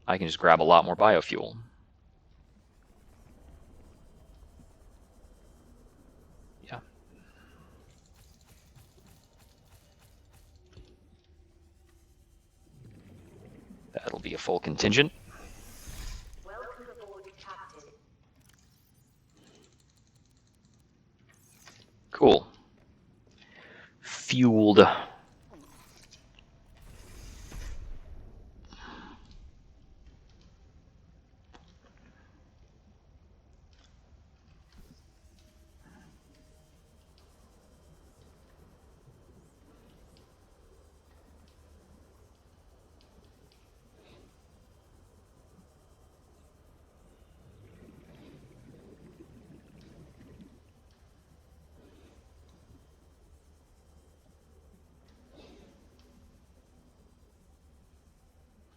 Speaker 1: I can just grab a lot more biofuel. Yeah. That'll be a full contingent.
Speaker 2: Welcome aboard, Captain.
Speaker 1: Cool. Fueled.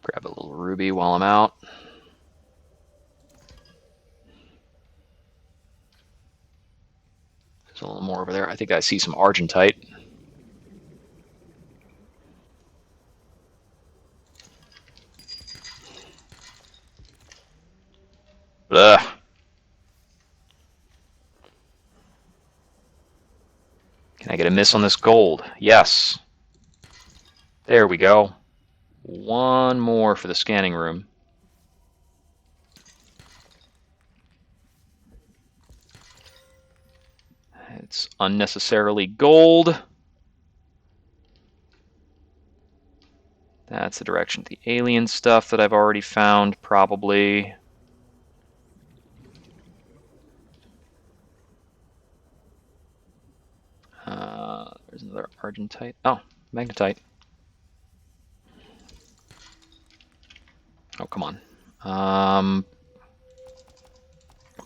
Speaker 1: Grab a little ruby while I'm out. There's a little more over there. I think I see some argentite. Ugh. Can I get a miss on this gold? Yes. There we go. One more for the scanning room. It's unnecessarily gold. That's the direction to the alien stuff that I've already found, probably. There's another argentite. Oh, magnetite. Oh, come on.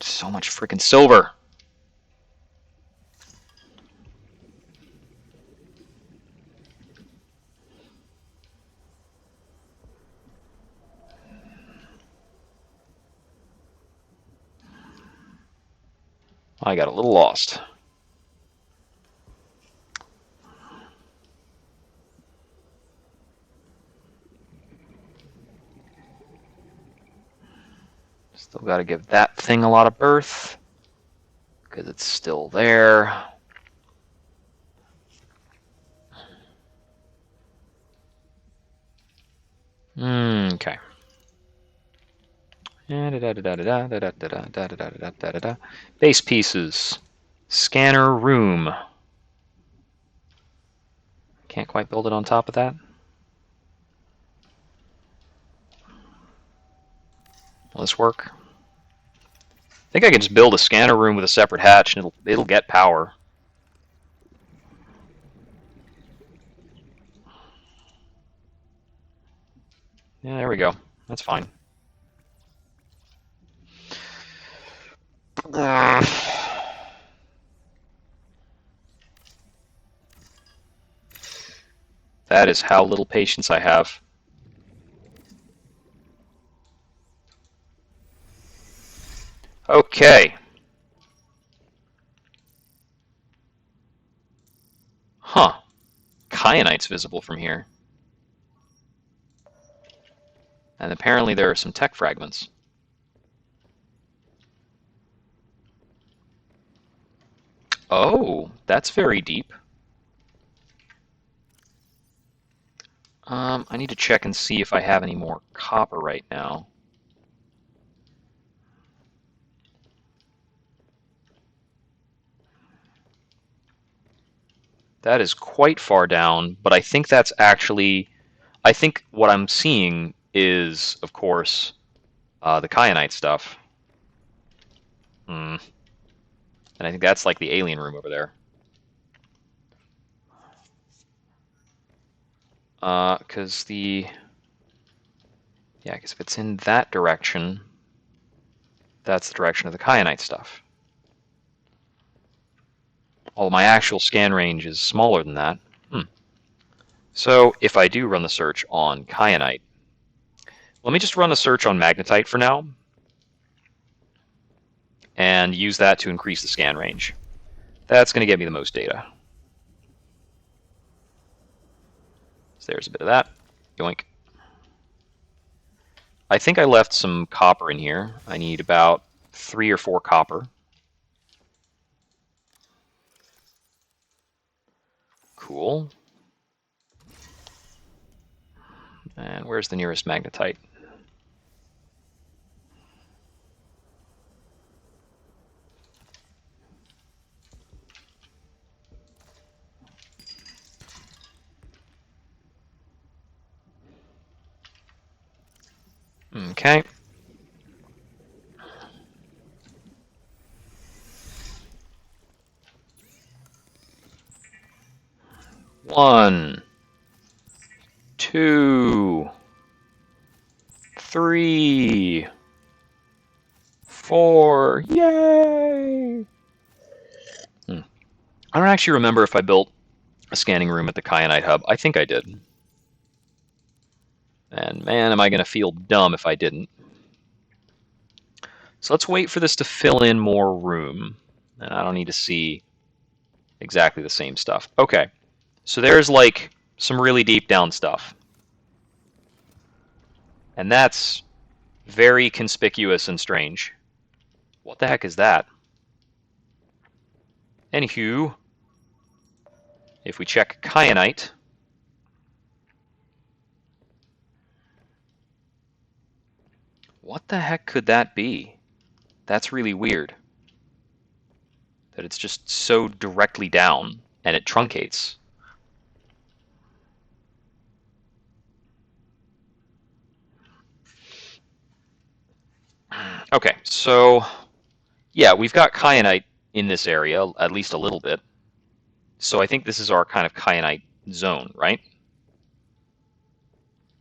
Speaker 1: So much freaking silver. I got a little lost. Still got to give that thing a lot of berth because it's still there. Okay. Base pieces. Scanner room. Can't quite build it on top of that. Will this work? I think I can just build a scanner room with a separate hatch and it'll get power. Yeah, there we go. That's fine. That is how little patience I have. Okay. Huh. Kyanite's visible from here. And apparently there are some tech fragments. Oh, that's very deep. I need to check and see if I have any more copper right now. That is quite far down, but I think that's actually... I think what I'm seeing is, of course, the kyanite stuff. And I think that's like the alien room over there. Because the... Yeah, because if it's in that direction, that's the direction of the kyanite stuff. Although my actual scan range is smaller than that. So if I do run the search on kyanite, let me just run a search on magnetite for now, and use that to increase the scan range. That's going to get me the most data. So there's a bit of that. Yoink. I think I left some copper in here. I need about 3 or 4 copper. Cool. And where's the nearest magnetite? Okay. One, 2, 3, 4. Yay! I don't actually remember if I built a scanning room at the Kyanite Hub. I think I did. And man, am I going to feel dumb if I didn't. So let's wait for this to fill in more room. And I don't need to see exactly the same stuff. Okay, so there's like some really deep down stuff. And that's very conspicuous and strange. What the heck is that? Anywho, if we check kyanite, what the heck could that be? That's really weird. That it's just so directly down and it truncates. Okay, so yeah, we've got kyanite in this area, at least a little bit. So I think this is our kind of kyanite zone, right?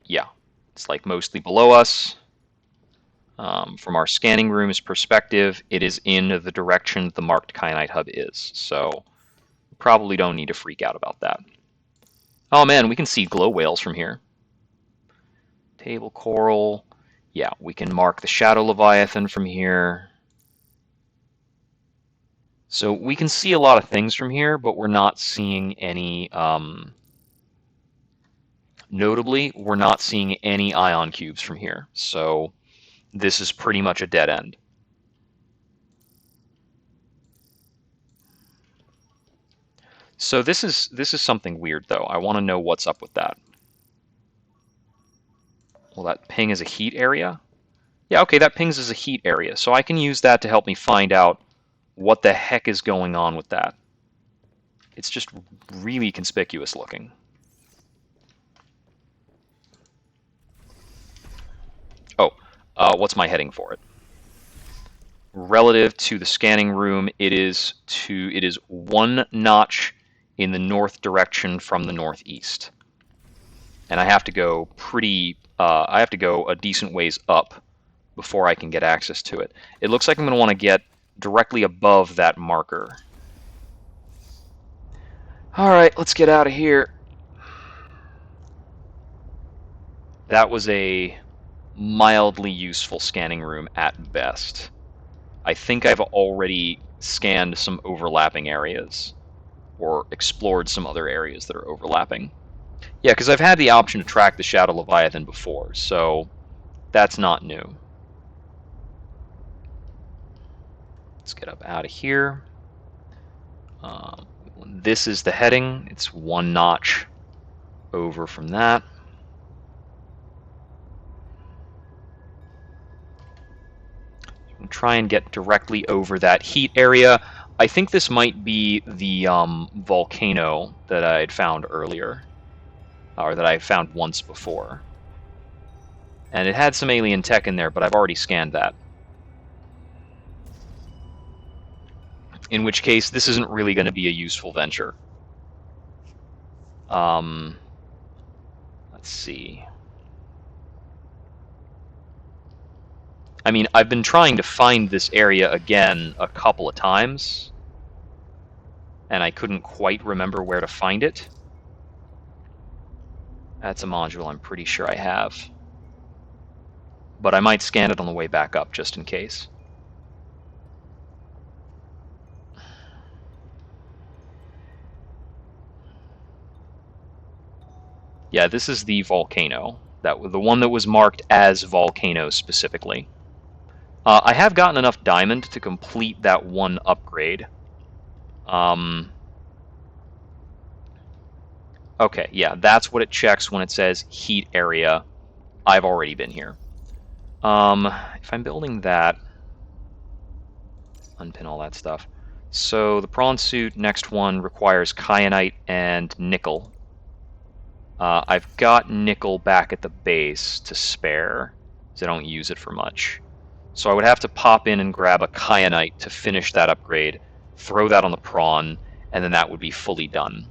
Speaker 1: Yeah, it's like mostly below us. From our scanning room's perspective, it is in the direction the marked kyanite hub is. So probably don't need to freak out about that. Oh man, we can see glow whales from here. Table coral. Yeah, we can mark the shadow leviathan from here. So we can see a lot of things from here, but we're not seeing any, notably, we're not seeing any ion cubes from here. So this is pretty much a dead end. So this is something weird though. I want to know what's up with that. Well, that ping is a heat area? Yeah, okay, that pings as a heat area. So I can use that to help me find out what the heck is going on with that. It's just really conspicuous looking. Oh, what's my heading for it? Relative to the scanning room, it is 1 notch in the north direction from the northeast. And I have to go I have to go a decent ways up before I can get access to it. It looks like I'm going to want to get directly above that marker. Alright, let's get out of here. That was a mildly useful scanning room at best. I think I've already scanned some overlapping areas, or explored some other areas that are overlapping. Yeah, because I've had the option to track the Shadow Leviathan before, so that's not new. Let's get up out of here. This is the heading. It's one notch over from that. Try and get directly over that heat area. I think this might be the volcano that I had found earlier, or that I found once before. And it had some alien tech in there, but I've already scanned that. In which case, this isn't really going to be a useful venture. Let's see. I mean, I've been trying to find this area again a couple of times, and I couldn't quite remember where to find it. That's a module I'm pretty sure I have. But I might scan it on the way back up, just in case. Yeah, this is the volcano. The one that was marked as volcano specifically. I have gotten enough diamond to complete that one upgrade. Okay, yeah, that's what it checks when it says heat area. I've already been here. If I'm building that, unpin all that stuff. So the prawn suit, next one, requires kyanite and nickel. I've got nickel back at the base to spare, because I don't use it for much. So I would have to pop in and grab a kyanite to finish that upgrade, throw that on the prawn, and then that would be fully done.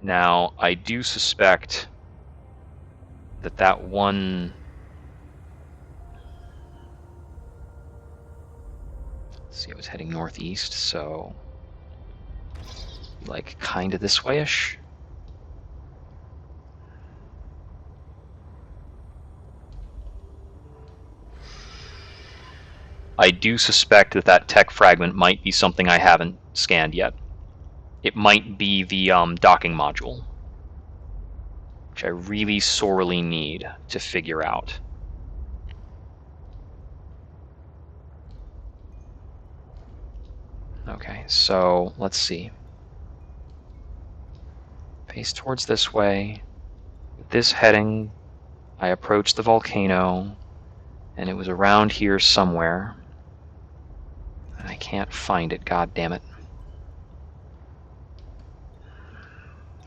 Speaker 1: Now, I do suspect that that one... Let's see, I was heading northeast, so... like, kinda this way-ish? I do suspect that that tech fragment might be something I haven't scanned yet. It might be the docking module, which I really sorely need to figure out. Okay, so let's see. Face towards this way. With this heading, I approached the volcano, and it was around here somewhere. And I can't find it, god damn it.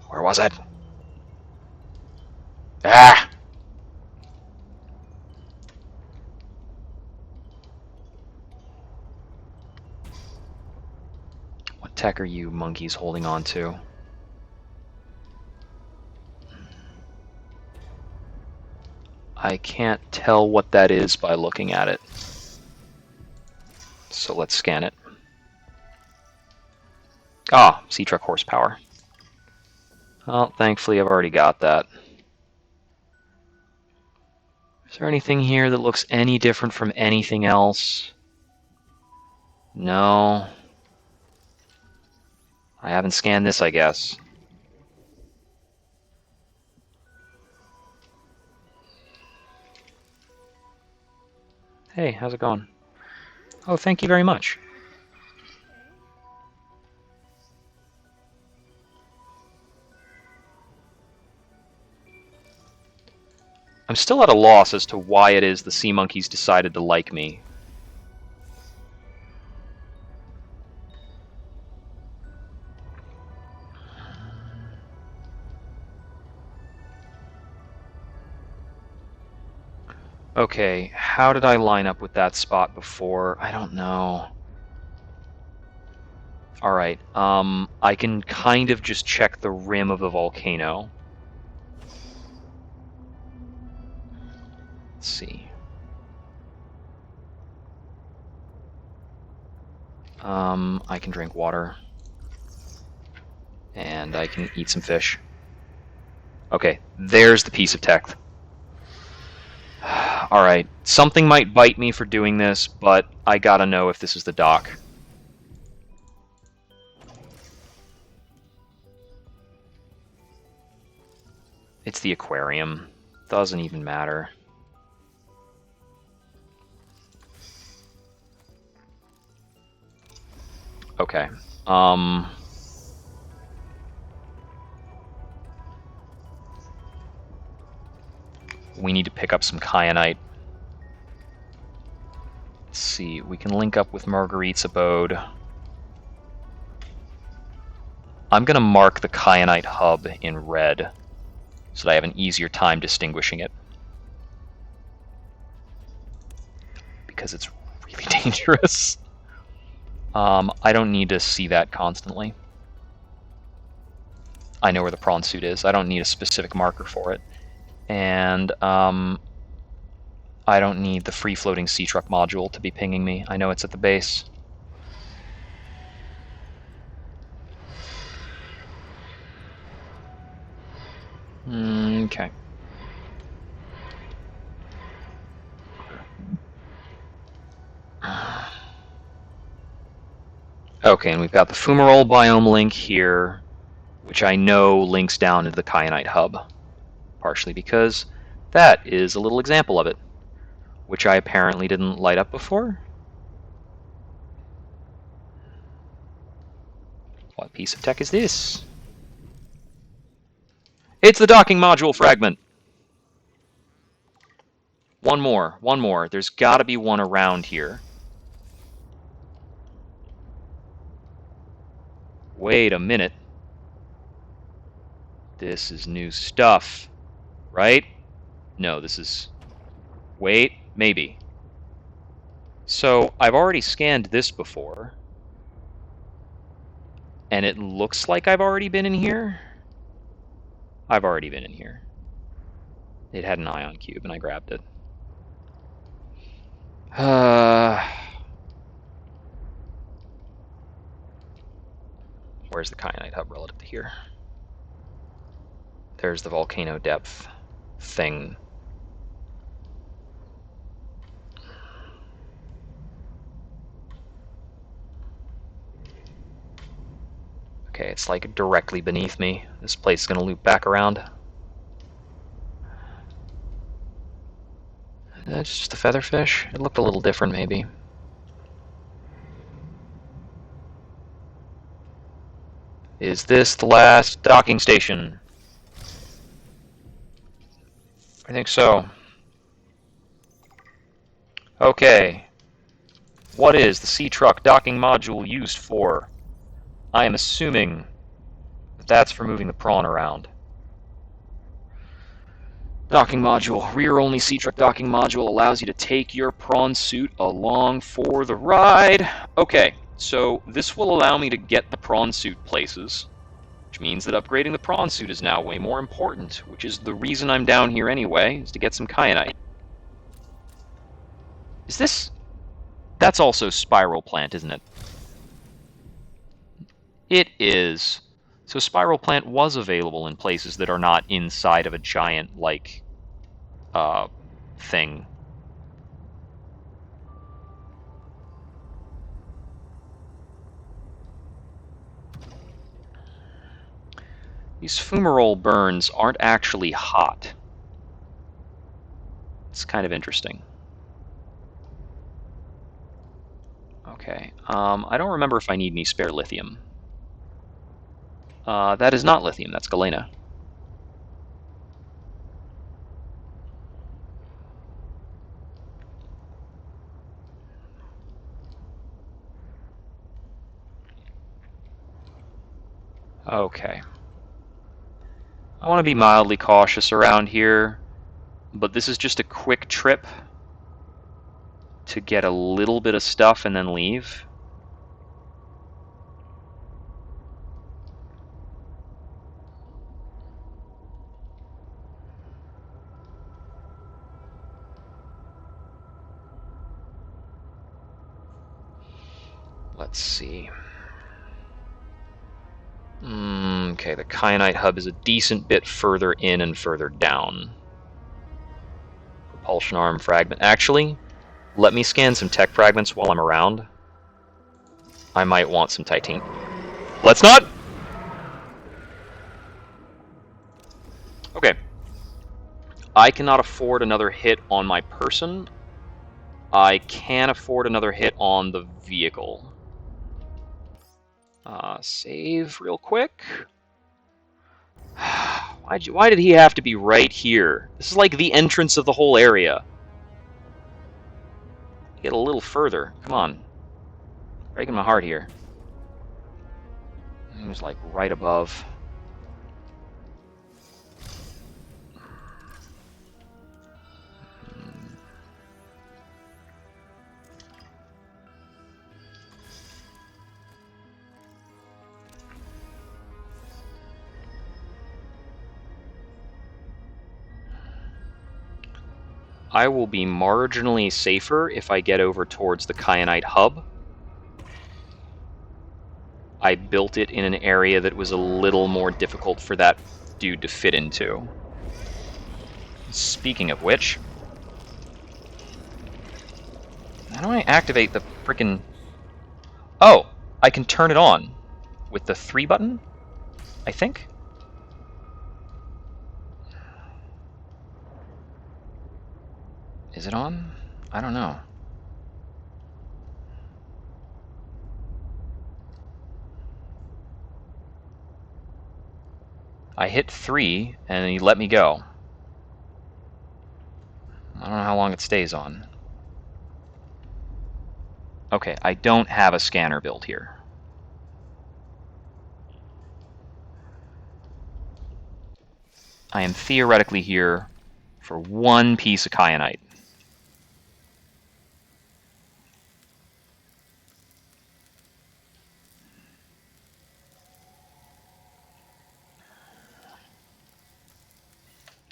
Speaker 1: Where was it? Ah! What tech are you monkeys holding on to? I can't tell what that is by looking at it. So let's scan it. Ah, sea truck horsepower. Well, thankfully I've already got that. Is there anything here that looks any different from anything else? No. I haven't scanned this, I guess. Hey, how's it going? Oh, thank you very much. I'm still at a loss as to why it is the sea monkeys decided to like me. Okay, how did I line up with that spot before? I don't know. Alright, I can kind of just check the rim of the volcano. Let's see. I can drink water. And I can eat some fish. Okay, there's the piece of tech. Alright, something might bite me for doing this, but I gotta know if this is the dock. It's the aquarium. Doesn't even matter. Okay. We need to pick up some kyanite. Let's see, we can link up with Marguerite's abode. I'm going to mark the kyanite hub in red so that I have an easier time distinguishing it. Because it's really dangerous. I don't need to see that constantly. I know where the prawn suit is. I don't need a specific marker for it. And I don't need the free-floating sea truck module to be pinging me. I know it's at the base. Okay. Okay, and we've got the fumarole biome link here, which I know links down into the kyanite hub, partially because that is a little example of it, which I apparently didn't light up before. What piece of tech is this? It's the docking module fragment! One more, one more. There's gotta be one around here. Wait a minute. This is new stuff, right? No, this is... Wait, maybe. So, I've already scanned this before. And it looks like I've already been in here. I've already been in here. It had an ion cube, and I grabbed it. Where's the kyanite hub relative to here? There's the volcano depth thing. Okay, it's like directly beneath me. This place is going to loop back around. That's just a featherfish. It looked a little different, maybe. Is this the last docking station? I think so. Okay. What is the sea truck docking module used for? I am assuming that that's for moving the prawn around. Docking module. Rear-only sea truck docking module allows you to take your prawn suit along for the ride. Okay, so this will allow me to get the prawn suit places, which means that upgrading the prawn suit is now way more important, which is the reason I'm down here anyway, is to get some kyanite. Is this... That's also spiral plant, isn't it? It is. So spiral plant was available in places that are not inside of a giant, like, thing. These fumarole burns aren't actually hot. It's kind of interesting. Okay, I don't remember if I need any spare lithium. That is not lithium, that's galena. Okay. I want to be mildly cautious around here, but this is just a quick trip to get a little bit of stuff and then leave. Let's see. Okay, the kyanite hub is a decent bit further in and further down. Propulsion arm fragment. Actually, let me scan some tech fragments while I'm around. I might want some titanium. Let's not! Okay. I cannot afford another hit on my person. I can afford another hit on the vehicle. Save real quick. Why did he have to be right here? This is like the entrance of the whole area. Get a little further. Come on. Breaking my heart here. He was like right above. I will be marginally safer if I get over towards the kyanite hub. I built it in an area that was a little more difficult for that dude to fit into. Speaking of which, how do I activate the frickin'... Oh, I can turn it on with the 3 button, I think? Is it on? I don't know. I hit 3, and he let me go. I don't know how long it stays on. Okay, I don't have a scanner built here. I am theoretically here for 1 piece of kyanite.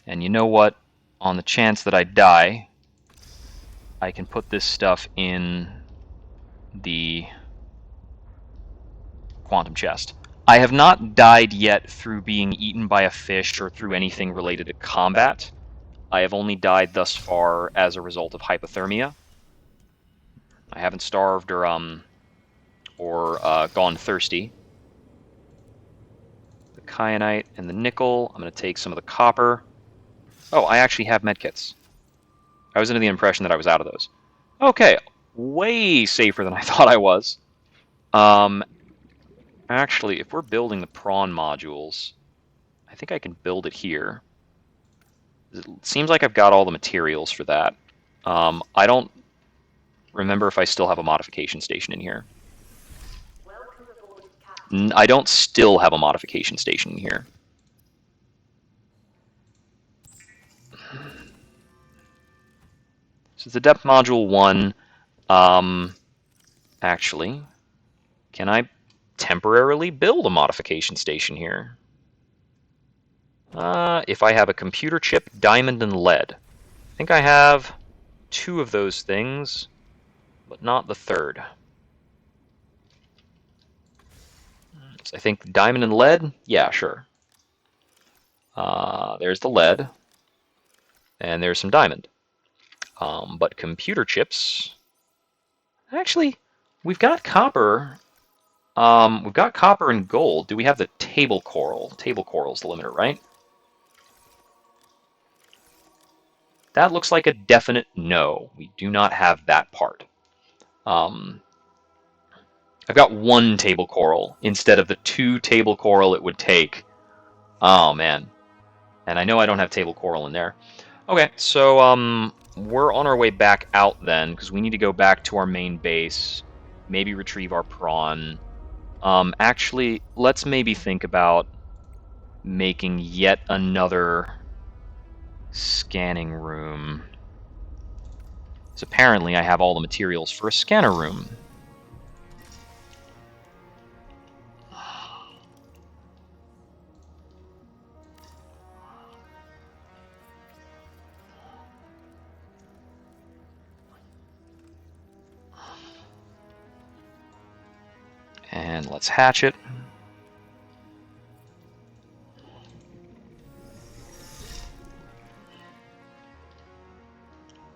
Speaker 1: And you know what? On the chance that I die, I can put this stuff in the quantum chest. I have not died yet through being eaten by a fish or through anything related to combat. I have only died thus far as a result of hypothermia. I haven't starved or gone thirsty. The kyanite and the nickel. I'm going to take some of the copper. Oh, I actually have medkits. I was under the impression that I was out of those. Okay, way safer than I thought I was. Actually, if we're building the prawn modules, I think I can build it here. It seems like I've got all the materials for that. I don't remember if I still have a modification station in here.
Speaker 2: Welcome aboard, Captain.
Speaker 1: I don't still have a modification station in here. So the depth module 1, actually, can I temporarily build a modification station here? If I have a computer chip, diamond, and lead. I think I have 2 of those things, but not the 3rd. So I think diamond and lead? Yeah, sure. There's the lead, and there's some diamond. But computer chips... Actually, we've got copper. We've got copper and gold. Do we have the table coral? Table coral's the limiter, right? That looks like a definite no. We do not have that part. I've got 1 table coral instead of the 2 table coral it would take. Oh, man. And I know I don't have table coral in there. Okay, so we're on our way back out then, because we need to go back to our main base, maybe retrieve our prawn. Actually, let's maybe think about making yet another scanning room. So apparently I have all the materials for a scanner room. And let's hatch it.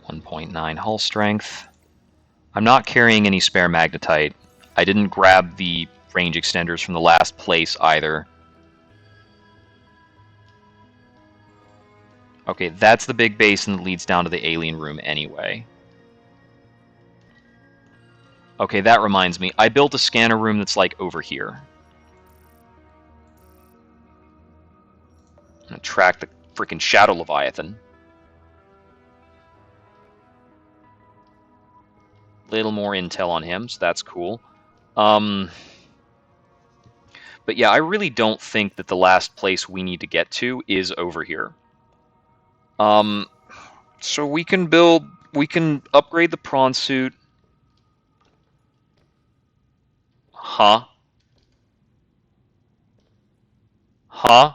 Speaker 1: .9 hull strength. I'm not carrying any spare magnetite. I didn't grab the range extenders from the last place either. Okay, that's the big basin that leads down to the alien room anyway. Okay, that reminds me. I built a scanner room that's like over here. I'm gonna track the freaking Shadow Leviathan. Little more intel on him, so that's cool. But yeah, I really don't think that the last place we need to get to is over here. So we can upgrade the prawn suit. Huh? Huh?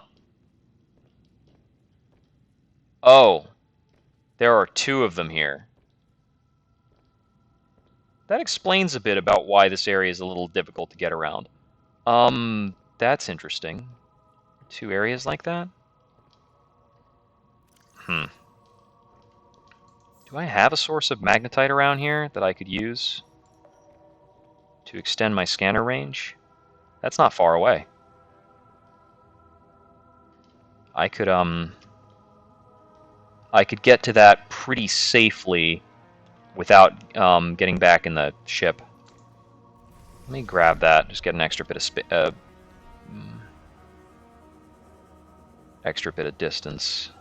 Speaker 1: Oh, there are two of them here. That explains a bit about why this area is a little difficult to get around. That's interesting. Two areas like that? Do I have a source of magnetite around here that I could use to extend my scanner range? That's not far away. I could get to that pretty safely without getting back in the ship. Let me grab that. Just get an extra bit of distance.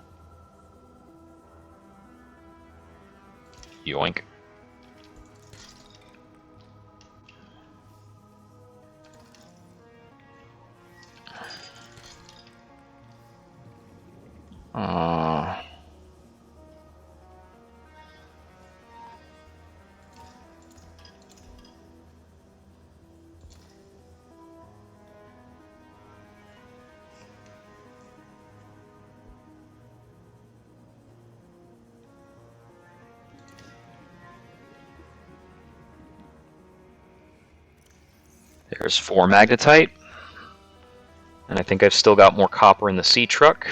Speaker 1: Yoink. There's 4 magnetite. And I think I've still got more copper in the sea truck,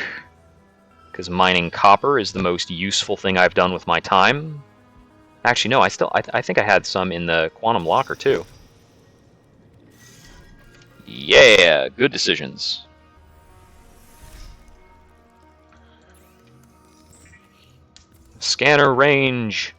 Speaker 1: because mining copper is the most useful thing I've done with my time. Actually, no, I think I had some in the quantum locker too. Yeah, good decisions. Scanner range.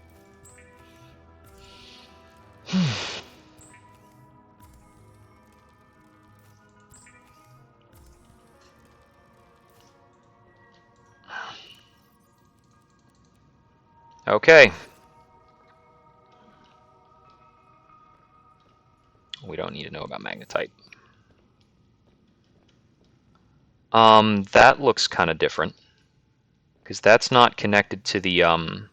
Speaker 1: Okay. We don't need to know about magnetite. That looks kind of different, because that's not connected to the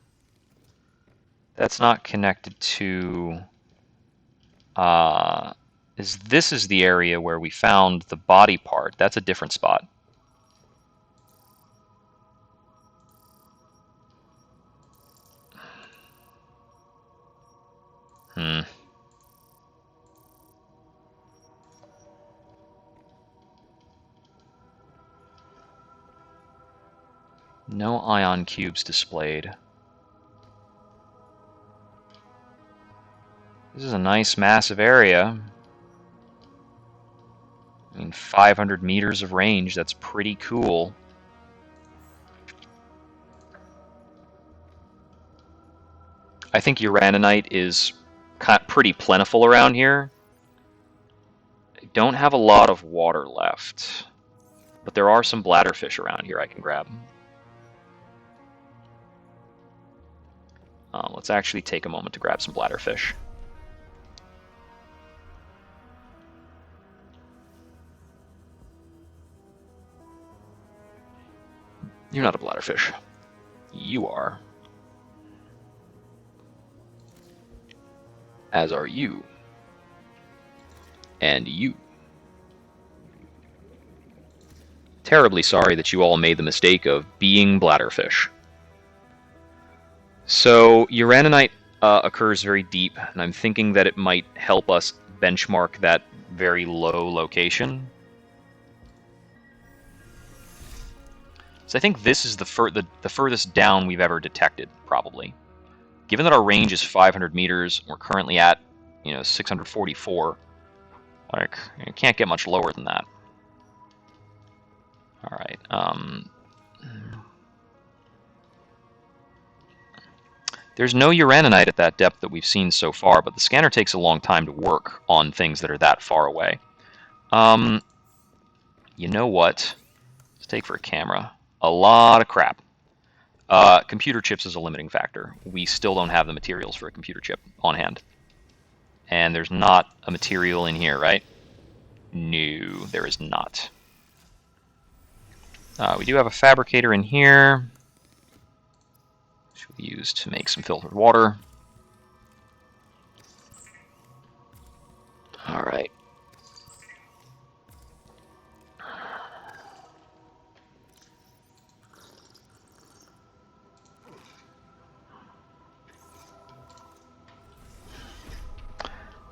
Speaker 1: that's not connected to this is the area where we found the body part. That's a different spot. No ion cubes displayed. This is a nice, massive area. I mean, 500 meters of range, that's pretty cool. I think uraninite is pretty plentiful around here. I don't have a lot of water left, but there are some bladderfish around here I can grab. Let's actually take a moment to grab some bladderfish. You're not a bladderfish. You are. As are you. And you. Terribly sorry that you all made the mistake of being bladderfish. So, uraninite occurs very deep, and I'm thinking that it might help us benchmark that very low location. So I think this is the furthest down we've ever detected, probably. Given that our range is 500 meters, we're currently at, 644. Like, you can't get much lower than that. All right. There's no uraninite at that depth that we've seen so far, but the scanner takes a long time to work on things that are that far away. You know what? Let's take for a camera. A lot of crap. Computer chips is a limiting factor. We still don't have the materials for a computer chip on hand. And there's not a material in here, right? No, there is not. We do have a fabricator in here, which we use to make some filtered water. All right.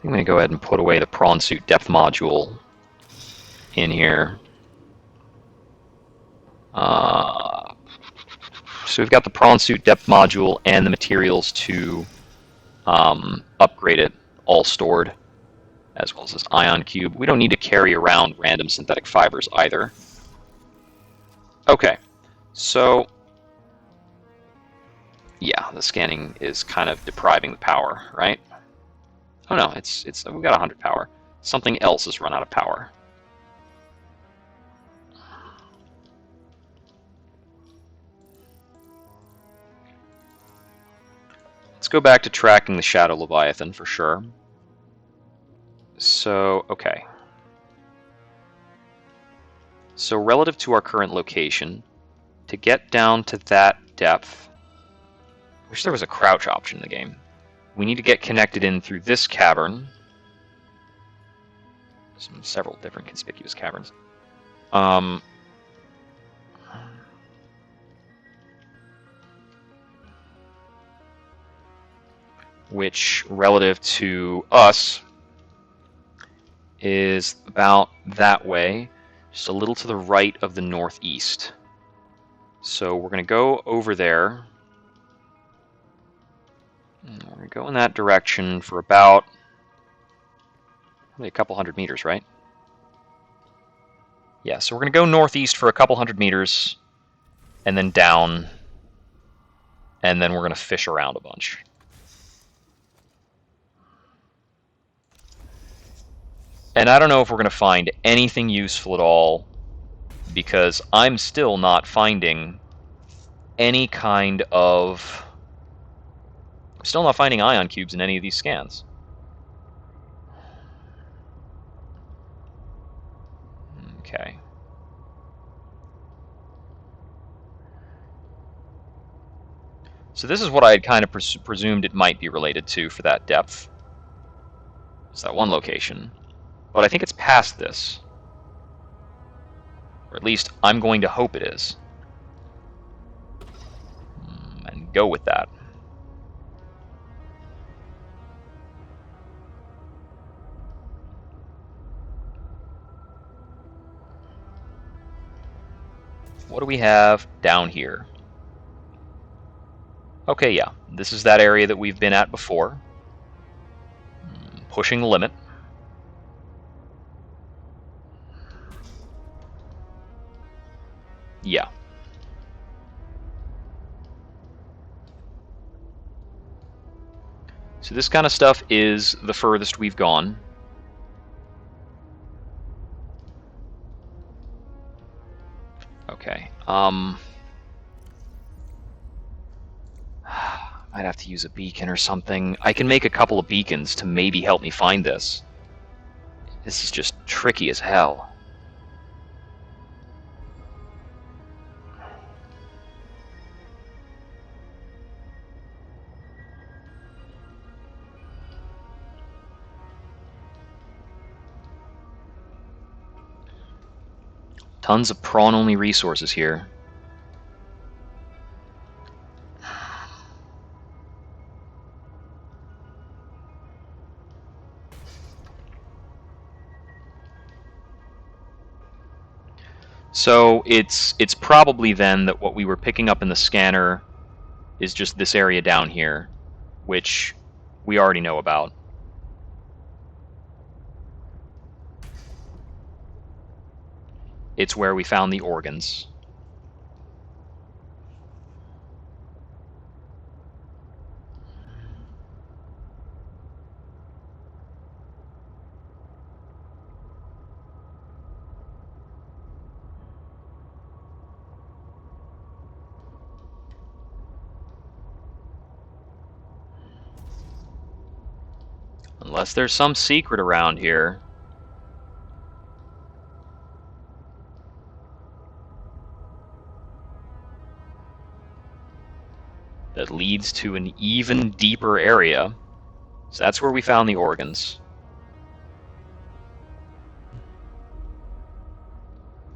Speaker 1: I'm going to go ahead and put away the prawn suit depth module in here. So we've got the prawn suit depth module and the materials to upgrade it all stored, as well as this ion cube. We don't need to carry around random synthetic fibers either. Okay, so yeah, the scanning is kind of depriving the power, right? Oh no, we've got 100 power. Something else has run out of power. Let's go back to tracking the Shadow Leviathan for sure. So, okay. So relative to our current location, to get down to that depth, I wish there was a crouch option in the game. We need to get connected in through this cavern. Several different conspicuous caverns. Which, relative to us, is about that way, just a little to the right of the northeast. So we're going to go over there. And we're going to go in that direction for about a couple hundred meters, right? Yeah, so we're going to go northeast for a couple hundred meters, and then down, and then we're going to fish around a bunch. And I don't know if we're going to find anything useful at all, because I'm still not finding any kind of... I'm still not finding ion cubes in any of these scans. Okay. So this is what I had kind of presumed it might be related to for that depth. It's that one location. But I think it's past this. Or at least I'm going to hope it is. And go with that. What do we have down here? Okay, yeah. This is that area that we've been at before. Pushing the limit. Yeah. So this kind of stuff is the furthest we've gone. Okay. Might have to use a beacon or something. I can make a couple of beacons to maybe help me find this. This is just tricky as hell. Tons of prawn-only resources here. So it's probably then that what we were picking up in the scanner is just this area down here, which we already know about. It's where we found the organs. Unless there's some secret around here. That leads to an even deeper area. So that's where we found the organs.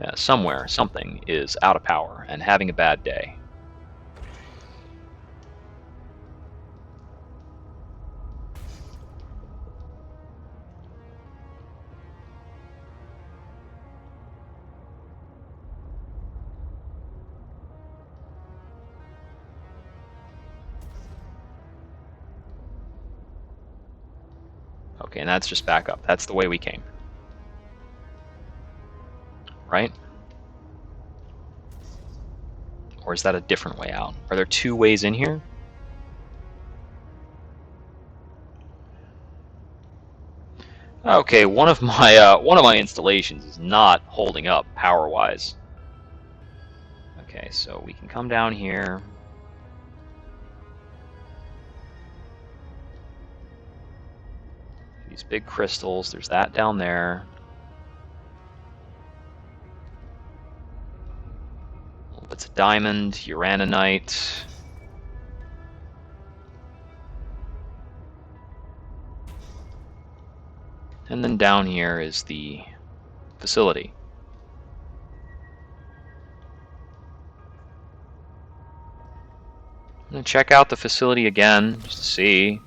Speaker 1: Yeah, somewhere, something is out of power and having a bad day. Okay, and that's just back up. That's the way we came. Right? Or is that a different way out? Are there two ways in here? Okay, one of my installations is not holding up power-wise. Okay, so we can come down here. These big crystals, there's that down there. Little bits of diamond, uraninite. And then down here is the facility. I'm going to check out the facility again, just to see.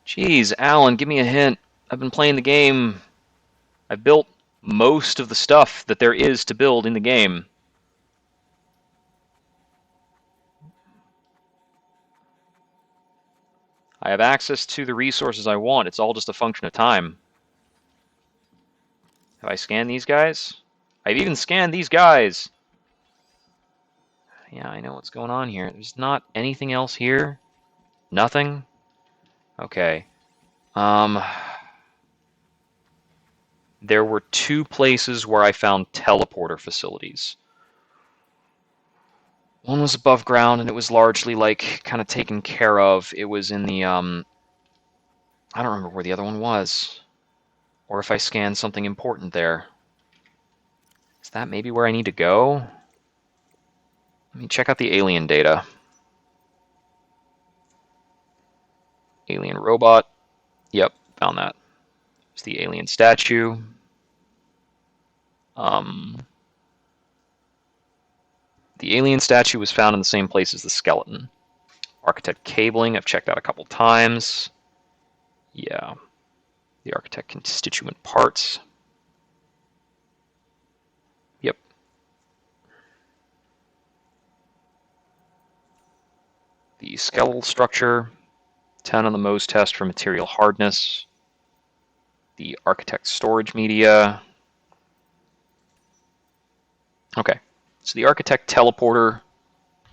Speaker 1: Jeez, Alan, give me a hint. I've been playing the game. I've built most of the stuff that there is to build in the game. I have access to the resources I want. It's all just a function of time. Have I scanned these guys? I've even scanned these guys! Yeah, I know what's going on here. There's not anything else here? Nothing? Okay. There were two places where I found teleporter facilities. One was above ground, and it was largely, like, kind of taken care of. It was in the, I don't remember where the other one was. Or if I scanned something important there. Is that maybe where I need to go? Let me check out the alien data. Alien robot. Yep, found that. It's the alien statue. The alien statue was found in the same place as the skeleton. Architect cabling, I've checked out a couple times. Yeah. The architect constituent parts. Yep. The skeletal structure. 10 on the Mohs test for material hardness. The architect storage media. Okay. So the architect teleporter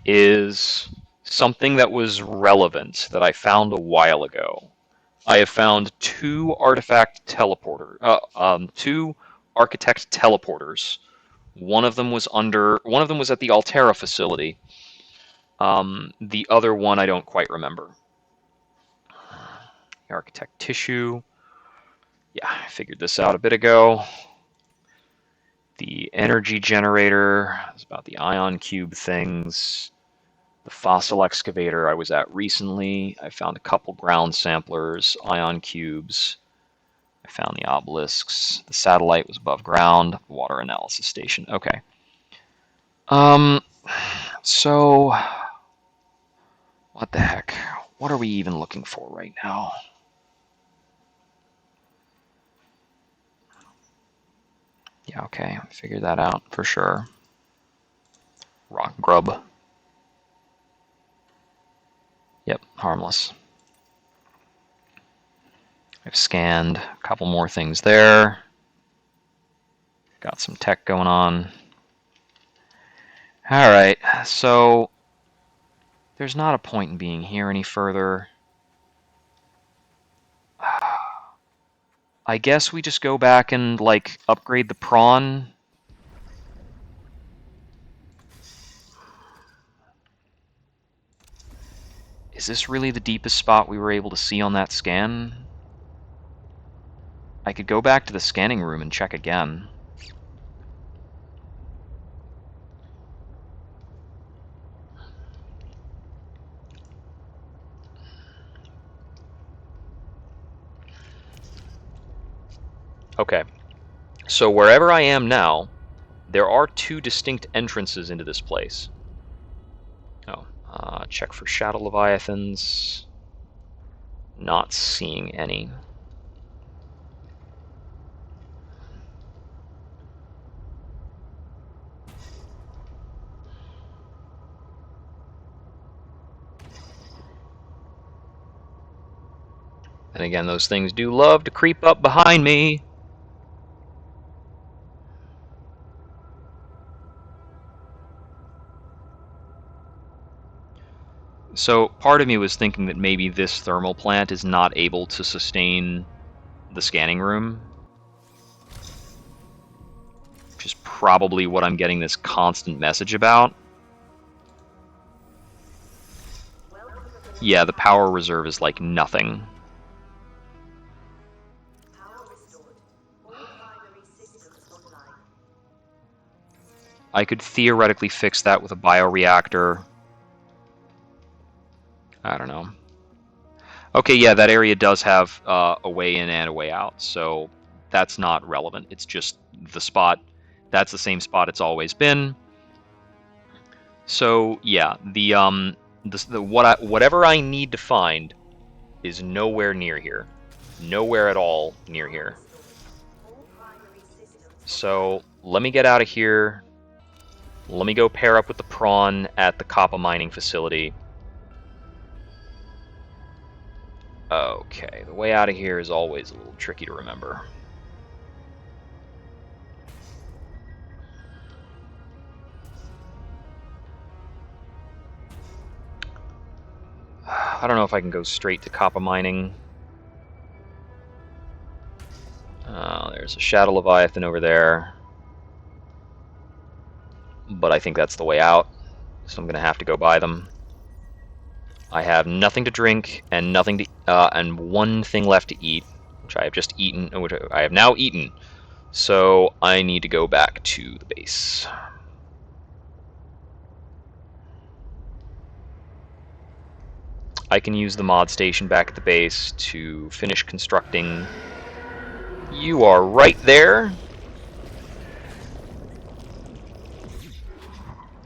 Speaker 1: is something that was relevant that I found a while ago. I have found two artifact teleporter, two architect teleporters. One of them was at the Altera facility. The other one I don't quite remember. The architect tissue. Yeah, I figured this out a bit ago. The energy generator is about the ion cube things. The fossil excavator I was at recently. I found a couple ground samplers, ion cubes. I found the obelisks. The satellite was above ground. Water analysis station. Okay. So what the heck? What are we even looking for right now? Yeah, okay, figured that out for sure. Rock grub. Yep, harmless. I've scanned a couple more things there. Got some tech going on. Alright, so there's not a point in being here any further. I guess we just go back and, like, upgrade the prawn. Is this really the deepest spot we were able to see on that scan? I could go back to the scanning room and check again. Okay, so wherever I am now, there are two distinct entrances into this place. Oh, check for shadow leviathans. Not seeing any. And again, those things do love to creep up behind me. So part of me was thinking that maybe this thermal plant is not able to sustain the scanning room, which is probably what I'm getting this constant message about. Yeah, the power reserve is like nothing. I could theoretically fix that with a bioreactor. I don't know. Okay, yeah, that area does have a way in and a way out, so that's not relevant. It's just the spot. That's the same spot it's always been. So yeah, whatever I need to find is nowhere near here. Nowhere at all near here. So let me get out of here. Let me go pair up with the prawn at the Kappa mining facility. Okay, the way out of here is always a little tricky to remember. I don't know if I can go straight to Kappa mining. There's a Shadow Leviathan over there. But I think that's the way out, so I'm going to have to go buy them. I have nothing to drink and nothing to and one thing left to eat, which I have just eaten, which I have now eaten. So I need to go back to the base. I can use the mod station back at the base to finish constructing. You are right there.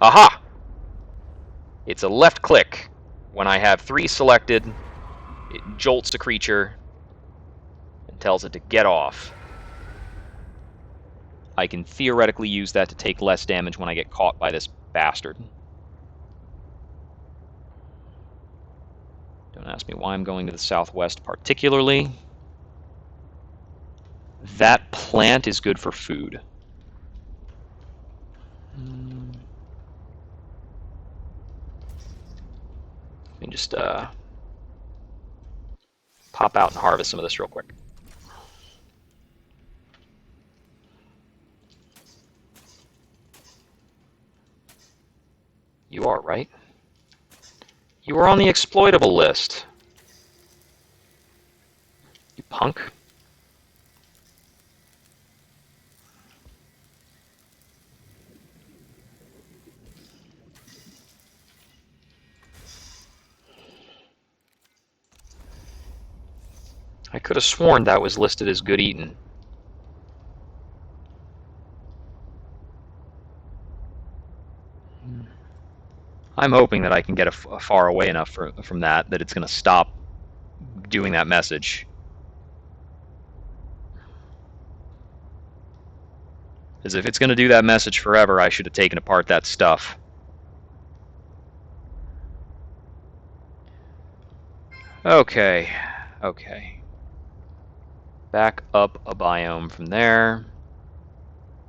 Speaker 1: Aha! It's a left click. When I have 3 selected, it jolts the creature and tells it to get off. I can theoretically use that to take less damage when I get caught by this bastard. Don't ask me why I'm going to the southwest particularly. That plant is good for food. Let me just pop out and harvest some of this real quick. You are, right? You are on the exploitable list. You punk. I could have sworn that was listed as good eaten. I'm hoping that I can get far away enough from that it's going to stop doing that message. Because if it's going to do that message forever, I should have taken apart that stuff. Okay. Back up a biome from there.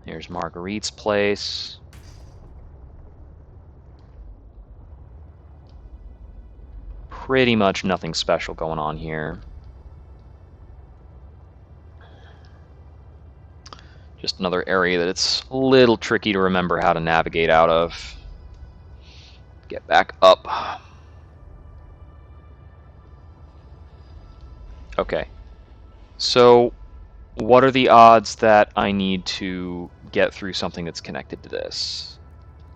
Speaker 1: Here's Marguerite's place. Pretty much nothing special going on here. Just another area that it's a little tricky to remember how to navigate out of. Get back up. Okay. So, what are the odds that I need to get through something that's connected to this?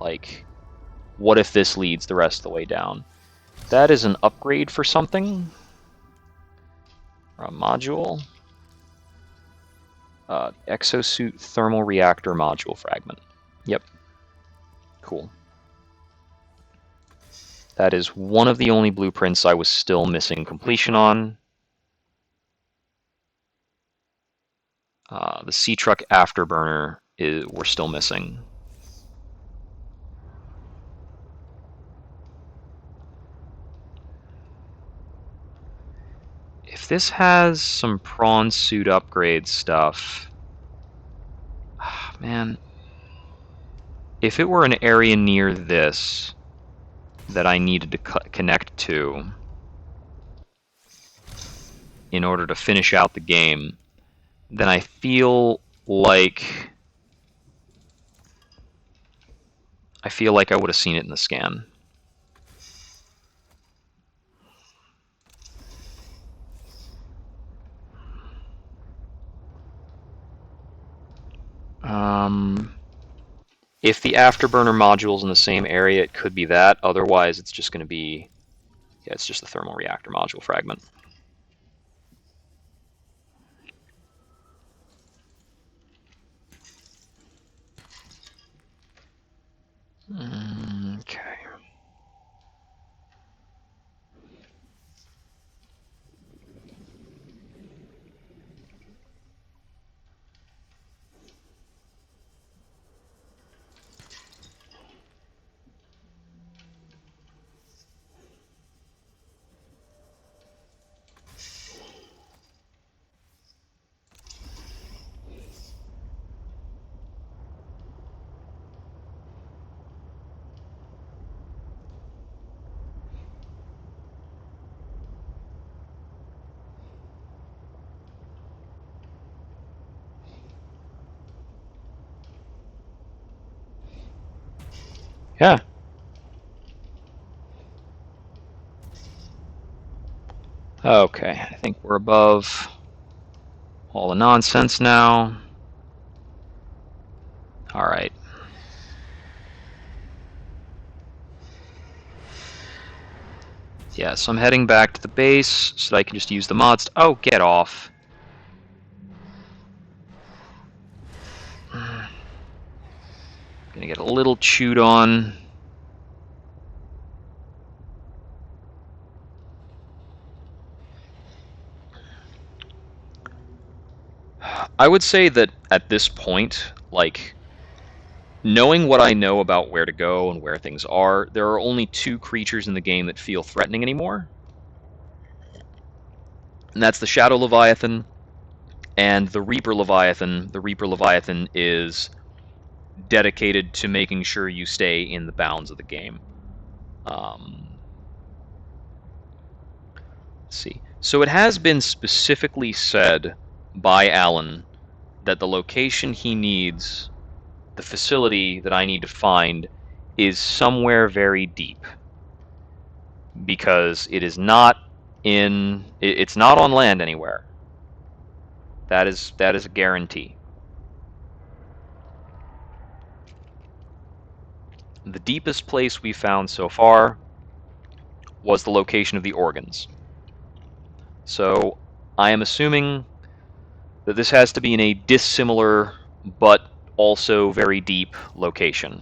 Speaker 1: Like, what if this leads the rest of the way down? That is an upgrade for something? Or a module? Exosuit thermal reactor module fragment. Yep. Cool. That is one of the only blueprints I was still missing completion on. The sea truck afterburner we're still missing. If this has some prawn suit upgrade stuff, man, if it were an area near this that I needed to connect to in order to finish out the game, then I feel like I would have seen it in the scan. If the afterburner module's in the same area, it could be that. Otherwise, it's just going to be, yeah, it's just the thermal reactor module fragment. Okay. Yeah. Okay, I think we're above all the nonsense now. Alright. Yeah, so I'm heading back to the base so that I can just use the mods. Oh, get off. Gonna get a little chewed on. I would say that at this point, like, knowing what I know about where to go and where things are, there are only two creatures in the game that feel threatening anymore. And that's the Shadow Leviathan and the Reaper Leviathan. The Reaper Leviathan is dedicated to making sure you stay in the bounds of the game. Let's see. So it has been specifically said by Alan that the location he needs, the facility that I need to find, is somewhere very deep. Because it is not it's not on land anywhere. That is a guarantee. The deepest place we found so far was the location of the organs. So I am assuming that this has to be in a dissimilar but also very deep location.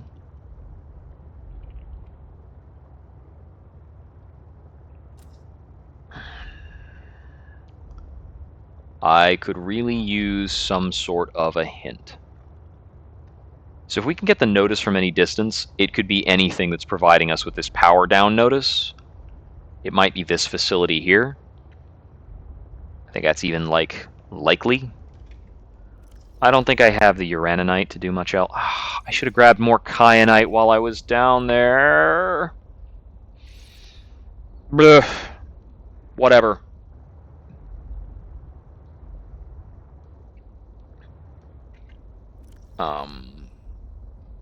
Speaker 1: I could really use some sort of a hint. So if we can get the notice from any distance, it could be anything that's providing us with this power down notice. It might be this facility here. I think that's even, like, likely. I don't think I have the uraninite to do much else. I should have grabbed more kyanite while I was down there. Blah. Whatever.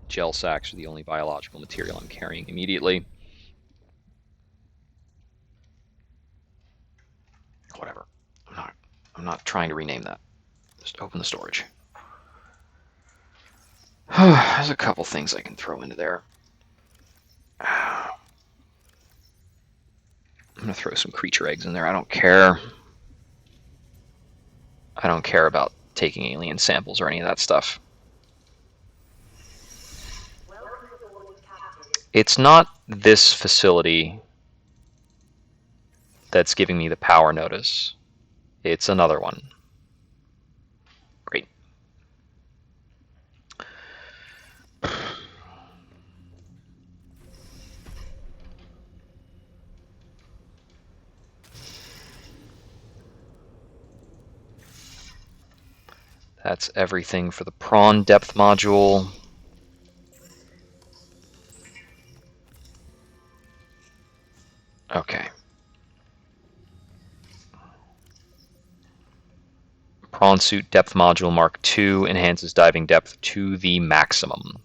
Speaker 1: Gel sacks are the only biological material I'm carrying immediately. Whatever. I'm not trying to rename that. Just open the storage. There's a couple things I can throw into there. I'm gonna throw some creature eggs in there. I don't care. I don't care about taking alien samples or any of that stuff. It's not this facility that's giving me the power notice. It's another one. Great. That's everything for the prawn depth module. Okay. Prawn suit depth module Mark II enhances diving depth to the maximum.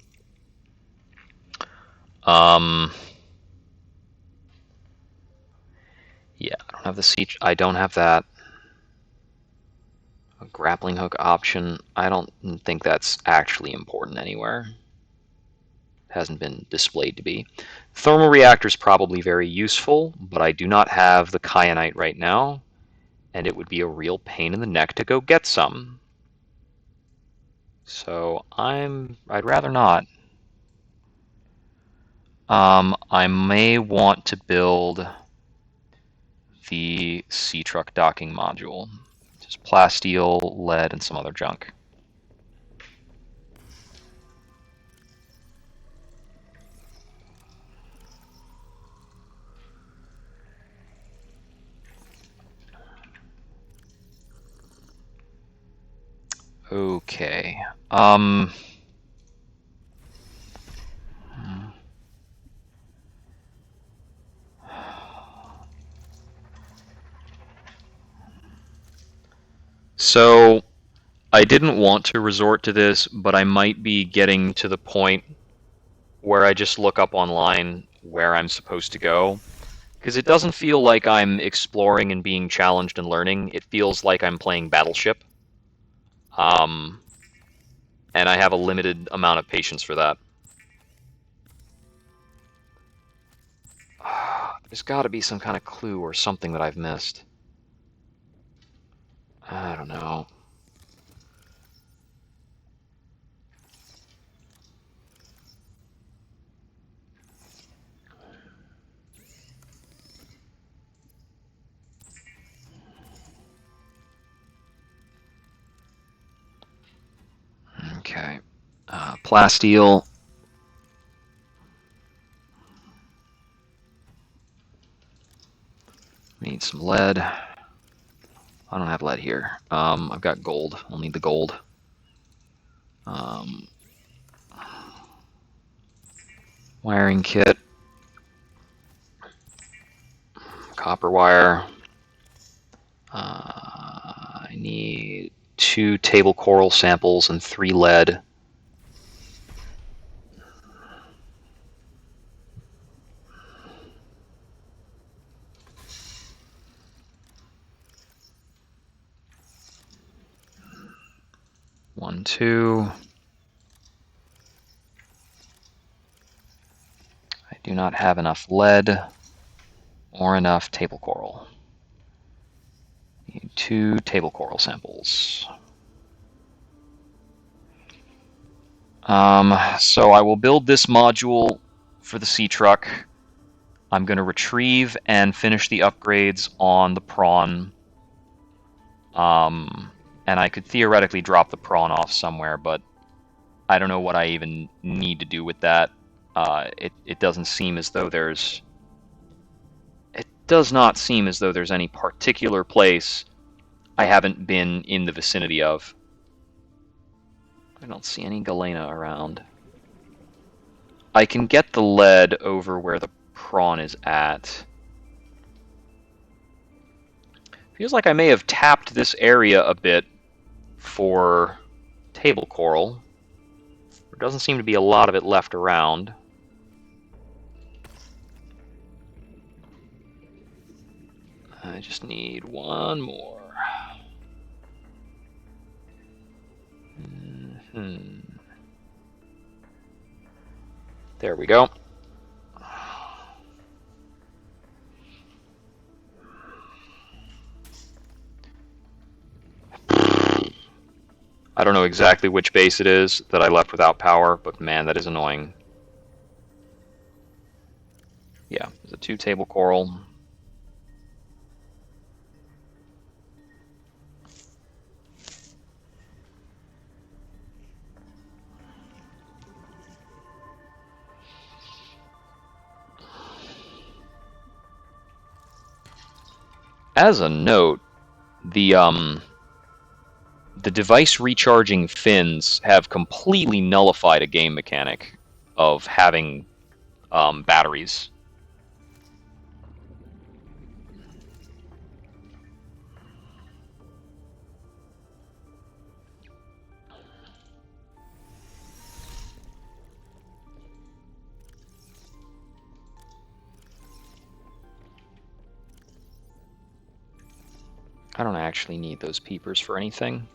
Speaker 1: Yeah, I don't have the sea. I don't have that. A grappling hook option. I don't think that's actually important anywhere. It hasn't been displayed to be. Thermal reactor is probably very useful, but I do not have the kyanite right now, and it would be a real pain in the neck to go get some. So I'd rather not. I may want to build the sea truck docking module. Just plasteel, lead, and some other junk. Okay. So I didn't want to resort to this, but I might be getting to the point where I just look up online where I'm supposed to go. Because it doesn't feel like I'm exploring and being challenged and learning. It feels like I'm playing Battleship. And I have a limited amount of patience for that. There's got to be some kind of clue or something that I've missed. I don't know. Okay. Plasteel. Need some lead. I don't have lead here. I've got gold. I'll need the gold. Wiring kit. Copper wire. I need 2 table coral samples and 3 lead. One, 2. I do not have enough lead or enough table coral. Need 2 table coral samples. So I will build this module for the sea truck. I'm going to retrieve and finish the upgrades on the prawn. And I could theoretically drop the prawn off somewhere, but I don't know what I even need to do with that. It doesn't seem as though there's... It does not seem as though there's any particular place I haven't been in the vicinity of. I don't see any galena around. I can get the lead over where the prawn is at. Feels like I may have tapped this area a bit for table coral. There doesn't seem to be a lot of it left around. I just need one more. There we go. I don't know exactly which base it is that I left without power, but man, that is annoying. Yeah, there's a 2 table coral. As a note, the device recharging fins have completely nullified a game mechanic of having batteries. I don't actually need those peepers for anything.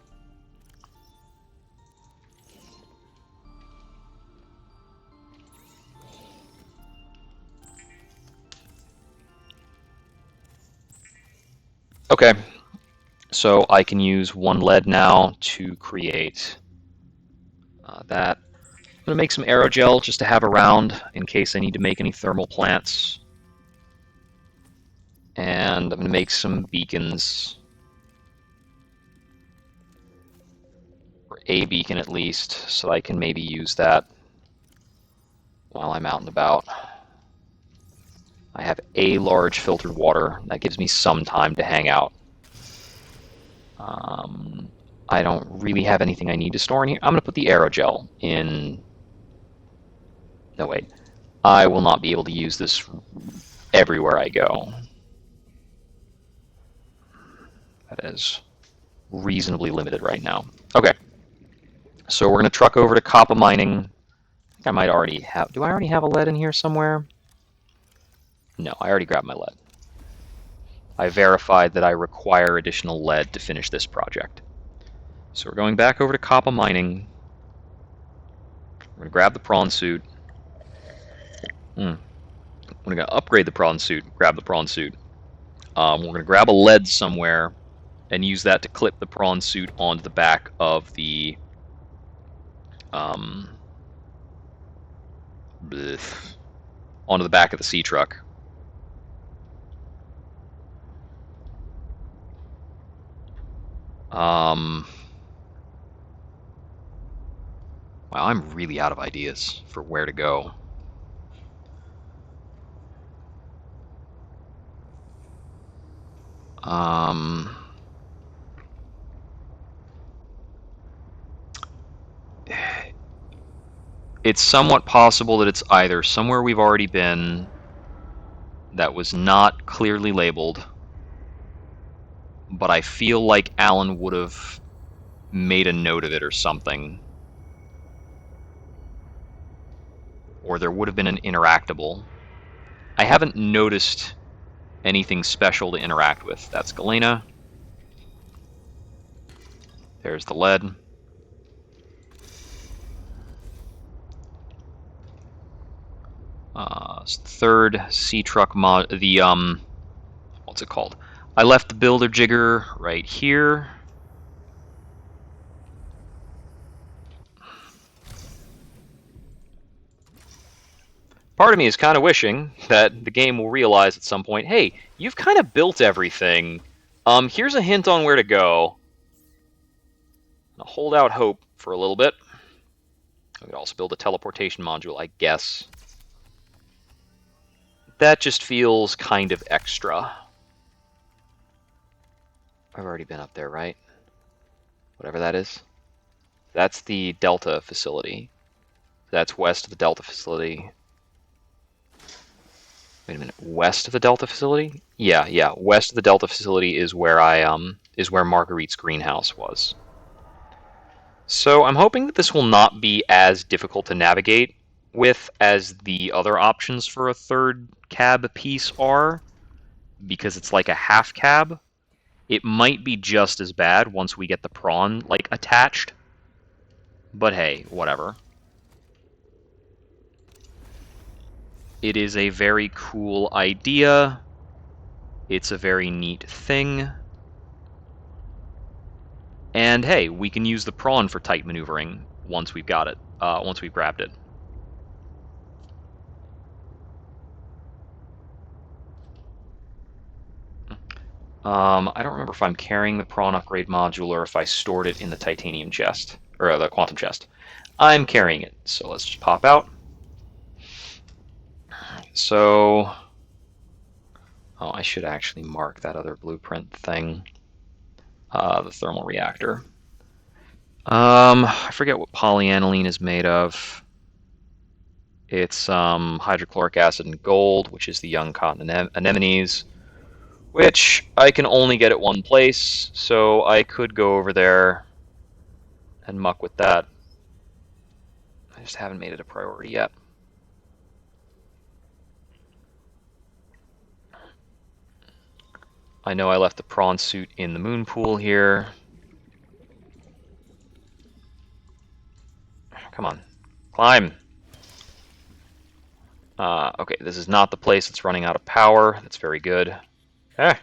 Speaker 1: Okay, so I can use 1 lead now to create that. I'm going to make some aerogel just to have around in case I need to make any thermal plants. And I'm going to make some beacons. Or a beacon at least, so I can maybe use that while I'm out and about. I have a large filtered water. That gives me some time to hang out. I don't really have anything I need to store in here. I'm going to put the aerogel in... No, wait. I will not be able to use this everywhere I go. That is reasonably limited right now. Okay. So we're going to truck over to copper mining. I think I might already have... Do I already have a lead in here somewhere? No, I already grabbed my lead. I verified that I require additional lead to finish this project. So we're going back over to copper mining. We're going to grab the prawn suit. We're going to upgrade the prawn suit, grab the prawn suit. We're going to grab a lead somewhere and use that to clip the prawn suit onto the back of the... onto the back of the sea truck. Wow, I'm really out of ideas for where to go. It's somewhat possible that it's either somewhere we've already been that was not clearly labeled, but I feel like Alan would have made a note of it or something. Or there would have been an interactable. I haven't noticed anything special to interact with. That's galena. There's the lead. Third sea truck mod. The what's it called? I left the builder jigger right here. Part of me is kind of wishing that the game will realize at some point, hey, you've kind of built everything. Here's a hint on where to go. I'll hold out hope for a little bit. I could also build a teleportation module, I guess. That just feels kind of extra. I've already been up there, right? Whatever that is. That's the Delta facility. That's west of the Delta facility. Wait a minute, west of the Delta facility? Yeah. West of the Delta facility is where is where Marguerite's greenhouse was. So I'm hoping that this will not be as difficult to navigate with as the other options for a third cab piece are, because it's like a half cab. It might be just as bad once we get the prawn like attached. But hey, whatever. It is a very cool idea. It's a very neat thing. And hey, we can use the prawn for tight maneuvering once we've got it, once we've grabbed it. I don't remember if I'm carrying the prawn upgrade module or if I stored it in the titanium chest, or the quantum chest. I'm carrying it, so let's just pop out. So, oh, I should actually mark that other blueprint thing, the thermal reactor. I forget what polyaniline is made of. It's hydrochloric acid and gold, which is the young cotton anemones, which I can only get at one place, so I could go over there and muck with that. I just haven't made it a priority yet. I know I left the prawn suit in the moon pool here. Come on, climb. Okay, this is not the place that's running out of power. That's very good. Eh.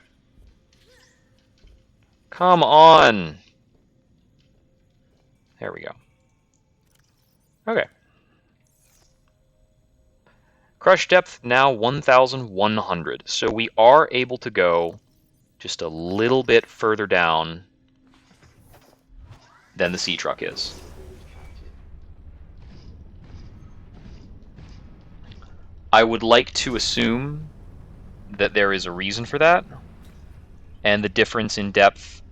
Speaker 1: Come on. There we go. Okay. Crush depth now 1,100. So we are able to go just a little bit further down than the sea truck is. I would like to assume that there is a reason for that, and the difference in depth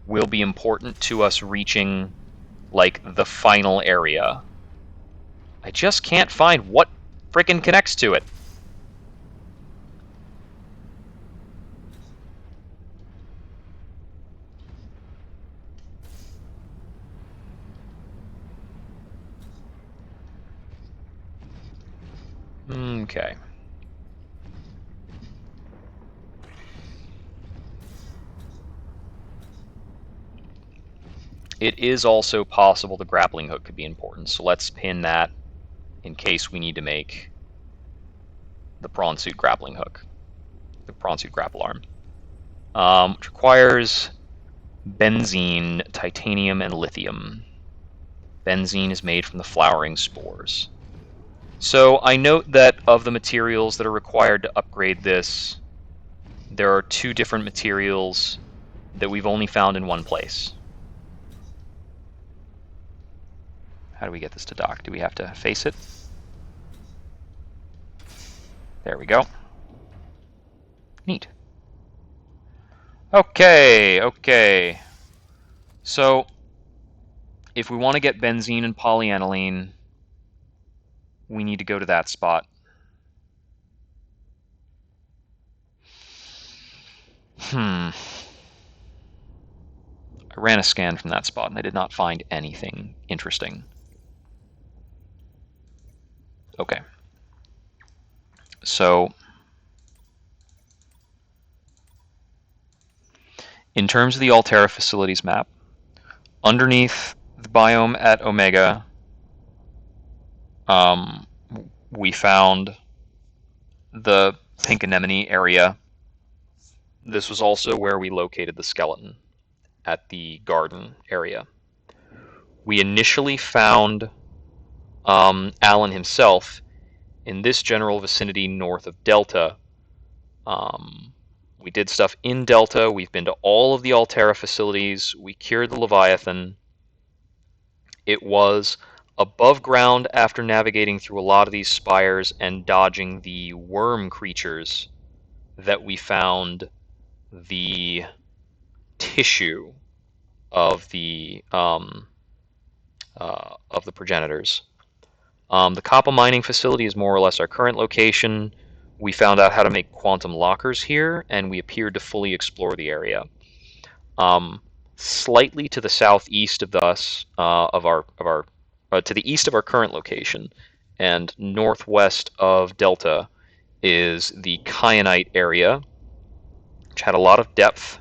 Speaker 1: will be important to us reaching, like, the final area. I just can't find what frickin' connects to it. Okay. It is also possible the grappling hook could be important, so let's pin that in case we need to make the prawn suit grappling hook, the prawn suit grapple arm, which requires benzene, titanium, and lithium. Benzene is made from the flowering spores. So I note that of the materials that are required to upgrade this, there are 2 different materials that we've only found in one place. How do we get this to dock? Do we have to face it? There we go. Neat. Okay. So, if we want to get benzene and polyaniline, we need to go to that spot. I ran a scan from that spot and I did not find anything interesting. Okay. So, in terms of the Altera facilities map, underneath the biome at Omega, we found the pink anemone area. This was also where we located the skeleton at the garden area. We initially found Alan himself in this general vicinity north of Delta. We did stuff in Delta. We've been to all of the Altera facilities. We cured the Leviathan. It was above ground after navigating through a lot of these spires and dodging the worm creatures that we found the tissue of the progenitors. The Kappa mining facility is more or less our current location. We found out how to make quantum lockers here, and we appeared to fully explore the area. Slightly to the southeast of us, to the east of our current location, and northwest of Delta, is the kyanite area, which had a lot of depth.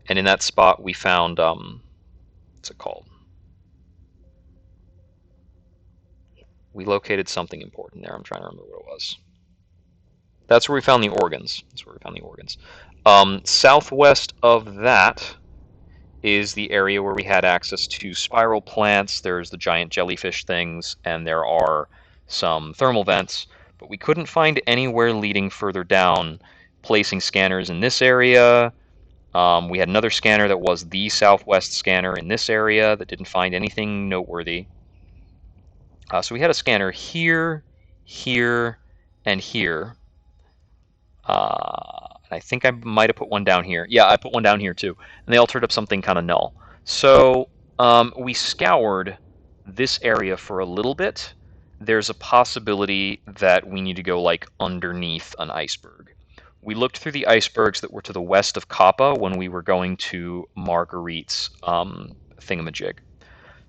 Speaker 1: And in that spot, we found what's it called? We located something important there. I'm trying to remember what it was. That's where we found the organs. Southwest of that is the area where we had access to spiral plants. There's the giant jellyfish things, and there are some thermal vents, but we couldn't find anywhere leading further down. Placing scanners in this area. We had another scanner that was the southwest scanner in this area that didn't find anything noteworthy. So we had a scanner here, here, and here. I think I might have put one down here. Yeah, I put one down here too. And they all turned up something kind of null. So we scoured this area for a little bit. There's a possibility that we need to go like underneath an iceberg. We looked through the icebergs that were to the west of Kappa when we were going to Marguerite's thingamajig.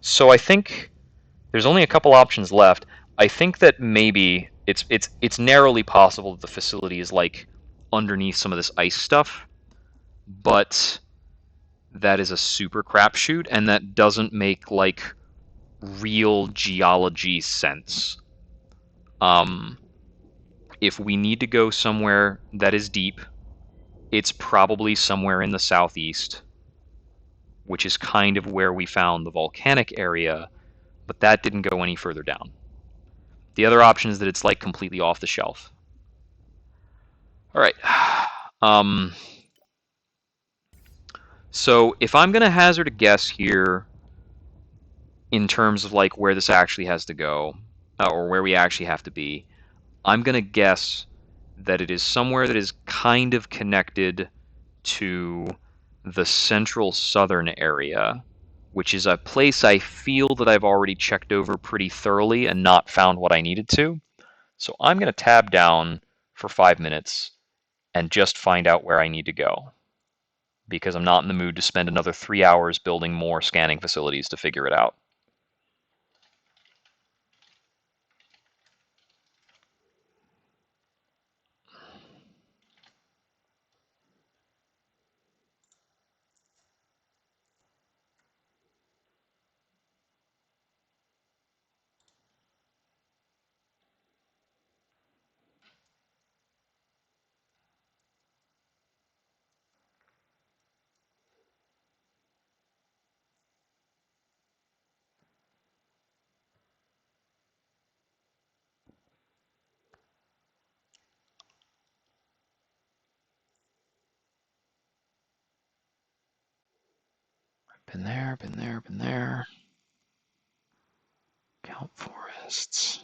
Speaker 1: So I think there's only a couple options left. I think that maybe it's narrowly possible that the facility is like underneath some of this ice stuff, but that is a super crapshoot, and that doesn't make like real geology sense. If we need to go somewhere that is deep, it's probably somewhere in the southeast, which is kind of where we found the volcanic area, but that didn't go any further down. The other option is that it's like completely off the shelf. All right. So if I'm going to hazard a guess here in terms of like where this actually has to go, or where we actually have to be, I'm going to guess that it is somewhere that is kind of connected to the central southern area, which is a place I feel that I've already checked over pretty thoroughly and not found what I needed to. So I'm going to tab down for 5 minutes and just find out where I need to go, because I'm not in the mood to spend another 3 hours building more scanning facilities to figure it out. Been there, been there, been there. Count forests.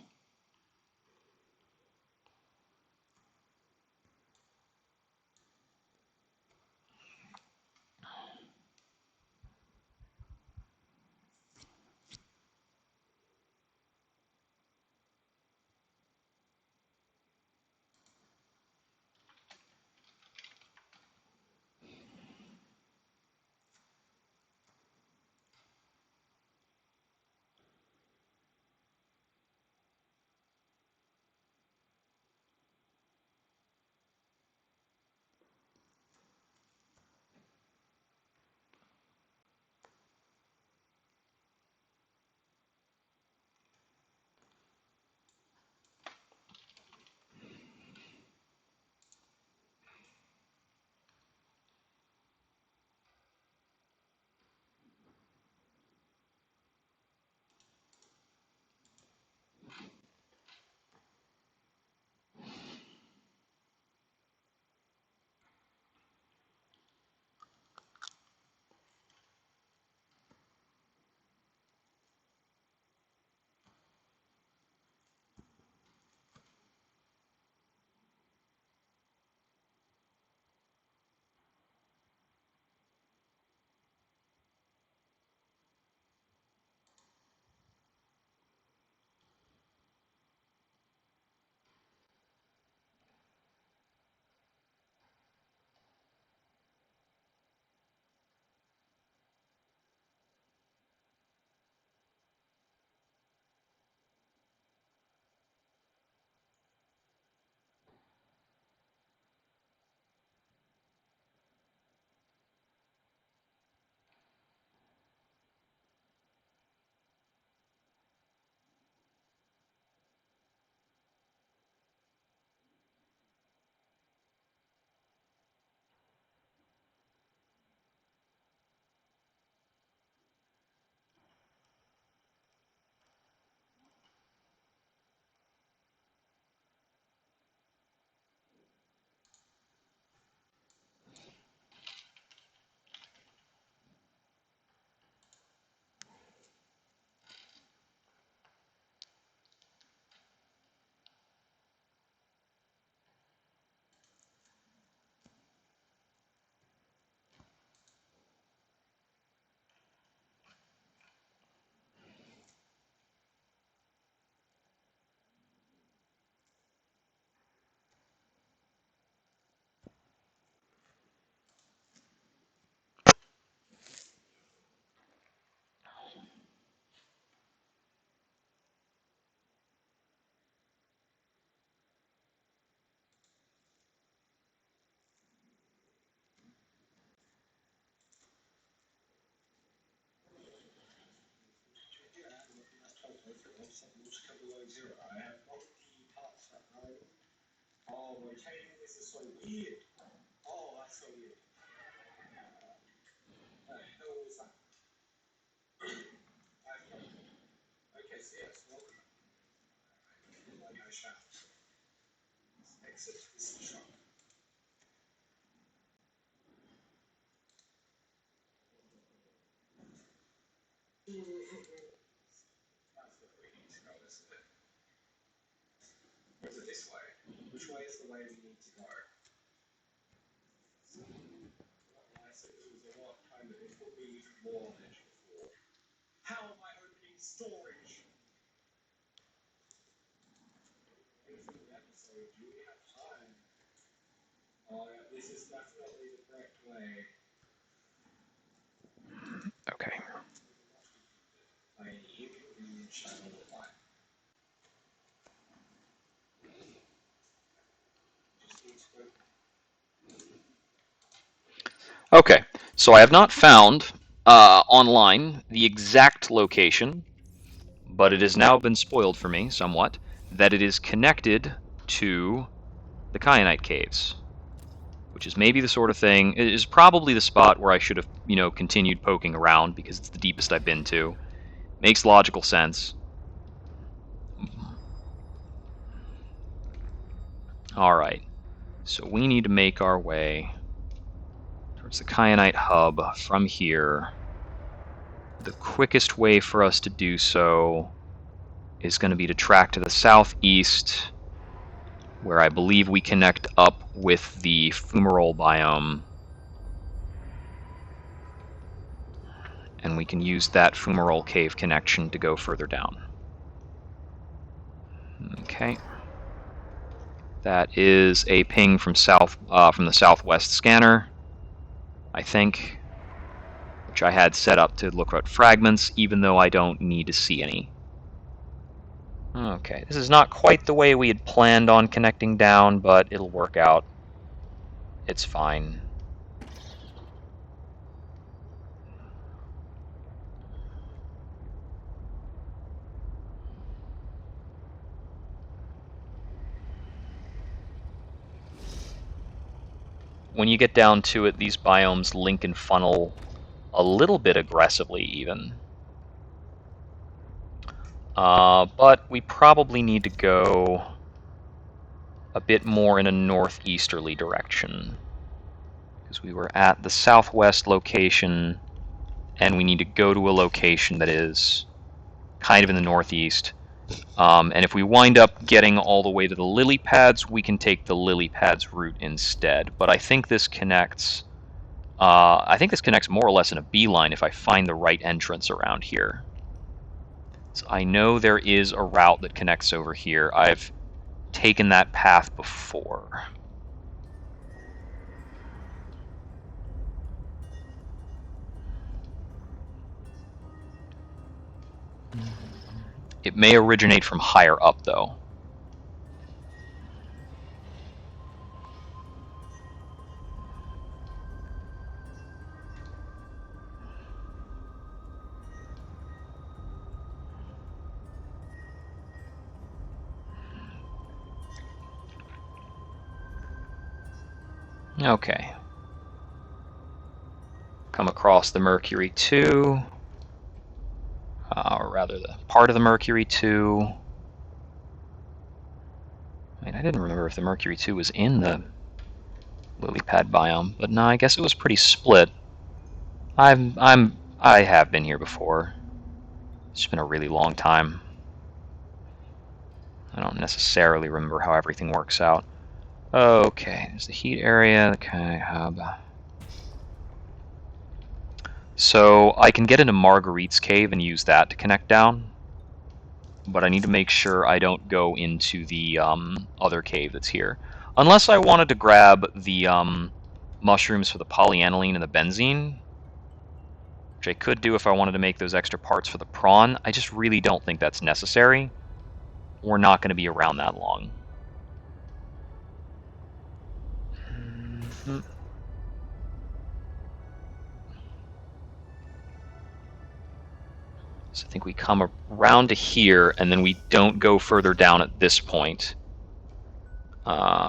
Speaker 1: Okay. Okay, so I have not found online the exact location, but it has now been spoiled for me somewhat that it is connected to the kyanite caves, which is maybe the sort of thing. It is probably the spot where I should have, continued poking around because it's the deepest I've been to. Makes logical sense. All right, so we need to make our way towards the kyanite hub from here. The quickest way for us to do so is going to be to track to the southeast, where I believe we connect up with the fumarole biome, and we can use that fumarole cave connection to go further down. Okay, that is a ping from the southwest scanner, I think, which I had set up to look at fragments, even though I don't need to see any. Okay, this is not quite the way we had planned on connecting down, but it'll work out. It's fine. When you get down to it, these biomes link and funnel a little bit aggressively, even. But we probably need to go a bit more in a northeasterly direction, because we were at the southwest location, and we need to go to a location that is kind of in the northeast. And if we wind up getting all the way to the lily pads, we can take the lily pads route instead. But I think this connects. I think this connects more or less in a beeline if I find the right entrance around here. So I know there is a route that connects over here. I've taken that path before. It may originate from higher up, though. Okay. Come across the Mercury 2. Or rather, the part of the Mercury 2. I mean, I didn't remember if the Mercury 2 was in the lily pad biome, but no, I guess it was pretty split. I have been here before. It's been a really long time. I don't necessarily remember how everything works out. Okay, there's the heat area, the kyanite hub. So I can get into Marguerite's cave and use that to connect down, but I need to make sure I don't go into the other cave that's here. Unless I wanted to grab the mushrooms for the polyaniline and the benzene, which I could do if I wanted to make those extra parts for the prawn. I just really don't think that's necessary. We're not going to be around that long. So I think think we come around to here, and then we don't go further down at this point,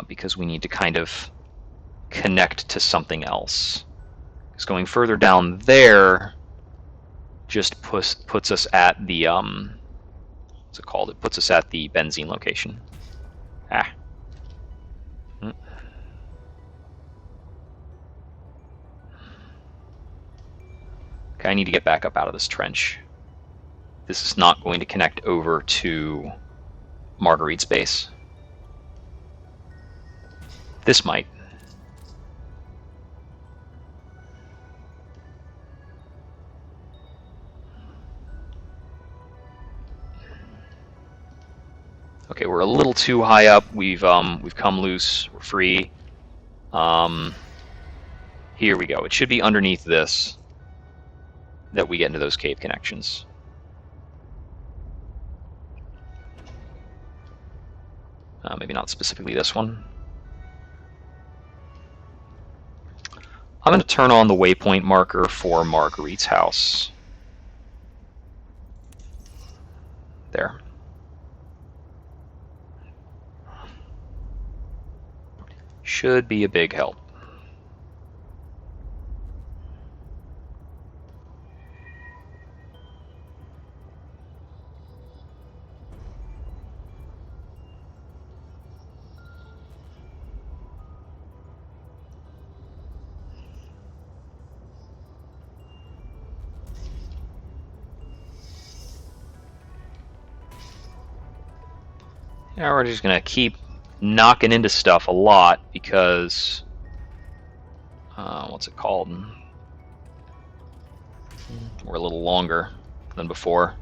Speaker 1: because we need to kind of connect to something else. Because going further down there just puts us at the what's it called? It puts us at the benzene location. Ah. Okay, I need to get back up out of this trench. This is not going to connect over to Marguerite's base. This might. Okay, we're a little too high up. We've come loose. We're free. Here we go. It should be underneath this that we get into those cave connections. Maybe not specifically this one. I'm going to turn on the waypoint marker for Marguerite's house. There. Should be a big help. Now we're just going to keep knocking into stuff a lot because, what's it called? We're a little longer than before.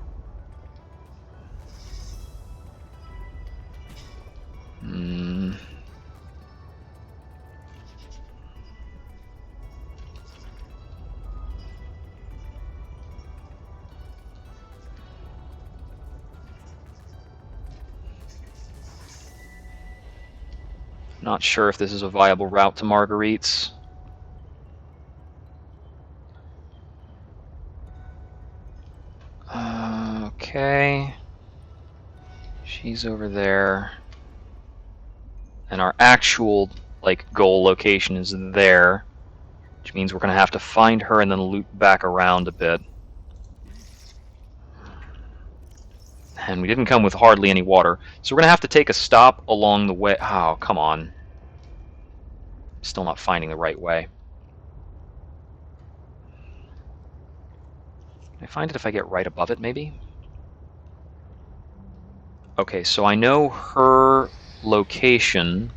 Speaker 1: Not sure if this is a viable route to Marguerite's. Okay. She's over there. And our actual, goal location is there, which means we're going to have to find her and then loop back around a bit. And we didn't come with hardly any water, so we're going to have to take a stop along the way. Oh, come on. Still not finding the right way. Can I find it if I get right above it, maybe? Okay, so I know her location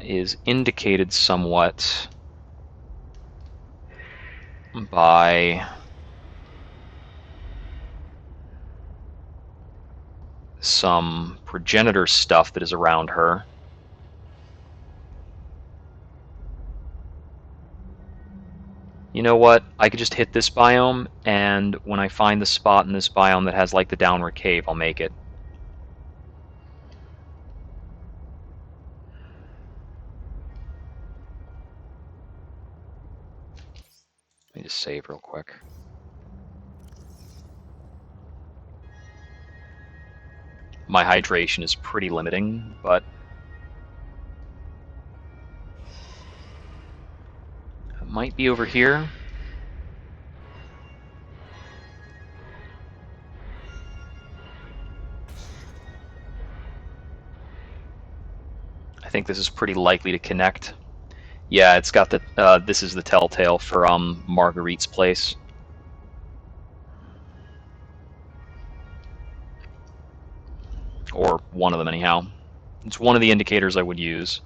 Speaker 1: is indicated somewhat by some progenitor stuff that is around her. You know what? I could just hit this biome, and when I find the spot in this biome that has the downward cave, I'll make it. Let me just save real quick. My hydration is pretty limiting, but it might be over here. I think this is pretty likely to connect. Yeah, it's got the, this is the telltale for Marguerite's place. Or one of them anyhow. It's one of the indicators I would use.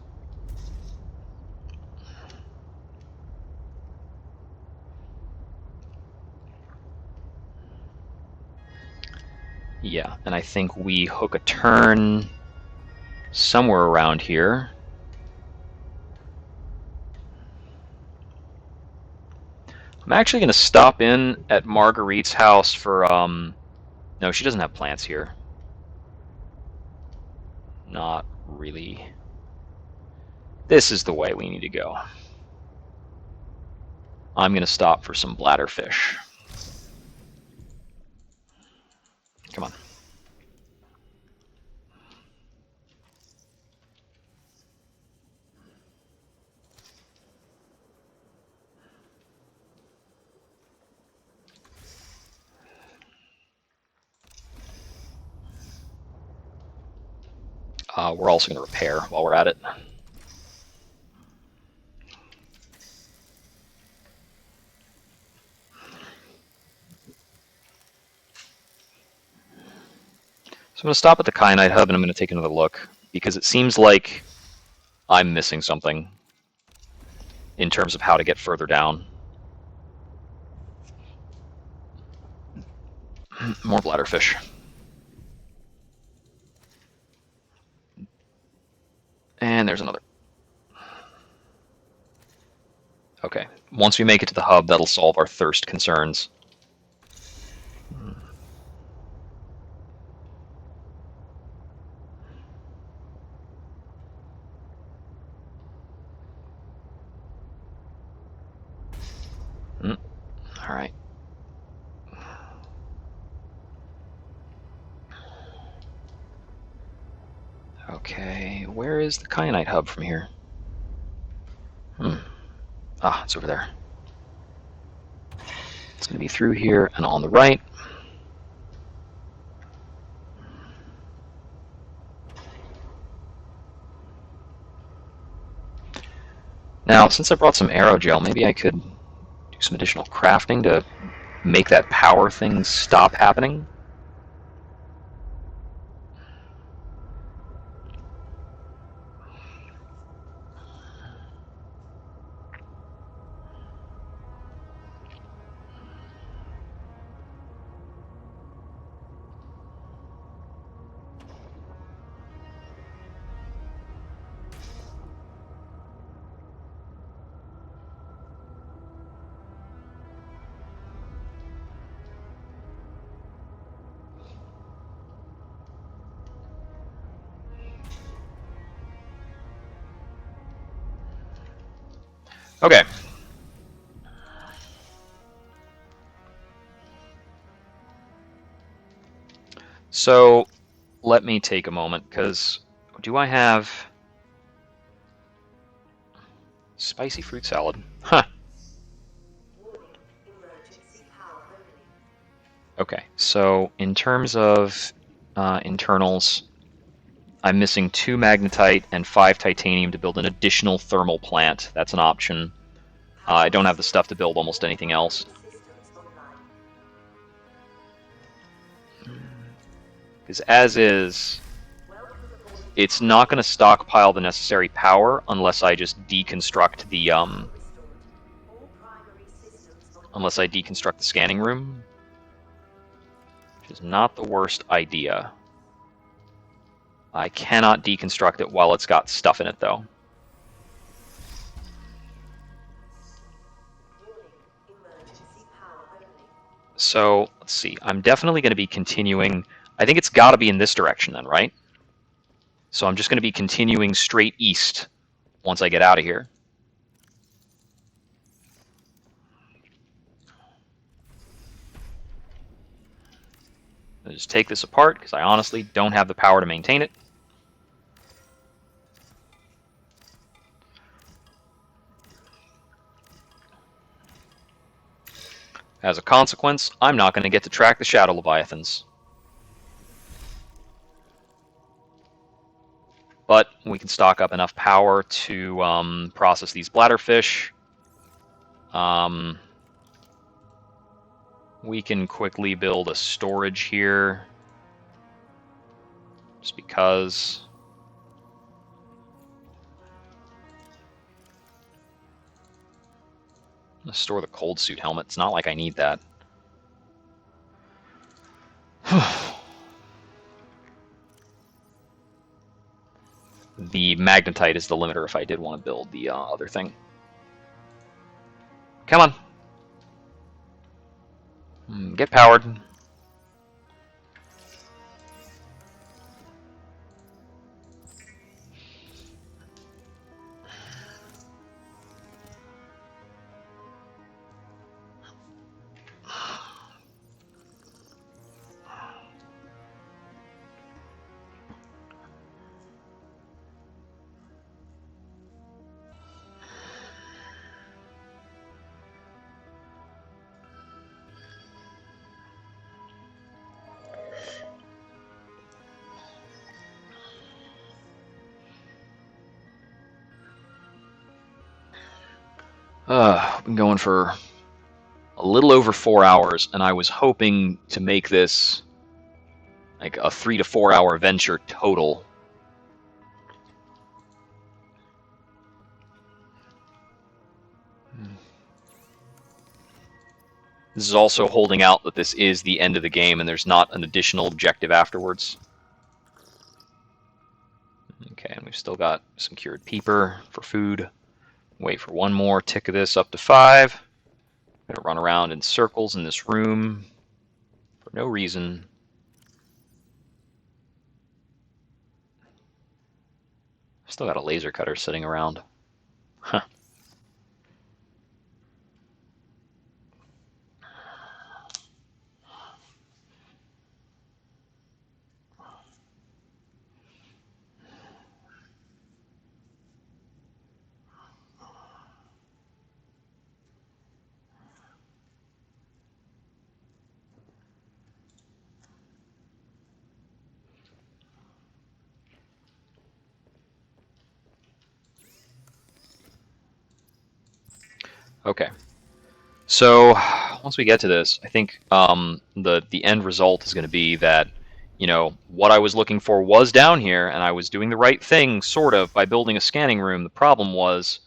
Speaker 1: Yeah, and I think we hook a turn somewhere around here. I'm actually going to stop in at Marguerite's house for, no, she doesn't have plants here. Not really. This is the way we need to go. I'm going to stop for some bladderfish. Come on. We're also going to repair while we're at it. So I'm going to stop at the Kyanite Hub and I'm going to take another look, because it seems like I'm missing something in terms of how to get further down. More bladderfish. And there's another. Okay, once we make it to the hub, that'll solve our thirst concerns. All right. Okay, where is the Kyanite Hub from here? Ah, it's over there. It's going to be through here and on the right. Now, since I brought some aerogel, maybe I could do some additional crafting to make that power thing stop happening. Okay. So let me take a moment, because do I have spicy fruit salad? Huh. Okay, so in terms of internals, I'm missing 2 magnetite and 5 titanium to build an additional thermal plant. That's an option. I don't have the stuff to build almost anything else. Because as is, it's not going to stockpile the necessary power unless I just deconstruct the scanning room, which is not the worst idea. I cannot deconstruct it while it's got stuff in it, though. So, let's see. I'm definitely going to be continuing. I think it's got to be in this direction then, right? So I'm just going to be continuing straight east once I get out of here. I'll just take this apart, because I honestly don't have the power to maintain it. As a consequence, I'm not going to get to track the Shadow Leviathans. But we can stock up enough power to process these bladderfish. We can quickly build a storage here, just because. I'm going to store the cold suit helmet. It's not like I need that. The magnetite is the limiter if I did want to build the other thing. Come on. Get powered. Been going for a little over 4 hours, and I was hoping to make this like a 3 to 4 hour venture total. This is also holding out that this is the end of the game and there's not an additional objective afterwards. Okay, and we've still got some cured peeper for food. Wait for one more tick of this up to 5. I'm gonna run around in circles in this room for no reason. Still got a laser cutter sitting around. Huh. Okay. So once we get to this, I think the end result is going to be that, you know, what I was looking for was down here, and I was doing the right thing, sort of, by building a scanning room. The problem was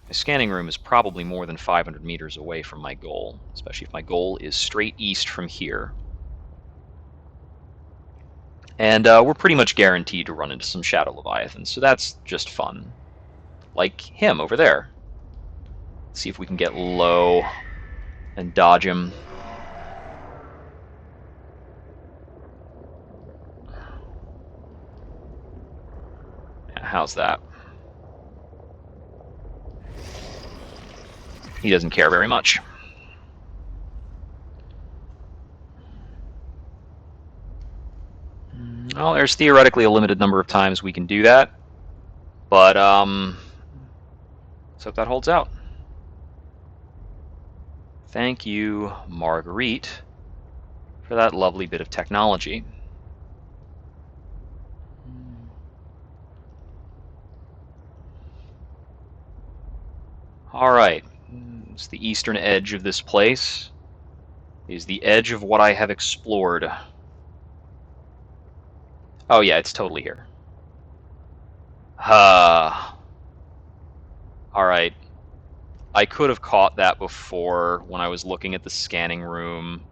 Speaker 1: my scanning room is probably more than 500 meters away from my goal, especially if my goal is straight east from here. And we're pretty much guaranteed to run into some Shadow Leviathans, so that's just fun. Like him over there. Let's see if we can get low and dodge him. How's that? He doesn't care very much. Well, there's theoretically a limited number of times we can do that, but let's hope that holds out. Thank you, Marguerite, for that lovely bit of technology. All right, it's the eastern edge of this place. Is the edge of what I have explored. Oh yeah, it's totally here. All right. I could have caught that before when I was looking at the scanning room.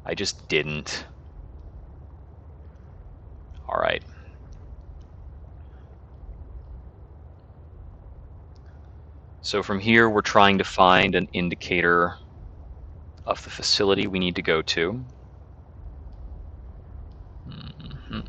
Speaker 1: I just didn't. All right. So from here, we're trying to find an indicator of the facility we need to go to. Mm-hmm.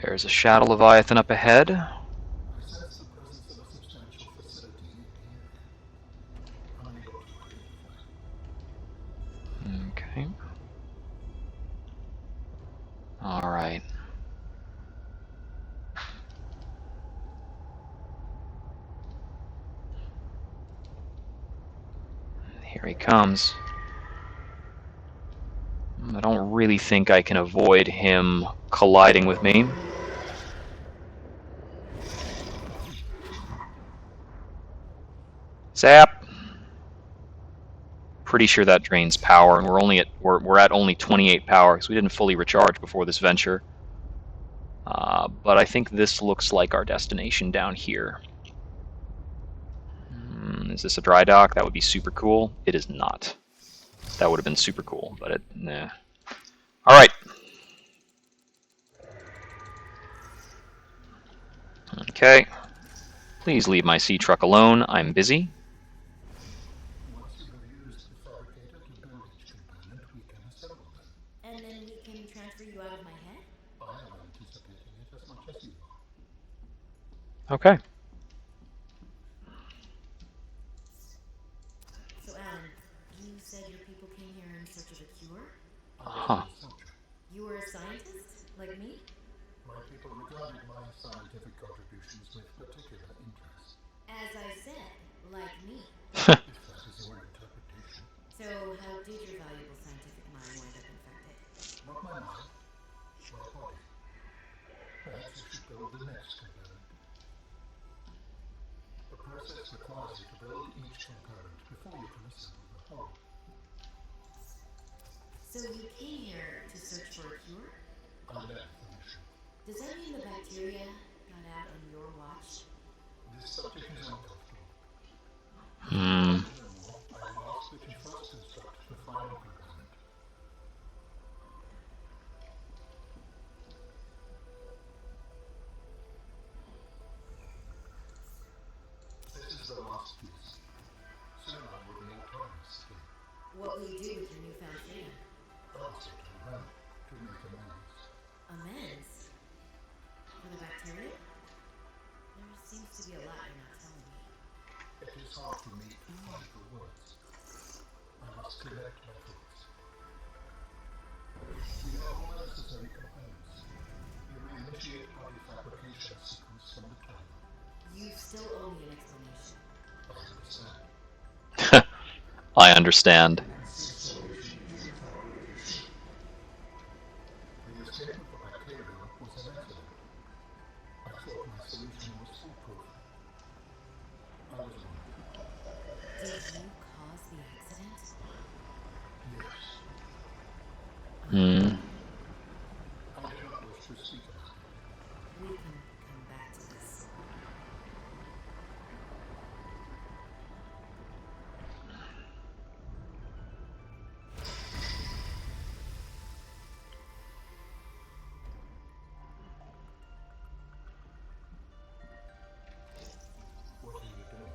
Speaker 1: There's a Shadow Leviathan up ahead. Okay. All right. Here he comes. I don't really think I can avoid him colliding with me. Zap! Pretty sure that drains power, and we're at only 28 power because we didn't fully recharge before this venture. But I think this looks like our destination down here. Is this a dry dock? That would be super cool. It is not. That would have been super cool, but nah. All right. Okay. Please leave my sea truck alone. I'm busy.
Speaker 2: And then we can transfer you out of my head?
Speaker 1: Okay.
Speaker 2: So, Alan, you said your people came cure?
Speaker 1: Huh.
Speaker 2: You were a scientist? Like me?
Speaker 4: My people regarded my scientific contributions with particular interest.
Speaker 2: As I said, like me.
Speaker 4: If that is your interpretation.
Speaker 2: So, how did your valuable scientific mind wind up infected?
Speaker 4: Not my mind, my body. Perhaps you should build the next component. The process requires you to build each component before you can assemble the whole.
Speaker 2: So, you came here to search for a cure?
Speaker 4: I left the mission.
Speaker 2: Does that mean the bacteria got out on your watch?
Speaker 4: This subject is uncomfortable.
Speaker 1: Hmm.
Speaker 4: No more, I will ask that you first construct the final component. This is the last piece. Soon I will be autonomous again.
Speaker 2: What will you do with your newfound freedom?
Speaker 4: Ask it to run to make amends.
Speaker 2: Amends? For the bacteria? There seems to be a lot you're not telling me.
Speaker 4: It is hard for me to find the words. I must collect my thoughts. We have all necessary components. You may initiate body fabrication sequence from the time.
Speaker 2: You still owe me an explanation.
Speaker 4: I understand.
Speaker 1: I understand.
Speaker 4: The escape of the bacteria was an accident. I thought my solution was foolproof. I was wrong.
Speaker 2: Did you cause the accident?
Speaker 4: Yes.
Speaker 1: Hmm.
Speaker 4: I do not wish to speak about it.
Speaker 2: We can come back to this.
Speaker 4: What are you doing?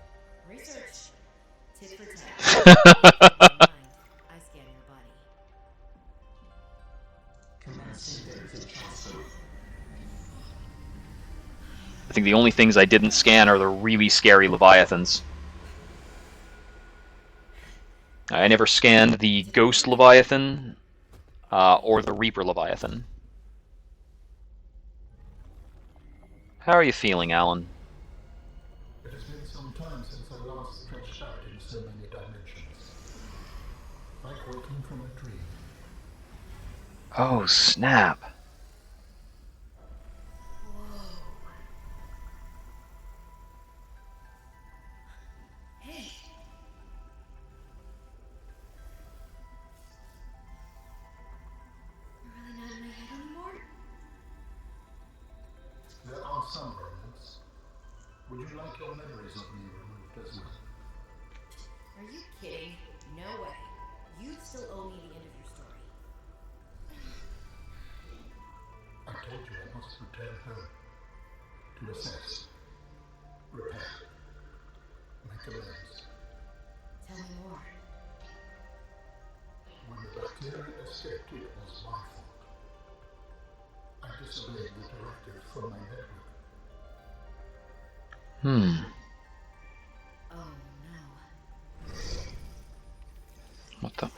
Speaker 2: Research. Tit for tat. I scan your body.
Speaker 1: I think the only things I didn't scan are the really scary Leviathans. I never scanned the Ghost Leviathan or the Reaper Leviathan. How are you feeling, Alan?
Speaker 4: It has been some time since I last stretched out in so many dimensions. Like waking from a dream.
Speaker 1: Oh, snap.
Speaker 2: Hey! You're really not in my head anymore?
Speaker 4: There are some remnants. Would you like your memories of me removed as well?
Speaker 2: Are you kidding? No way. You still owe me the end of your story.
Speaker 4: I told you I must return home. To assess. Repair. Make amends.
Speaker 2: Tell me more.
Speaker 4: When the bacteria escaped, it was my fault. I disobeyed the directive from my network.
Speaker 2: Oh no.
Speaker 1: What the?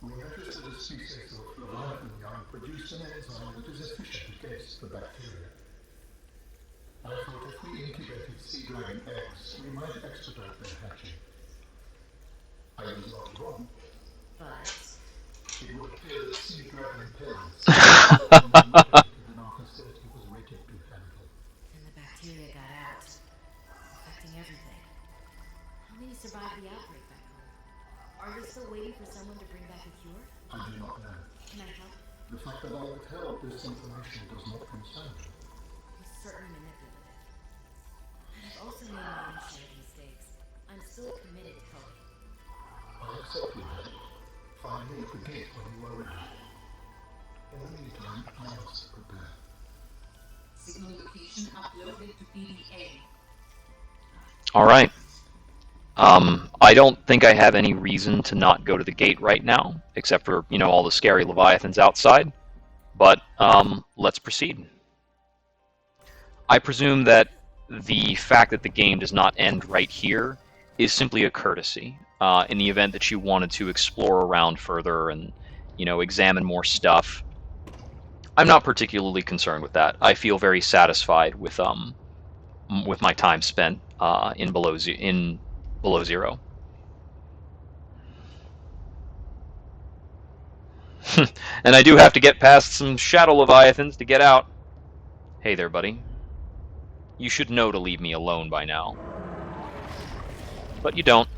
Speaker 4: We noticed that a species of Leviathan young produced an enzyme that is efficient against the bacteria. I thought if we incubated sea dragon eggs, we might expedite their hatching. I was not wrong.
Speaker 2: But
Speaker 4: It would appear that sea dragon parents are more motivated than our facility was rated to handle.
Speaker 2: then the bacteria got out, affecting everything. How many survived the outbreak back home? Are they still waiting for someone to bring back a cure?
Speaker 4: I do not know.
Speaker 2: Can I help?
Speaker 4: The fact that I withheld this information does not concern me.
Speaker 2: It was certainly manipulative. And I've also made my own share of mistakes. I'm still committed to helping.
Speaker 4: I accept you then. Find me at the gate when you are ready. In the meantime, I must prepare.
Speaker 3: Signal location uploaded to PDA.
Speaker 1: Alright. I don't think I have any reason to not go to the gate right now, except for, you know, all the scary Leviathans outside. But, let's proceed. I presume that the fact that the game does not end right here is simply a courtesy, in the event that you wanted to explore around further and you know, examine more stuff. I'm not particularly concerned with that. I feel very satisfied with my time spent in below zero. And I do have to get past some shadow leviathans to get out. Hey there, buddy. You should know to leave me alone by now. But you don't.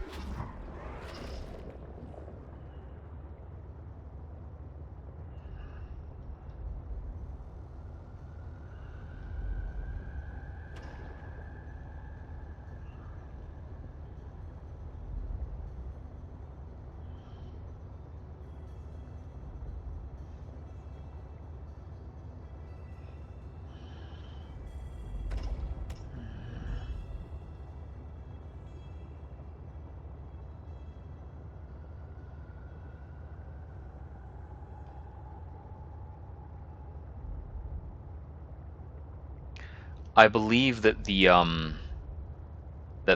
Speaker 1: I believe that the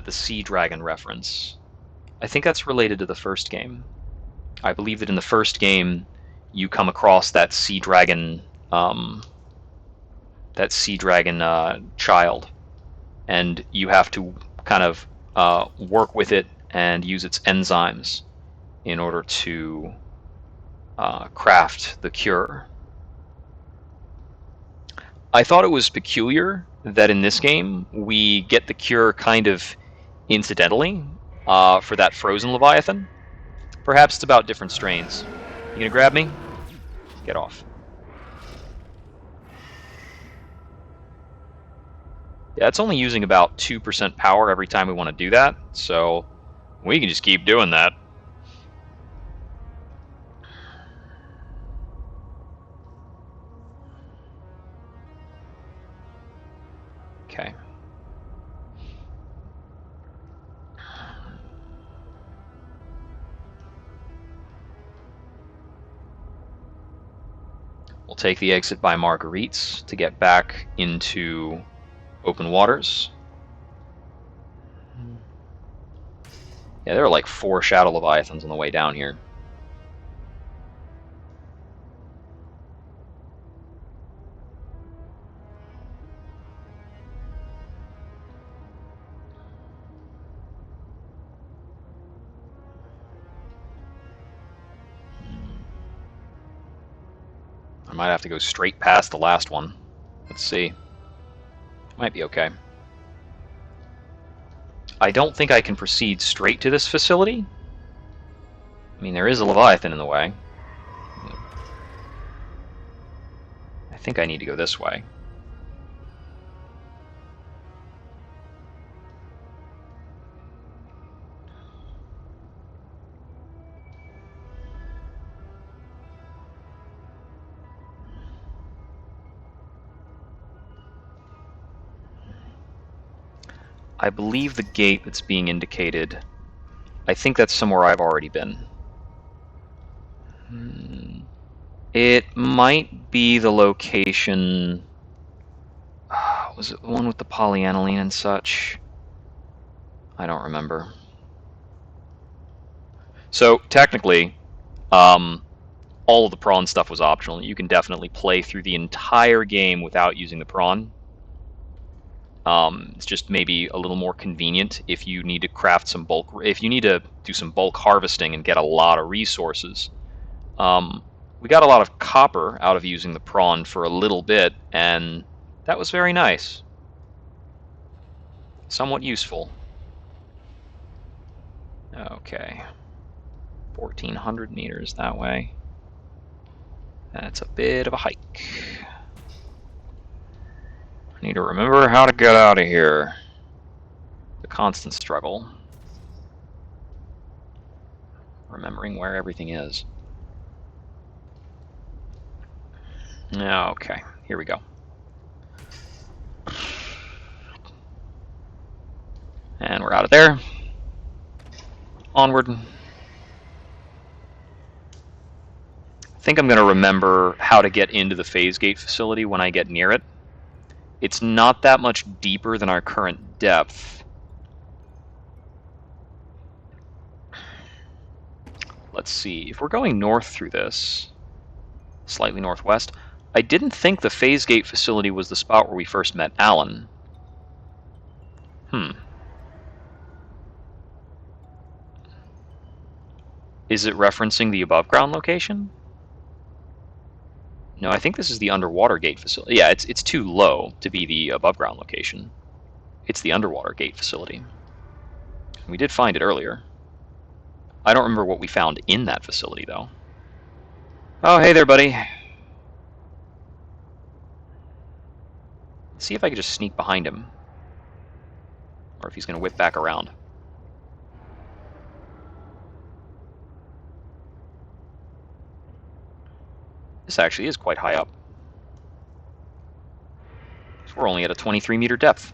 Speaker 1: sea dragon reference, I think that's related to the first game. I believe that in the first game, you come across that sea dragon child, and you have to kind of work with it and use its enzymes in order to craft the cure. I thought it was peculiar that in this game we get the cure kind of incidentally for that frozen Leviathan. Perhaps it's about different strains. You gonna grab me? Get off. Yeah, it's only using about 2% power every time we want to do that, so we can just keep doing that. Okay. We'll take the exit by Marguerite's to get back into open waters. Yeah, there are like 4 Shadow Leviathans on the way down here. I might have to go straight past the last one. Let's see. Might be okay. I don't think I can proceed straight to this facility. I mean, there is a Leviathan in the way. I think I need to go this way. I believe the gate that's being indicated, I think that's somewhere I've already been. It might be the location... was it the one with the polyaniline and such? I don't remember. So, technically, all of the prawn stuff was optional. You can definitely play through the entire game without using the prawn. It's just maybe a little more convenient if you need to craft some bulk, if you need to do some bulk harvesting and get a lot of resources. We got a lot of copper out of using the prawn for a little bit, and that was very nice. Somewhat useful. Okay. 1,400 meters that way. That's a bit of a hike. I need to remember how to get out of here. The constant struggle. Remembering where everything is. Okay, here we go. And we're out of there. Onward. I think I'm going to remember how to get into the phase gate facility when I get near it. It's not that much deeper than our current depth. Let's see, if we're going north through this, slightly northwest. I didn't think the phase gate facility was the spot where we first met Alan. Is it referencing the above ground location? No, I think this is the underwater gate facility. Yeah, it's too low to be the above ground location. It's the underwater gate facility. We did find it earlier. I don't remember what we found in that facility, though. Oh, hey there, buddy. Let's see if I can just sneak behind him. Or if he's going to whip back around. This actually is quite high up. So we're only at a 23-meter depth.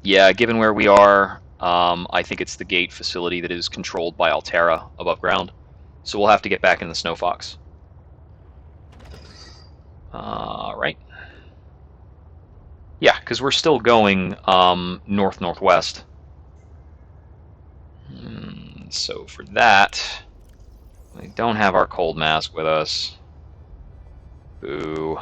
Speaker 1: Yeah, given where we are, I think it's the gate facility that is controlled by Altera above ground. So we'll have to get back in the Snow Fox. Right. Yeah, because we're still going north-northwest. So for that, we don't have our cold mask with us. Boo.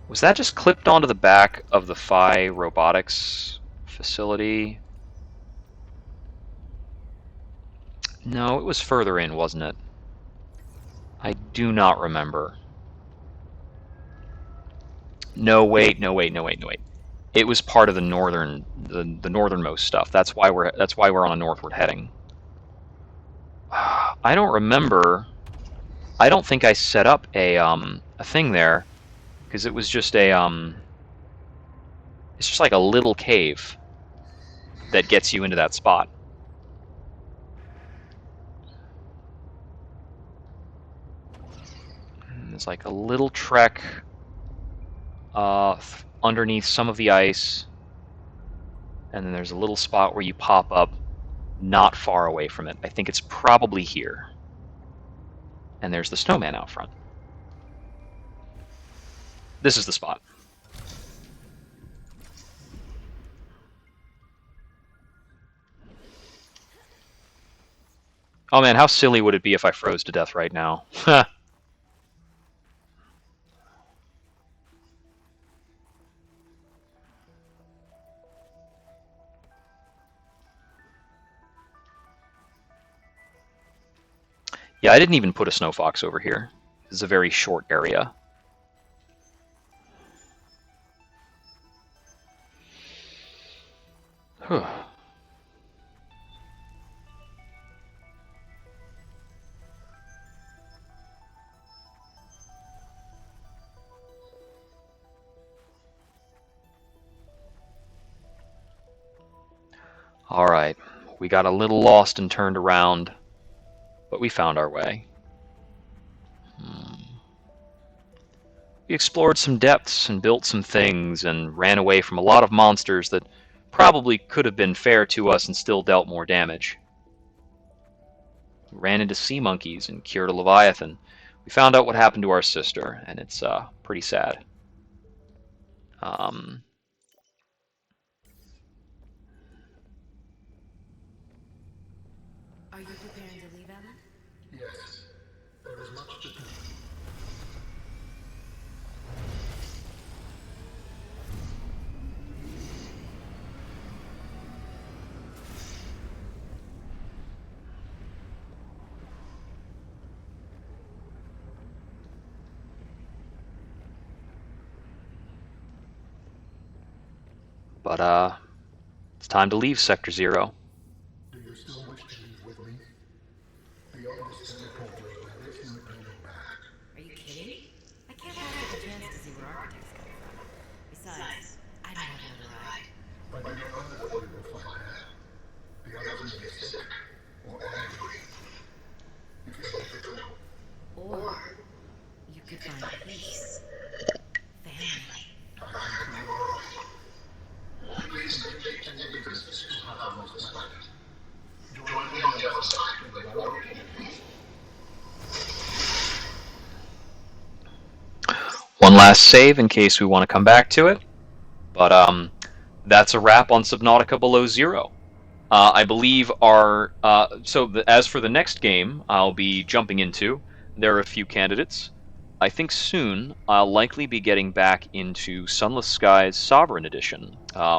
Speaker 1: Was that just clipped onto the back of the Phi Robotics facility? No, it was further in, wasn't it? I do not remember. No, wait. It was part of the northernmost stuff. That's why we're on a northward heading. I don't remember. I don't think I set up a thing there, because it was just a it's just like a little cave that gets you into that spot. And there's like a little trek underneath some of the ice, and then there's a little spot where you pop up not far away from it. I think it's probably here. And there's the snowman out front. This is the spot. Oh man, how silly would it be if I froze to death right now? Yeah, I didn't even put a snow fox over here. This is a very short area. Alright, we got a little lost and turned around, but we found our way. We explored some depths and built some things and ran away from a lot of monsters that probably could have been fair to us and still dealt more damage. We ran into sea monkeys and cured a leviathan. We found out what happened to our sister, and it's pretty sad.
Speaker 2: Are you preparing to leave, Alan?
Speaker 4: Yes, there is much to do.
Speaker 1: But it's time to leave Sector Zero.
Speaker 4: Do you still wish to leave with me? Beyond this teleport room, there is no turning back.
Speaker 2: Are you kidding? I can't pass up a chance to see where architects come from. Besides, I don't have another ride.
Speaker 4: But you don't know what you will find there. The others may be sick or angry. You can let it go.
Speaker 2: Or you could find peace. Family.
Speaker 4: I think you are right. Please indicate any business you have on this planet. Join me on the other side in the hour.
Speaker 1: One last save in case we want to come back to it. But that's a wrap on Subnautica Below Zero. I believe as for the next game I'll be jumping into, there are a few candidates. I think soon I'll likely be getting back into Sunless Skies Sovereign Edition,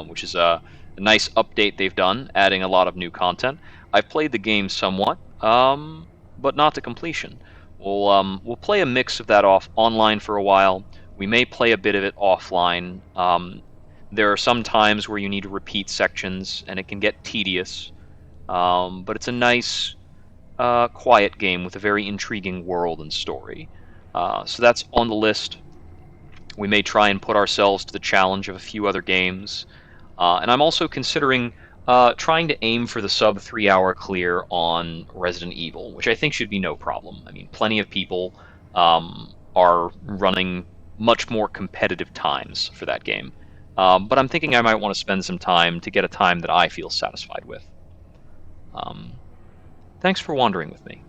Speaker 1: which is a nice update they've done, adding a lot of new content. I've played the game somewhat, but not to completion. We'll play a mix of that off online for a while. We may play a bit of it offline. There are some times where you need to repeat sections, and it can get tedious. But it's a nice, quiet game with a very intriguing world and story. So that's on the list. We may try and put ourselves to the challenge of a few other games. And I'm also considering trying to aim for the sub 3 hour clear on Resident Evil, which I think should be no problem. I mean, plenty of people are running much more competitive times for that game. But I'm thinking I might want to spend some time to get a time that I feel satisfied with. Thanks for wandering with me.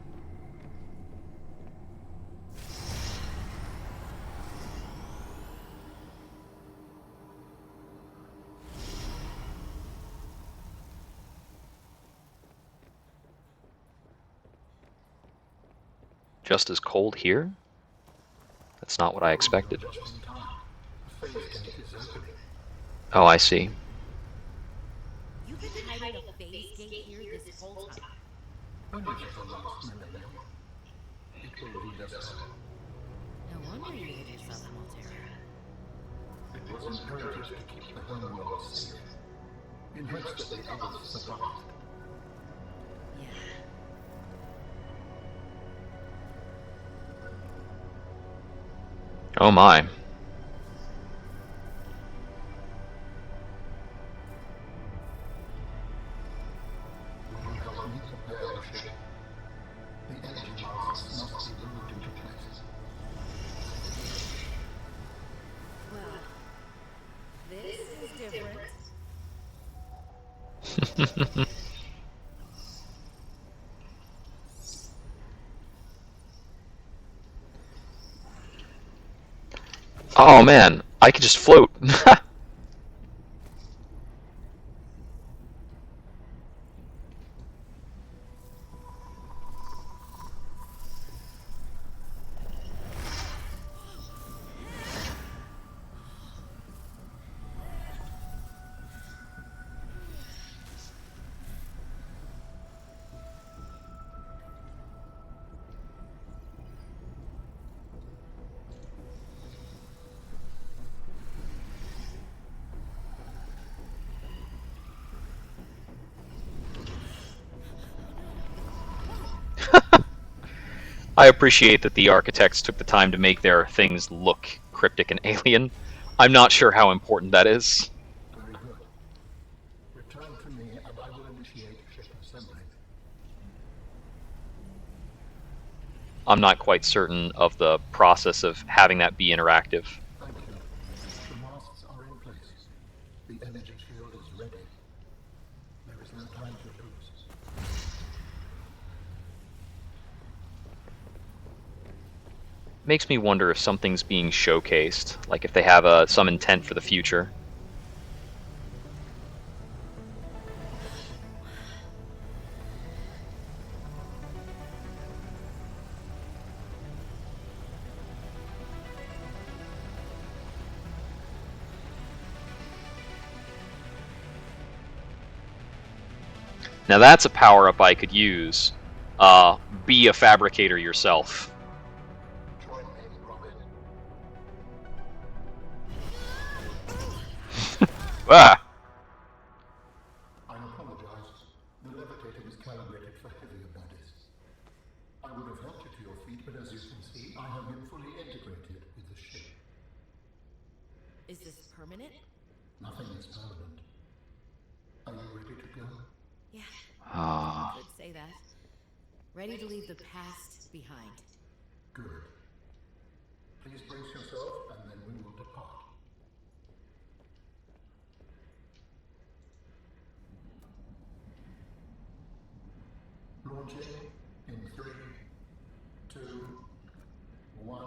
Speaker 1: Just as cold here? That's not what I expected.
Speaker 4: Just in time. The phase gate is opening.
Speaker 1: Oh, I see.
Speaker 2: You've been hiding a phase gate here this whole time.
Speaker 4: Only for the last millennium. It will lead us home.
Speaker 2: No wonder you hid yourself in Alterra.
Speaker 4: It was imperative to keep the homeworld safe, in hopes that the others survived.
Speaker 2: Yeah.
Speaker 1: Oh my.
Speaker 4: Will you help me prepare the ship? The energy masts must be moved into place.
Speaker 2: Well, this is different.
Speaker 1: Oh man, I could just float. I appreciate that the architects took the time to make their things look cryptic and alien. I'm not sure how important that is.
Speaker 4: Very good. Return to me and I will initiate ship assembly.
Speaker 1: I'm not quite certain of the process of having that be interactive.
Speaker 4: Thank you. The masts are in place. The energy field is ready. There is no time to lose.
Speaker 1: Makes me wonder if something's being showcased, like if they have some intent for the future. Now that's a power-up I could use. Be a fabricator yourself.
Speaker 4: Join me, Robin.
Speaker 1: Ah!
Speaker 4: I apologize. The levitator was calibrated for heavier bodies. I would have helped you to your feet, but as you can see, I have been fully integrated with the ship.
Speaker 2: Is this permanent?
Speaker 4: Nothing is permanent. Are you ready to go?
Speaker 2: Yeah.
Speaker 1: Ah.
Speaker 2: You could say that. Ready to leave the past behind.
Speaker 4: Good. Please brace yourself, and then we will depart. Launching in 3, 2, 1.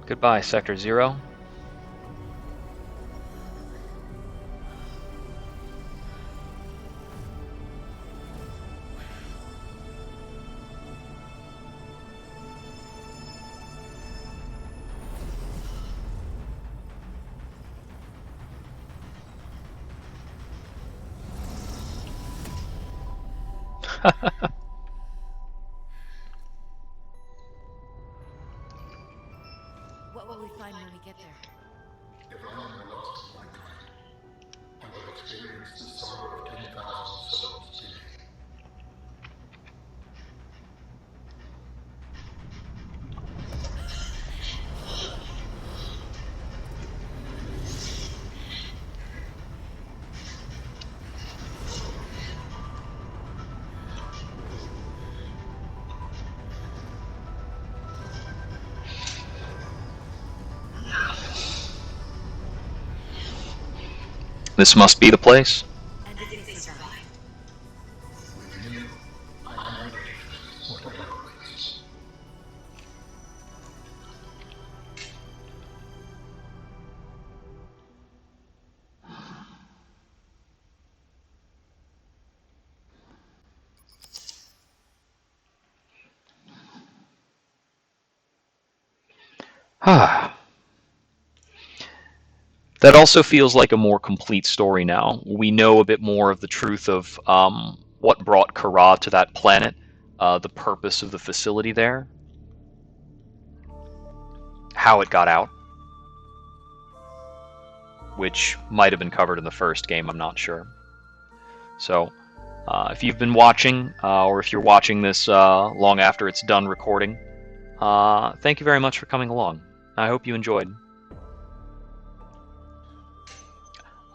Speaker 1: Goodbye, Sector Zero.
Speaker 2: What will we find when we get there?
Speaker 4: If I am the last of my kind, I will experience the sorrow of 10,000 souls beneath.
Speaker 1: This must be the place.
Speaker 2: And if they survive?
Speaker 4: With you, I am ready to face whatever awaits.
Speaker 1: That also feels like a more complete story now. We know a bit more of the truth of what brought Kara to that planet, the purpose of the facility there, how it got out, which might have been covered in the first game, I'm not sure. So, if you've been watching, or if you're watching this long after it's done recording, thank you very much for coming along. I hope you enjoyed.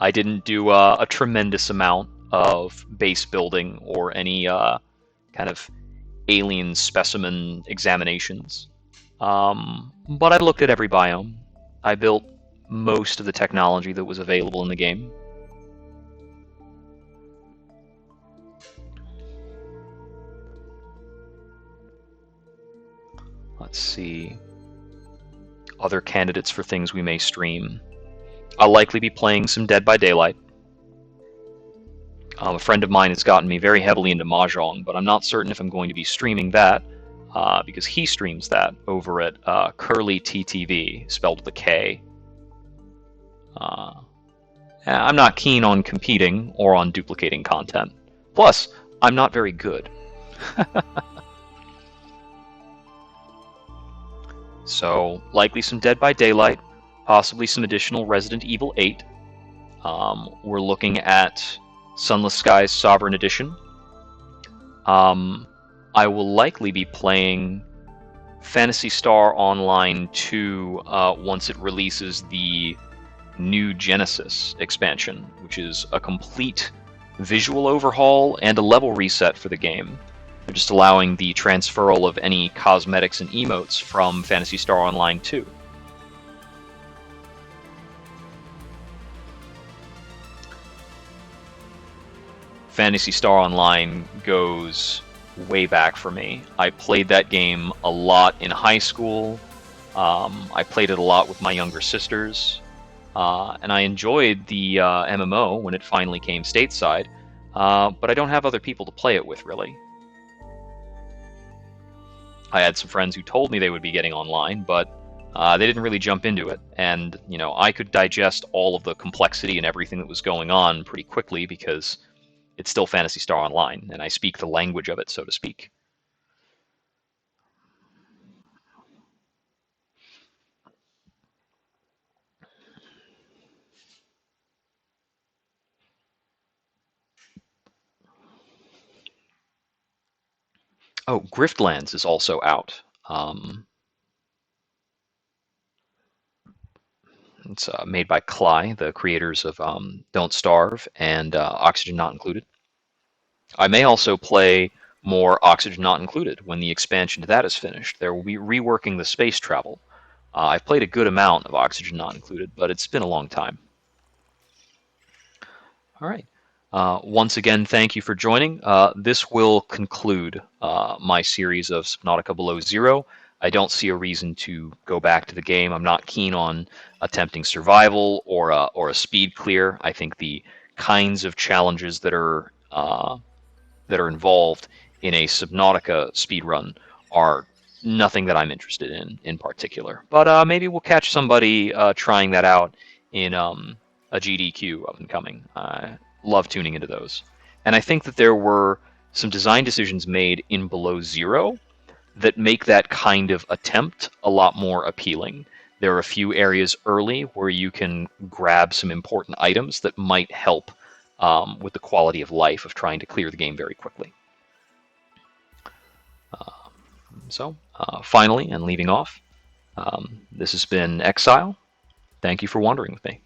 Speaker 1: I didn't do a tremendous amount of base building or any kind of alien specimen examinations. But I looked at every biome. I built most of the technology that was available in the game. Let's see. Other candidates for things we may stream. I'll likely be playing some Dead by Daylight. A friend of mine has gotten me very heavily into Mahjong, but I'm not certain if I'm going to be streaming that, because he streams that over at Curly TTV, spelled with a K. I'm not keen on competing or on duplicating content. Plus, I'm not very good. So, likely some Dead by Daylight, possibly some additional Resident Evil 8. We're looking at Sunless Skies Sovereign Edition. I will likely be playing Phantasy Star Online 2 once it releases the new Genesis expansion, which is a complete visual overhaul and a level reset for the game. They're just allowing the transferal of any cosmetics and emotes from Phantasy Star Online 2. Phantasy Star Online goes way back for me. I played that game a lot in high school. I played it a lot with my younger sisters. And I enjoyed the MMO when it finally came stateside, but I don't have other people to play it with, really. I had some friends who told me they would be getting online, but they didn't really jump into it. And, you know, I could digest all of the complexity and everything that was going on pretty quickly because it's still Phantasy Star Online, and I speak the language of it, so to speak. Oh, Griftlands is also out. It's made by Cly, the creators of Don't Starve and Oxygen Not Included. I may also play more Oxygen Not Included when the expansion to that is finished. They will be reworking the space travel. I've played a good amount of Oxygen Not Included, but it's been a long time. All right. Once again, thank you for joining. This will conclude my series of Subnautica Below Zero. I don't see a reason to go back to the game. I'm not keen on attempting survival or a speed clear. I think the kinds of challenges that are involved in a Subnautica speedrun are nothing that I'm interested in particular. But maybe we'll catch somebody trying that out in a GDQ up and coming. I love tuning into those. And I think that there were some design decisions made in Below Zero that make that kind of attempt a lot more appealing. There are a few areas early where you can grab some important items that might help with the quality of life of trying to clear the game very quickly. So, finally, and leaving off, this has been Exile. Thank you for wandering with me.